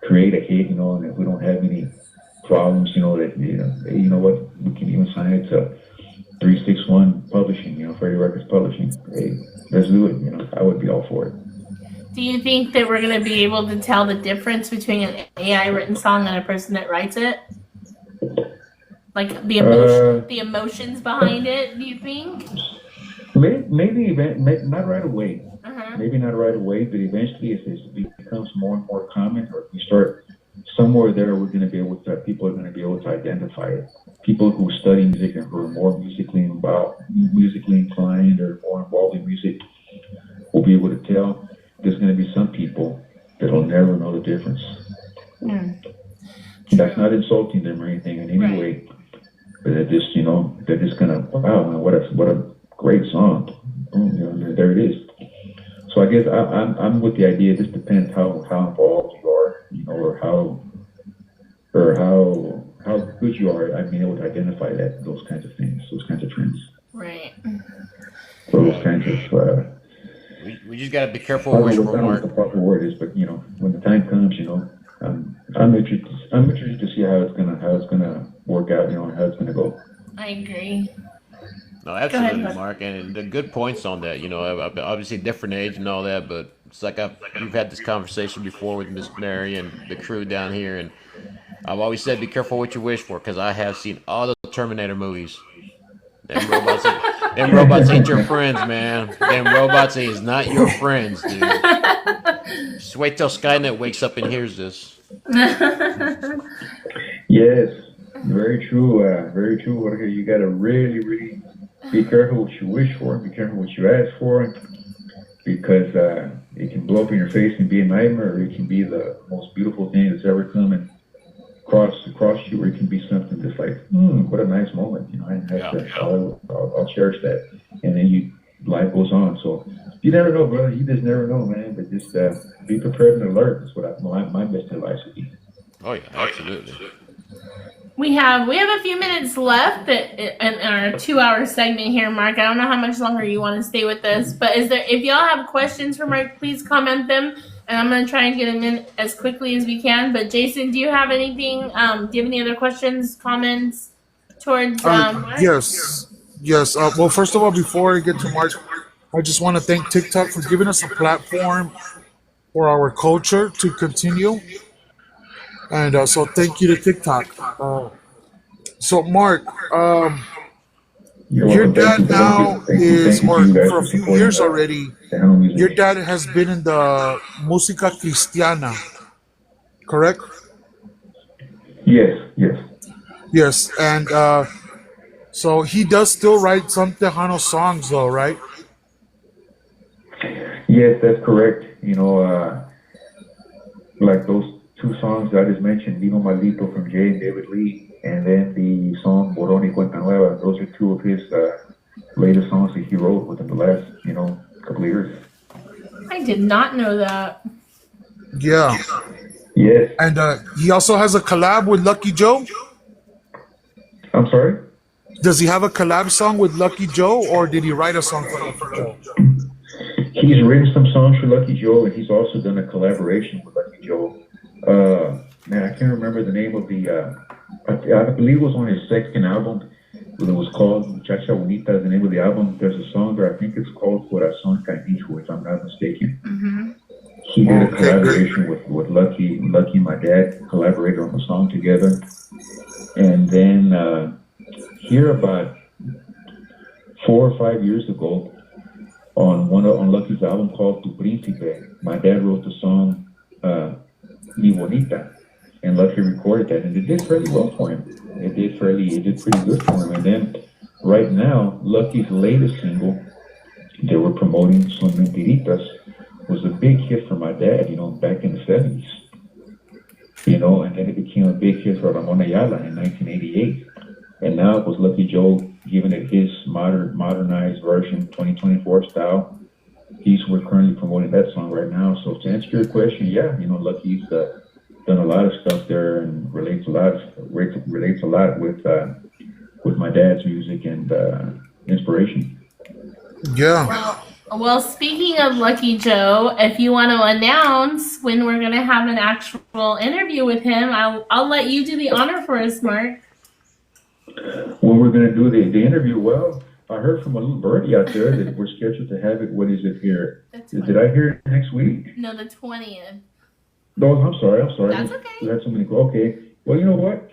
create a hit, and if we don't have any problems, that what, we can even sign it to 361 Publishing, Freddie Records Publishing. Hey, let's do it. I would be all for it. Do you think that we're going to be able to tell the difference between an AI written song and a person that writes it? Like the emotions behind it, do you think? Maybe not right away. Maybe not right away, but eventually, if it becomes more and more common, or if we start somewhere there, people are going to be able to identify it. People who study music and who are more musically inclined, or more involved in music, will be able to tell. There's going to be some people that'll never know the difference. That's not insulting them or anything in any way, but they're just gonna, wow, man, what a great song. There it is. So I guess I'm with the idea. It just depends how involved you are, or how good you are at being able to identify those kinds of things, those kinds of trends. Right. Those kinds of. We just gotta be careful I with don't know what the proper word is, but when the time comes, I'm interested to see how it's gonna work out, and how it's gonna go. I agree. No, Go ahead, absolutely, Mark. Mark, and the good points on that. Obviously different age and all that, but it's like we've had this conversation before with Miss Mary and the crew down here, and I've always said be careful what you wish for because I have seen all the Terminator movies. Them robots ain't your friends, man. Them robots is not your friends, dude. Just wait till Skynet wakes up and hears this. Yes, very true. Very true, Jorge. You got to really, really be careful what you wish for. Be careful what you ask for, because it can blow up in your face and be a nightmare, or it can be the most beautiful thing that's ever come and across you, or it can be something that's like, what a nice moment. I'll cherish that, and then life goes on. So you never know, brother. You just never know, man. But just be prepared and alert. That's what my best advice would be. Oh yeah, absolutely. We have a few minutes left in our 2-hour segment here, Mark. I don't know how much longer you want to stay with us, but if y'all have questions for Mark, please comment them, and I'm gonna try and get them in as quickly as we can. But Jason, do you have anything? Do you have any other questions, comments towards Mark? Yes. Well, first of all, before I get to March, I just want to thank TikTok for giving us a platform for our culture to continue. And so thank you to TikTok. So Mark, your dad now is, or for a few years already, your dad has been in the música cristiana, correct? Yes. Yes, and so he does still write some Tejano songs, though, right? Yes, that's correct. Like those 2 songs that I just mentioned, Vino Maldito from Jay and David Lee, and then the song Borón y Cuenta Nueva. Those are 2 of his latest songs that he wrote within the last, couple of years. I did not know that. Yeah. Yes. And he also has a collab with Lucky Joe. I'm sorry? Does he have a collab song with Lucky Joe, or did he write a song for Lucky Joe? He's written some songs for Lucky Joe, and he's also done a collaboration with Lucky Joe. Man, I can't remember the name of the, I believe it was on his second album. It was called Muchacha Bonita, is the name of the album. There's a song there, I think it's called Corazón Canijo, if I'm not mistaken. Mm-hmm. He did a collaboration with Lucky. Lucky and my dad collaborated on the song together. And then here about 4 or 5 years ago, on Lucky's album called Tu Príncipe, my dad wrote the song Mi Bonita, and Lucky recorded that, and it did fairly well for him. It did pretty good for him. And then right now, Lucky's latest single, they were promoting Son Mentiritas, was a big hit for my dad, back in the 70s. And then it became a big hit for Ramon Ayala in 1988. And now it was Lucky Joe giving it his modernized version, 2024 style. We're currently promoting that song right now. So to answer your question, yeah, Lucky's done a lot of stuff there and relates a lot with my dad's music and inspiration. Yeah. Well, speaking of Lucky Joe, if you want to announce when we're going to have an actual interview with him, I'll let you do the honor for us, Mark. When we're going to do the interview, well, I heard from a little birdie out there that we're scheduled to have it. What is it here? Did I hear it next week? No, the 20th. No, I'm sorry. That's okay. We had so many. Okay. Well, you know what?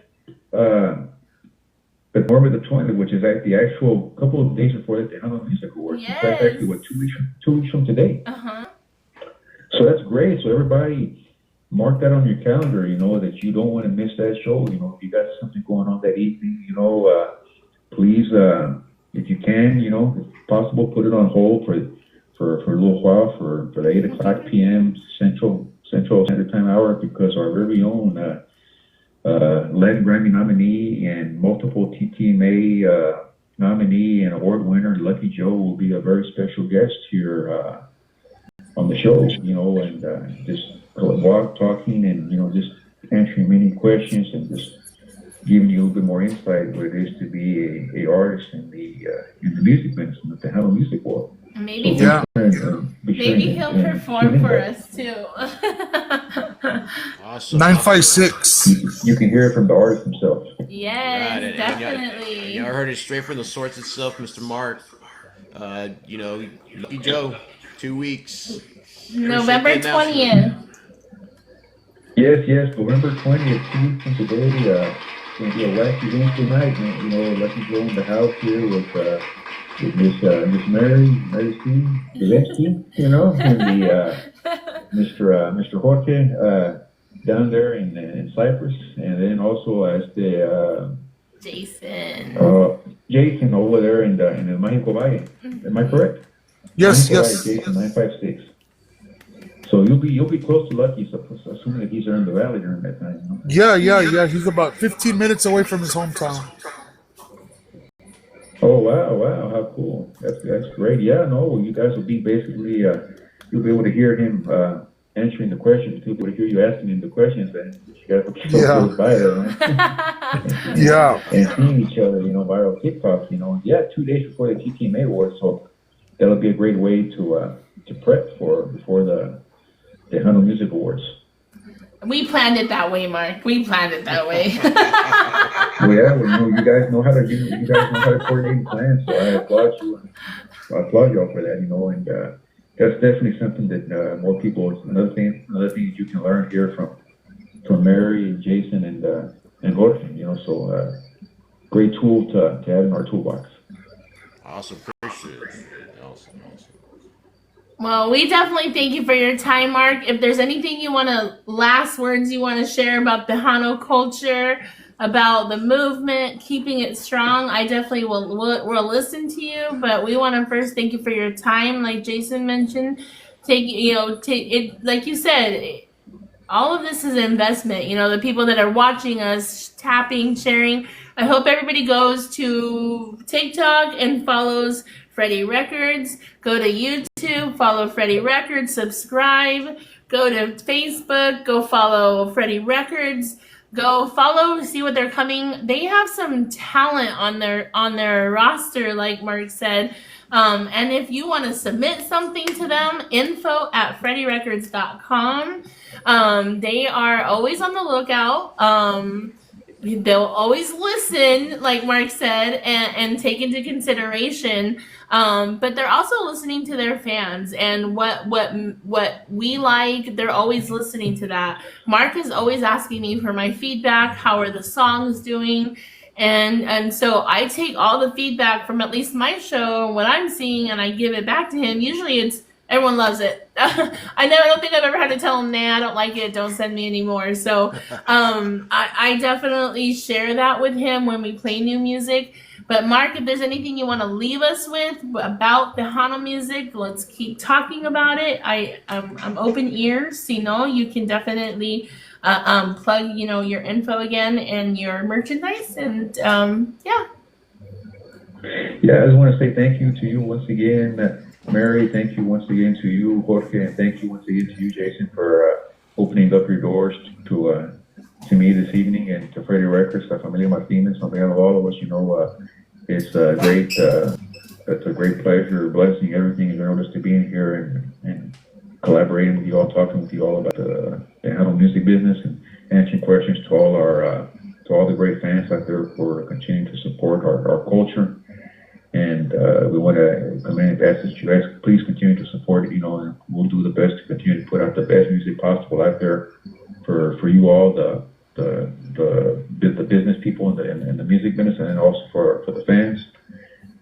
But normally the 20th, which is the actual couple of days before the Tejano Music Awards. Yes. That's actually 2 weeks from today. Uh-huh. So that's great. So everybody mark that on your calendar, that you don't want to miss that show. If you got something going on that evening, please, if you can, if possible, put it on hold for a little while for the 8 o'clock p.m. Central Standard Time hour, because our very own Latin Grammy nominee and multiple TTMA nominee and award winner Lucky Joe will be a very special guest here on the show, and just talking and, just answering many questions and just giving you a little bit more insight what it is to be a artist in the music business, in the Tejano music world. Maybe he'll perform for us too. Awesome. 956. You can hear it from the artist himself. Yes, Right, and definitely. y'all heard it straight from the source itself, Mr. Mark. Lucky Joe, 2 weeks. Appreciate the November announcement. 20th. Yes, November 20th, 2 weeks from today, it's going to be a wacky Wednesday night, man. Lucky Joe in the house here with Miss Mary C. Zelensky, and Mr. Jorge, down there in Cyprus, and then also as the, Jason. Jason over there in the Mexico Valle. Am I correct? Yes, Mexico yes. Valle, Jason 956. So you'll be close to Lucky, so assuming that he's there in the valley during that time. Yeah. He's about 15 minutes away from his hometown. Oh wow, how cool! That's great. Yeah, no, you guys will be basically you'll be able to hear him answering the questions. You'll be able to hear you asking him the questions, and you guys will be so close by there, right? Yeah. And seeing each other, viral TikToks, 2 days before the TTMA Awards, so that'll be a great way to prep before the Tejano Music Awards. We planned it that way, Mark. We planned it that way. Well, you guys know how to coordinate plans, so I applaud you. I applaud y'all for that, and that's definitely something that more people. Another thing that you can learn here from Mary and Jason and Jorge, so great tool to add in our toolbox. Awesome, appreciate it. Awesome. Well, we definitely thank you for your time, Mark. If there's anything last words you want to share about Tejano culture, about the movement, keeping it strong, I definitely will listen to you. But we want to first thank you for your time, like Jason mentioned. Take it, like you said, all of this is an investment. The people that are watching us, tapping, sharing. I hope everybody goes to TikTok and follows Freddie Records. Go to YouTube, follow Freddie Records, subscribe. Go to Facebook, go follow Freddie Records. Go follow, see what they're coming. They have some talent on their roster, like Mark said. And if you want to submit something to them, info@freddierecords.com. They are always on the lookout. They'll always listen, like Mark said, and take into consideration. But they're also listening to their fans and what we like. They're always listening to that. Mark is always asking me for my feedback. How are the songs doing? And so I take all the feedback from at least my show, what I'm seeing, and I give it back to him. Usually everyone loves it. I don't think I've ever had to tell him, nah, I don't like it, don't send me anymore. So I definitely share that with him when we play new music. But Mark, if there's anything you want to leave us with about Tejano music, let's keep talking about it. I'm open ears. You can definitely plug your info again and your merchandise. And Yeah, I just want to say thank you to you once again, Mary. Thank you once again to you, Jorge, and thank you once again to you, Jason, for opening up your doors to me this evening and to Freddie Records, to Familia Martinez. On behalf of all of us, it's a great pleasure, blessing, everything, just to be in here and collaborating with you all, talking with you all about the Tejano music business and answering questions to all the great fans out there for continuing to support our culture. And we want to commend and ask that you guys please continue to support it, and we'll do the best to continue to put out the best music possible out there for you all, the business people and the music business, and then also for the fans.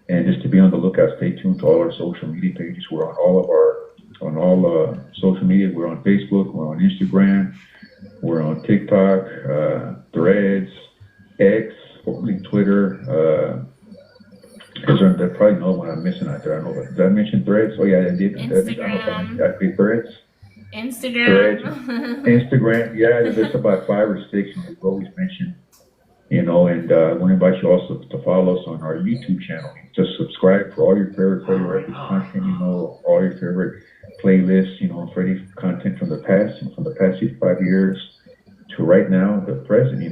And just to be on the lookout, stay tuned to all our social media pages. We're on all social media. We're on Facebook, we're on Instagram, we're on TikTok, Threads, X, formerly Twitter. They probably know what I'm missing out there. I don't know. Did I mention Threads? Oh yeah, I did. Instagram. I think Threads. Instagram. Instagram. Yeah, there's about 5 or 6 we've always mentioned. And I want to invite you also to follow us on our YouTube channel. Just subscribe for all your favorite Freddie Records content. All your favorite playlists. Freddie content from the past 65 years to right now, the present.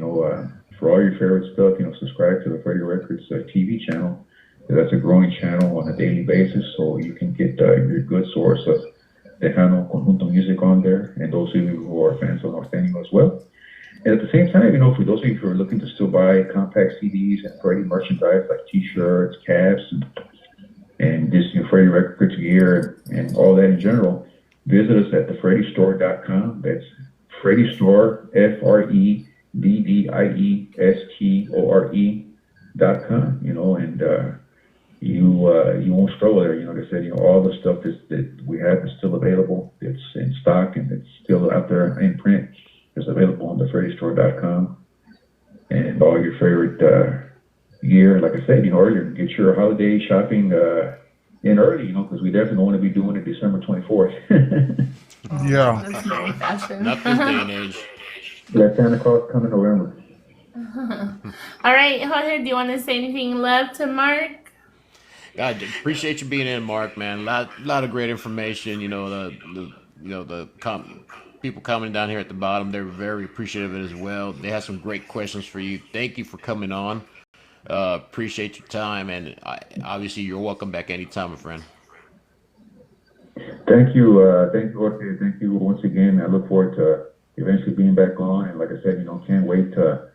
For all your favorite stuff. Subscribe to the Freddie Records TV channel. That's a growing channel on a daily basis, so you can get your good source of Tejano Conjunto music on there, and those of you who are fans of Norteño as well. And at the same time, for those of you who are looking to still buy compact CDs and Freddie merchandise like T-shirts, caps, and just Freddie record gear and all that in general, visit us at thefreddiestore.com. That's Freddie Store, FREDDIESTORE.com. And you won't struggle there. Like I said, all the stuff that we have is still available. It's in stock and it's still out there in print. It's available on thefreddiestore.com, and all your favorite gear. Like I said, earlier, get your holiday shopping in early, because we definitely want to be doing it December 24th. Yeah. That's very fashion. Not this day and age. That Santa Claus come in November. All right, Jorge, do you want to say anything left to Mark? God, appreciate you being in, Mark, man. Lot of great information. People commenting down here at the bottom, they're very appreciative of it as well. They have some great questions for you. Thank you for coming on. Appreciate your time, and obviously you're welcome back anytime, my friend. Thank you, Jorge. Thank you once again. I look forward to eventually being back on, and like I said, can't wait to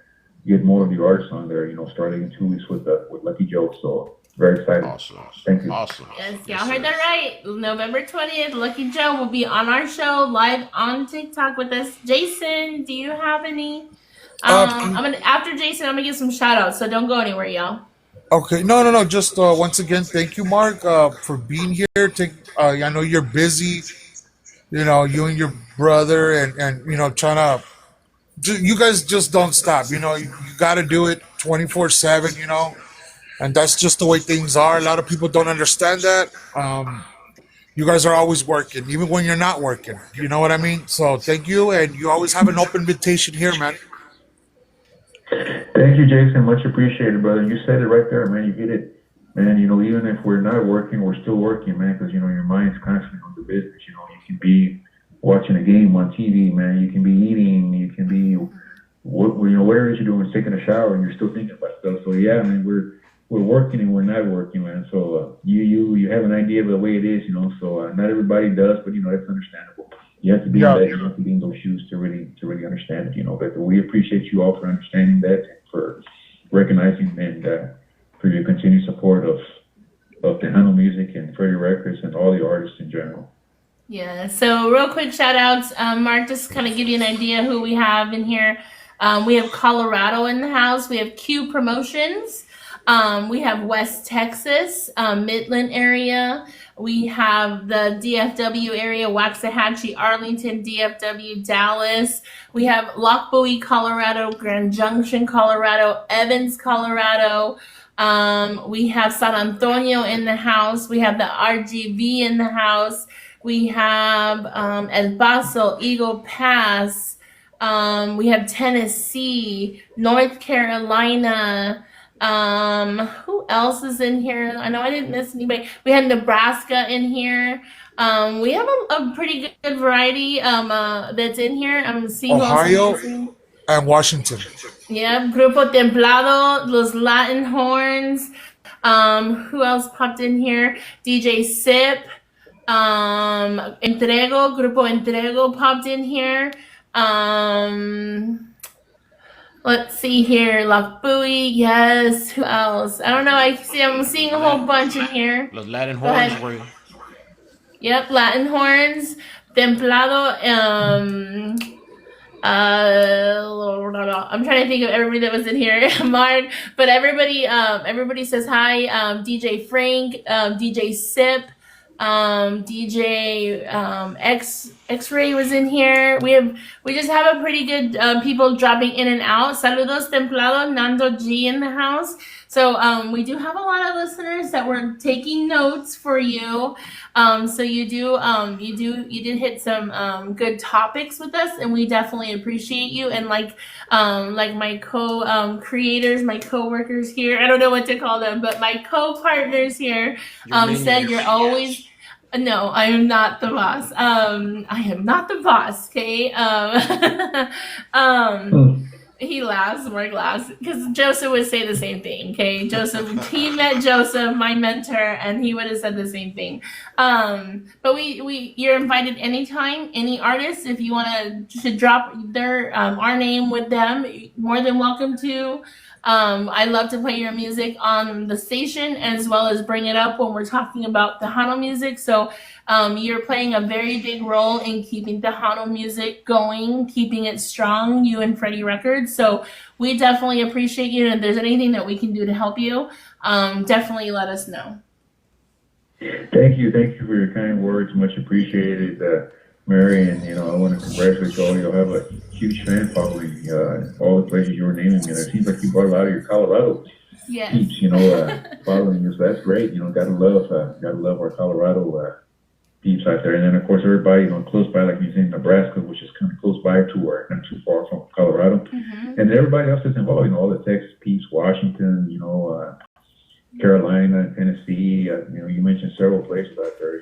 get more of the artists on there. Starting in 2 weeks with Lucky Joe. So very excited. Awesome. Thank you. Awesome. Yes, y'all heard that right. November 20th, Lucky Joe will be on our show live on TikTok with us. Jason, do you have any? After Jason, I'm gonna give some shout outs, so don't go anywhere, y'all. Okay, no. Just once again, thank you, Mark, for being here. I know you're busy. You and your brother, and trying to. You guys just don't stop. You got to do it 24/7. And that's just the way things are. A lot of people don't understand that. You guys are always working, even when you're not working. You know what I mean? So thank you, and you always have an open invitation here, man. Thank you, Jason. Much appreciated, brother. You said it right there, man. You hit it. Man, even if we're not working, we're still working, man, because, your mind's constantly on the business. You can be watching a game on TV, man. You can be eating. You can be, whatever it is you're doing, taking a shower, and you're still thinking about stuff. So, yeah, man, we're working and we're not working, man. So you have an idea of the way it is, So not everybody does, but that's understandable. You have to be in those shoes to really understand it, But we appreciate you all for understanding that, and for recognizing and for your continued support of Tejano music and Freddie Records and all the artists in general. Yeah. So real quick shout outs, Mark, just kind of give you an idea who we have in here. We have Colorado in the house. We have Q Promotions. We have West Texas, Midland area. We have the DFW area, Waxahachie, Arlington, DFW, Dallas. We have Lockbowie, Colorado, Grand Junction, Colorado, Evans, Colorado. We have San Antonio in the house. We have the RGV in the house. We have El Paso, Eagle Pass. We have Tennessee, North Carolina. Who else is in here? I know I didn't miss anybody. We had Nebraska in here. We have a pretty good variety that's in here. I'm seeing Ohio and Washington. Yeah, Grupo Templado, Los Latin Horns. Who else popped in here? DJ Sip. Entrego, Grupo Entrego popped in here. Let's see here. Lockbowie, yes. Who else? I don't know. I'm seeing a whole bunch in here. Los Latin Horns were. Yep, Latin Horns, Templado. I'm trying to think of everybody that was in here, Mark. But everybody says hi. DJ Frank, DJ Sip. DJ X-Ray was in here. We just have a pretty good people dropping in and out. Saludos Templado, Nando G in the house. So we do have a lot of listeners that were taking notes for you. So you did hit some good topics with us, and we definitely appreciate you. And like my co-creators, my co-workers here, I don't know what to call them, but my co-partners here said you're always. No, I am not the boss. I am not the boss. Okay. He laughs, Mark laughs, because Joseph would say the same thing. Okay, Joseph, he met Joseph, my mentor, and he would have said the same thing. But you're invited anytime, any artist, if you want to drop their our name with them, more than welcome to. I love to play your music on the station as well as bring it up when we're talking about Tejano music. So you're playing a very big role in keeping Tejano music going, keeping it strong, you and Freddie Records. So we definitely appreciate you. And if there's anything that we can do to help you, definitely let us know. Thank you for your kind words. Much appreciated, Mary. And I want to congratulate you all. You'll have a huge fan following. All the places you were naming, and it seems like you brought a lot of your Colorado Yes. peeps, following you. So that's great. Gotta love our Colorado peeps out there. And then of course everybody, close by, like you say, Nebraska, which is kind of close by to where not too far from Colorado. Mm-hmm. And everybody else that's involved, all the Texas peeps, Washington, Carolina, Tennessee. You mentioned several places out there.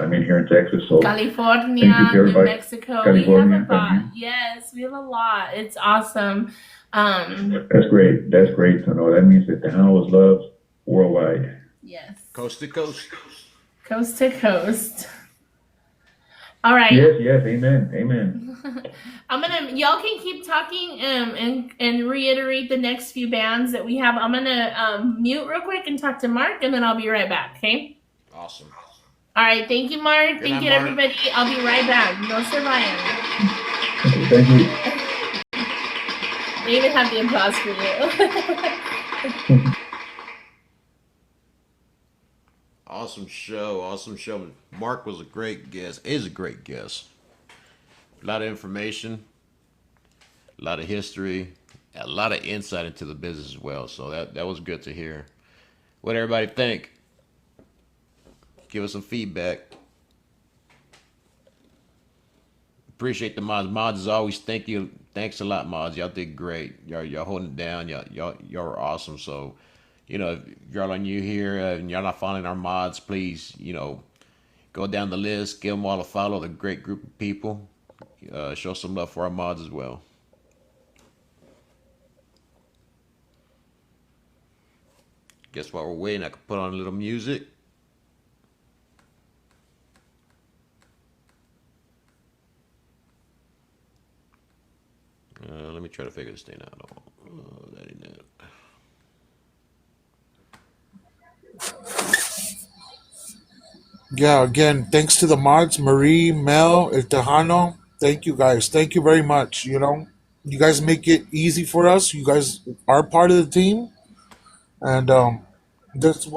I'm in here in Texas, so California, thank you to New everybody. Mexico. California, We have a lot. mhm. Yes, we have a lot. It's awesome. That's great. That's great to know. That means that Tejano is loved worldwide. Yes. Coast to coast. Coast to coast. All right. Yes, amen. Y'all can keep talking and reiterate the next few bands that we have. I'm gonna mute real quick and talk to Mark, and then I'll be right back. Okay. Awesome. All right. Thank you, Mark. Good Thank night, you, Mark. everybody. I'll be right back. No surviving. Thank you. They even have the applause for you. Awesome show. Mark was a great guest. Is a great guest. A lot of information, a lot of history, a lot of insight into the business as well. So that was good to hear. What everybody think? Give us some feedback. Appreciate the mods. Mods as always. Thank you. Thanks a lot, mods. Y'all did great. Y'all holding it down. Y'all are awesome. So, if y'all are new here and y'all not following our mods, please, go down the list. Give them all a follow. They're a great group of people. Show some love for our mods as well. Guess while we're waiting, I can put on a little music. Let me try to figure this thing out. That ain't it. Yeah, again, thanks to the mods, Marie, Mel, El Tejano. Thank you guys. Thank you very much. You guys make it easy for us. You guys are part of the team. And this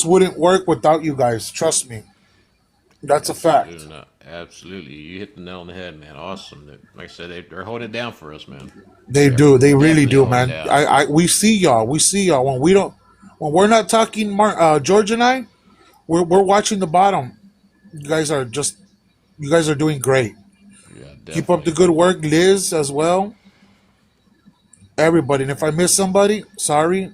wouldn't work without you guys. Trust me. That's a fact. Absolutely not. Absolutely. You hit the nail on the head, man. Awesome. Like I said, they're holding it down for us, man. They do. They really Definitely do, holding man. it down. We see y'all. When we're not talking, George and I, we're watching the bottom. You guys are doing great. Yeah, definitely. Keep up the good work, Liz as well. Everybody. And if I miss somebody, sorry.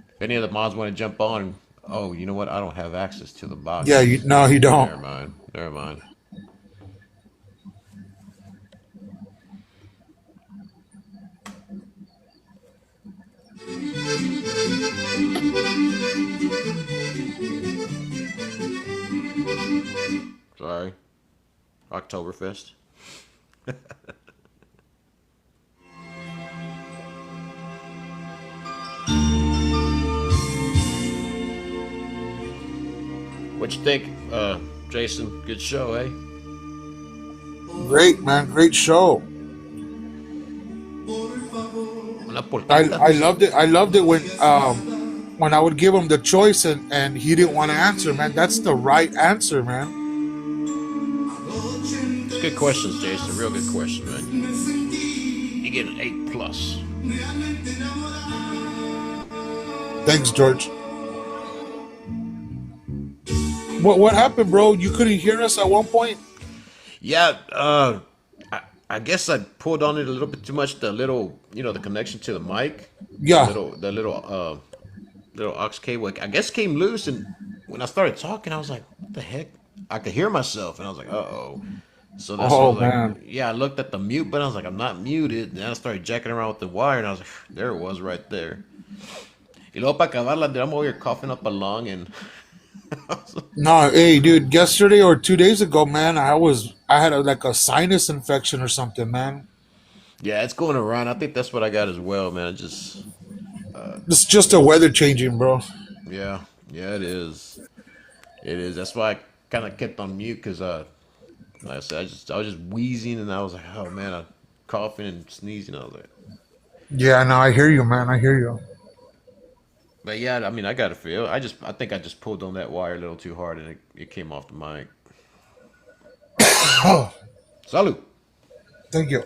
If any of the mods want to jump on, oh, you know what? I don't have access to the box. Yeah, no, he don't. Never mind. Sorry. Oktoberfest. What you think, Jason? Good show, eh? Great, man. Great show. I loved it. I loved it when I would give him the choice and he didn't want to answer, man. That's the right answer, man. It's good questions, Jason. Real good question, man. You get an 8+. Thanks, George. What happened, bro? You couldn't hear us at one point? Yeah, I guess I pulled on it a little bit too much. The little, the connection to the mic. Yeah. The little aux cable, I guess, came loose. And when I started talking, I was like, "What the heck?" I could hear myself, and I was like, "Uh-oh." So that's what I Oh was like, man. yeah, I looked at the mute button. I was like, I'm not muted. Then I started jacking around with the wire, and I was like, there it was right there. Y luego para acabarla, I'm over here coughing up a lung, and No, hey, dude. Yesterday or 2 days ago, man, I had like a sinus infection or something, man. yeah, it's going around. I think that's what I got as well, man. It just, It's just the weather changing, bro. yeah, yeah, it is. It is. That's why I kind of kept on mute because, like I said, I was just wheezing, and I was like, oh man, I'm coughing and sneezing. I was like, Yeah, no, I hear you, man. I hear you. but yeah, I mean, I got to feel. I think I just pulled on that wire a little too hard, and it came off the mic. Oh, Salud. thank you.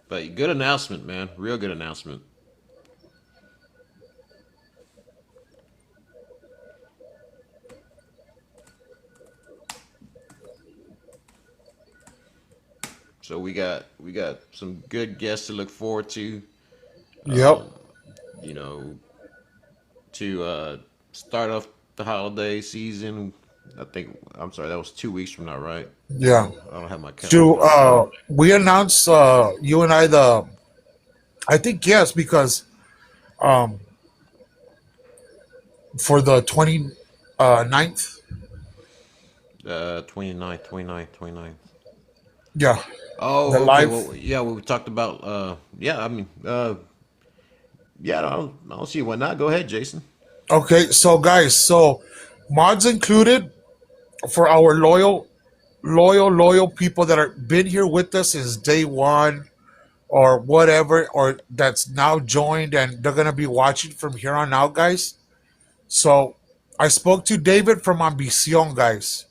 But good announcement, man. Real good announcement. So we got some good guests to look forward to. Yep. You know, to start off the holiday season. I think I'm sorry, that was 2 weeks from now, right? Yeah. I don't have my So calendar up. we announced you and I think yes because um for the 29th. 29th. Yeah, the Oh, okay. live. Well, yeah, we talked about. Yeah, I mean, yeah, I don't see why not. Go ahead, Jason. Okay, so guys, so mods included for our loyal people that are been here with us since day one or whatever, or that's now joined and they're gonna be watching from here on out, guys. So I spoke to David from Ambición, guys.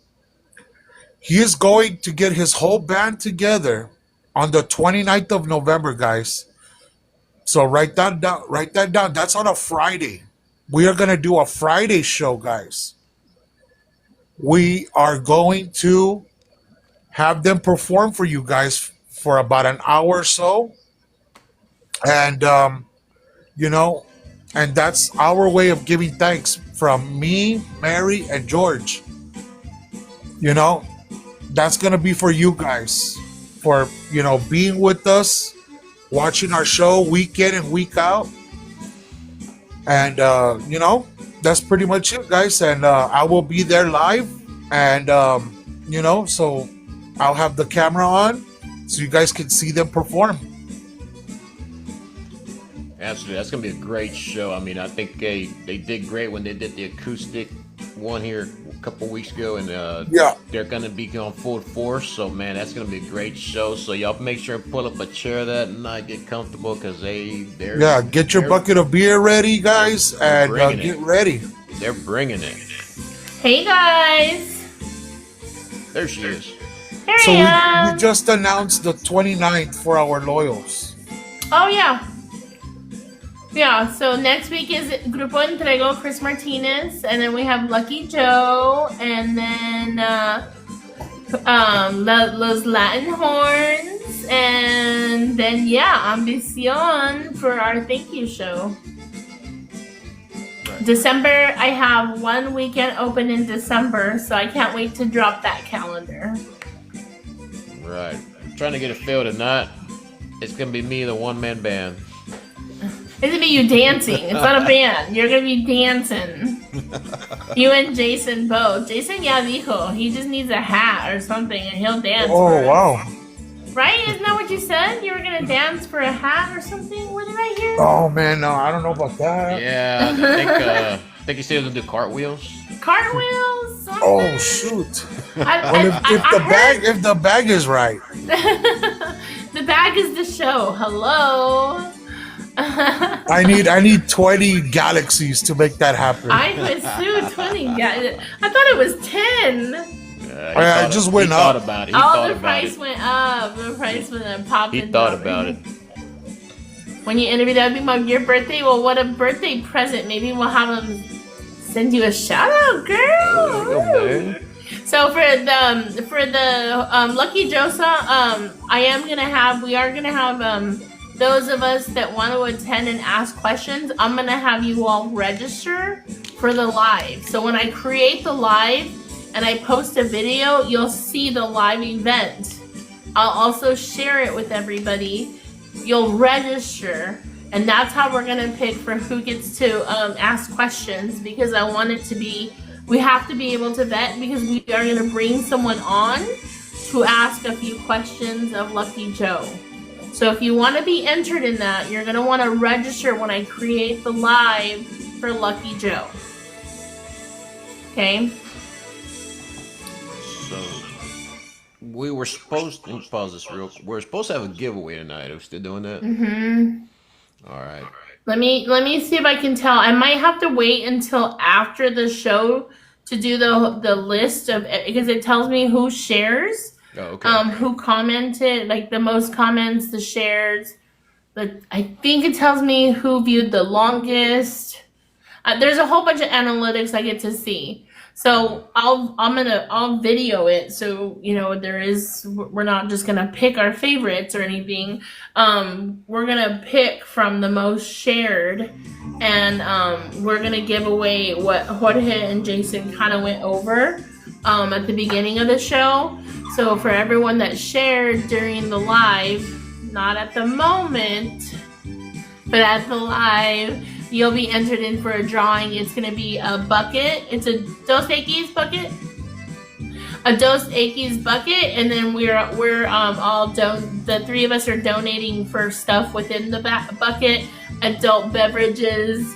He is going to get his whole band together on the 29th of November, guys. So write that down. Write that down. That's on a Friday. We are gonna do a Friday show, guys. We are going to have them perform for you guys for about an hour or so, and you know, and that's our way of giving thanks from me, Mary, and George. You know, that's gonna be for you guys for being with us, watching our show week in and week out, and that's pretty much it, guys. And I will be there live, and so I'll have the camera on so you guys can see them perform. Absolutely, that's gonna be a great show. I mean, I think they did great when they did the acoustic one here a couple weeks ago, and Yeah, they're gonna be going full force. So man, that's gonna be a great show. So y'all make sure and pull up a chair that night, get comfortable, because yeah. Get your bucket of beer ready, guys, and bringing get it. ready. They're bringing it. Hey guys, There she is. here So I we am. just announced the 29th for our loyals. Oh yeah, yeah. So next week is Grupo Entrego, Chris Martinez, and then we have Lucky Joe, and then Los Latin Horns, and then Ambición for our thank you show. December, I have one weekend open in December, so I can't wait to drop that calendar. Right. I'm trying to get a feel tonight. It's gonna be me, the one-man band. It's gonna be you dancing. It's not a band. You're gonna be dancing. You and Jason both. Jason ya dijo. He just needs a hat or something and he'll dance. Oh for us. wow! Right? Isn't that what you said? You were gonna dance for a hat or something? What did I hear? Oh man, no, I don't know about that. Yeah, I think he said he'll do cartwheels. Cartwheels? Something? Oh shoot! I, Well, I if the bag is right. heard the bag is the show. Hello. I need 20 galaxies to make that happen. I was so 20. Yeah, I thought it was 10. I just went he up. thought about it. He Oh, thought the about price it. went up. The price went up. Popped He it thought up. about it. When you interview that would be your birthday. Well, what a birthday present. Maybe we'll have them send you a shout out, girl. There you go, man. So for the Lucky Joe song, we are gonna have those of us that want to attend and ask questions. I'm gonna have you all register for the live. So when I create the live and I post a video, you'll see the live event. I'll also share it with everybody. You'll register, and that's how we're gonna pick for who gets to ask questions, because I want it to be, we have to be able to vet, because we are gonna bring someone on to ask a few questions of Lucky Joe. So if you want to be entered in that, you're gonna want to register when I create the live for Lucky Joe. Okay? So we were supposed to pause this real. We're supposed to have a giveaway tonight. Are we still doing that? All right. Let me see if I can tell. I might have to wait until after the show to do the list of, because it tells me who shares. Oh, okay. Who commented, like the most comments, the shares. I think it tells me who viewed the longest. There's a whole bunch of analytics I get to see. So I'll video it. So, you know, we're not just gonna pick our favorites or anything. We're gonna pick from the most shared, and we're gonna give away what Jorge and Jason kind of went over at the beginning of the show. So for everyone that shared during the live, not at the moment, but at the live, you'll be entered in for a drawing. It's going to be a bucket. It's a Dos Equis bucket. A Dos Equis bucket, and then we're all the three of us are donating for stuff within the bucket, adult beverages,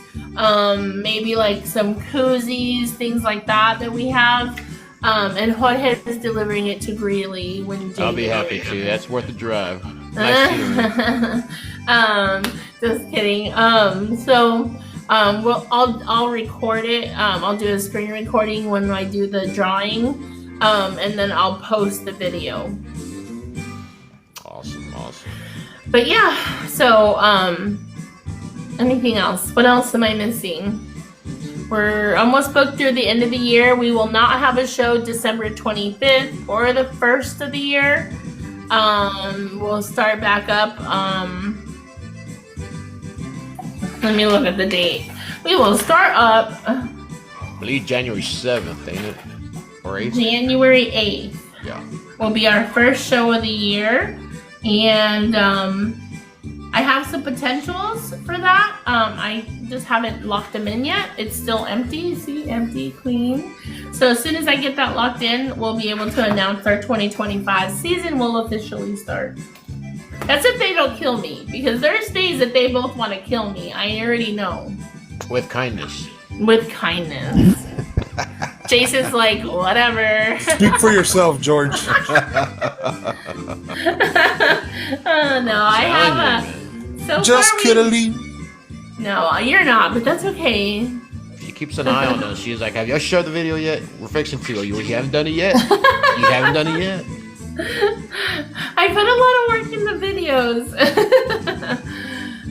maybe like some koozies, things like that we have. And Jorge is delivering it to Greeley when Jamie. I'll be happy to. That's worth the drive. Nice just kidding. I'll record it. I'll do a screen recording when I do the drawing, and then I'll post the video. Awesome. But yeah, so anything else? What else am I missing? We're almost booked through the end of the year. We will not have a show December 25th or the 1st of the year. We'll start back up. Let me look at the date. We will start up. I believe January 7th, ain't it? Or 8th? January 8th. Yeah. Will be our first show of the year. And I have some potentials for that. I just haven't locked them in yet. It's still empty. See, empty, clean. So as soon as I get that locked in, we'll be able to announce our 2025 season will officially start. That's if they don't kill me, because there's days that they both want to kill me. I already know. With kindness. With kindness. Jason's like, whatever. Speak for yourself, George. Oh no, I have a. So Just kidding. No, you're not, but that's okay. She keeps an eye on us. She's like, have y'all shared the video yet? We're fixing to. You haven't done it yet? You haven't done it yet? I put a lot of work in the videos.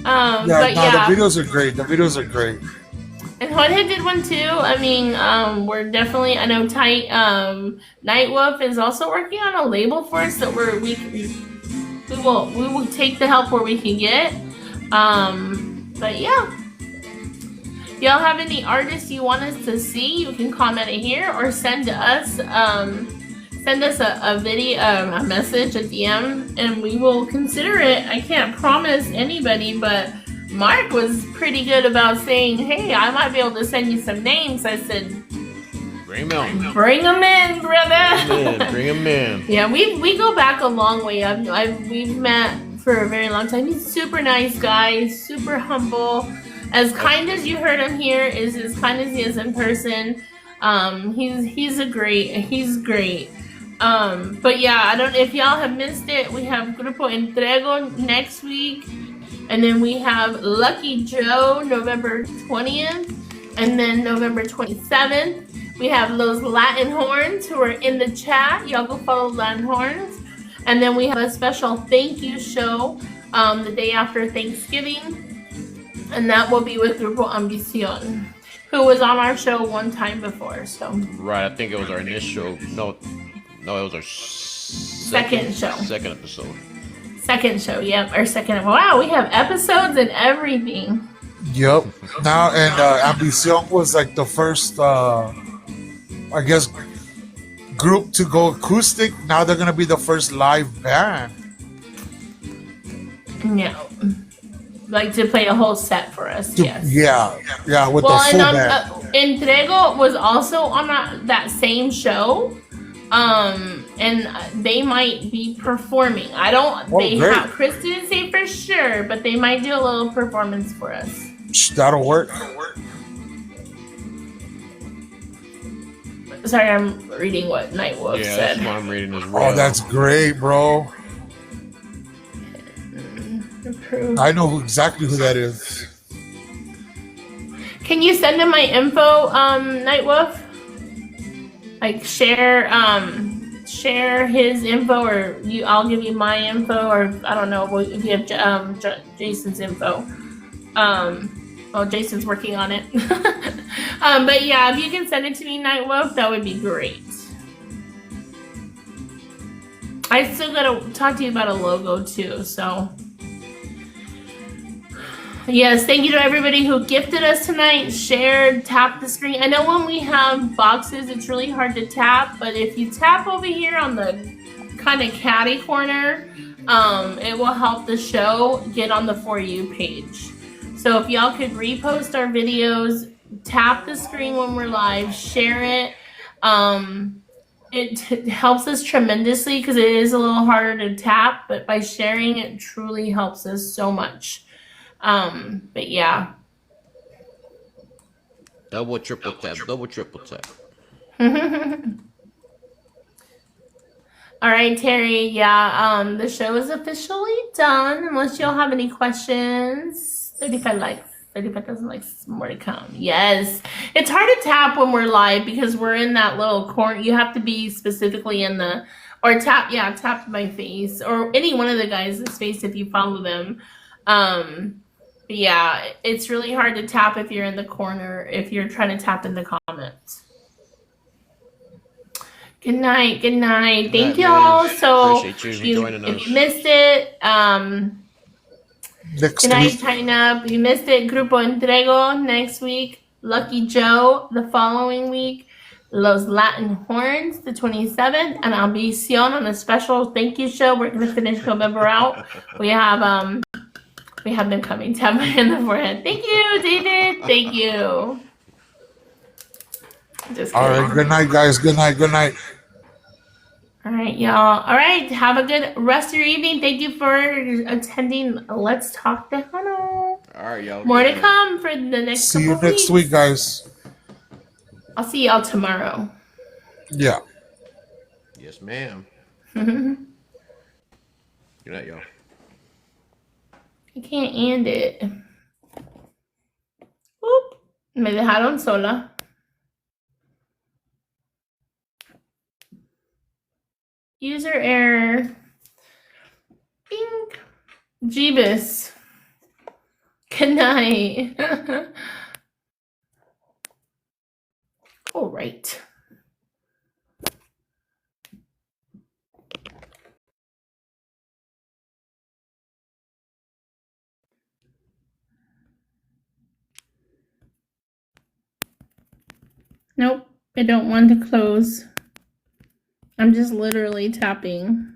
The videos are great. The videos are great. And Jorge did one too. I mean, we're definitely. I know Night Wolf is also working on a label for us that we will take the help where we can get. But yeah, y'all have any artists you want us to see? You can comment it here or send us a video, a message, a DM, and we will consider it. I can't promise anybody, but Marc was pretty good about saying, hey, I might be able to send you some names. I said, bring them in. Bring them in, brother. Bring them in. Yeah, we go back a long way. We've met for a very long time. He's a super nice guy, super humble. As kind as you heard him here is as kind as he is in person. He's great. But yeah, I don't. If y'all have missed it, we have Grupo Entrego next week. And then we have Lucky Joe, November 20th. And then November 27th, we have Los Latin Horns who are in the chat. Y'all go follow Latin Horns. And then we have a special thank you show the day after Thanksgiving. And that will be with Grupo Ambición, who was on our show one time before. So Right, I think it was our initial. No, it was our second show. Second episode. Second show, yep. Our second. Wow, we have episodes and everything. Yep. Now and Ambición was like the first, I guess, group to go acoustic. Now they're gonna be the first live band. No. Like to play a whole set for us, yes. Yeah, with the Well, full band. Entrego was also on that same show. And they might be performing. I don't. Oh, They great. have. Chris didn't say for sure, but they might do a little performance for us. That'll work. Sorry, I'm reading what Nightwolf Yeah, said. that's what I'm reading as well. Oh, that's great, bro. Approved. I know exactly who that is. Can you send him my info, Nightwolf? Like share his info, or I'll give you my info, or I don't know if you have Jason's info. Well, Jason's working on it. But yeah, if you can send it to me, Nightwolf, that would be great. I still gotta talk to you about a logo too, so. Yes, thank you to everybody who gifted us tonight, shared, tapped the screen. I know when we have boxes, it's really hard to tap, but if you tap over here on the kind of catty corner, it will help the show get on the For You page. So if y'all could repost our videos, tap the screen when we're live, share it. It helps us tremendously because it is a little harder to tap, but by sharing, it truly helps us so much. But yeah. Double, triple tap. Double, triple tap. All right, Terry. Yeah, the show is officially done. Unless y'all have any questions. 35 likes. 35,000 likes. More to come. Yes. It's hard to tap when we're live because we're in that little corner. You have to be specifically in the, or tap my face, or any one of the guys' face if you follow them. But yeah, it's really hard to tap if you're in the corner, if you're trying to tap in the comments. Good night. Good night. Thank Good night, y'all. man. So Appreciate you joining if us. you missed it, Next good night, week. tighten up. If you missed it, Grupo Entrego next week. Lucky Joe the following week. Los Latin Horns the 27th. And Ambición on a special thank you show. We're going to finish November out. We have them coming. Tap me in the forehead. Thank you, David. Thank you. Just All kidding. right. Good night, guys. Good night. Good night. All right, y'all. All right. Have a good rest of your evening. Thank you for attending Let's Talk Tejano. All right, y'all. More to come for the next See you couple next weeks. week, guys. I'll see y'all tomorrow. Yeah. Yes, ma'am. I Good night, y'all. can't end it. Oop. Me dejaron sola. User error. Bing. Jeebus. Good night. All right. Nope, I don't want to close. I'm just literally tapping.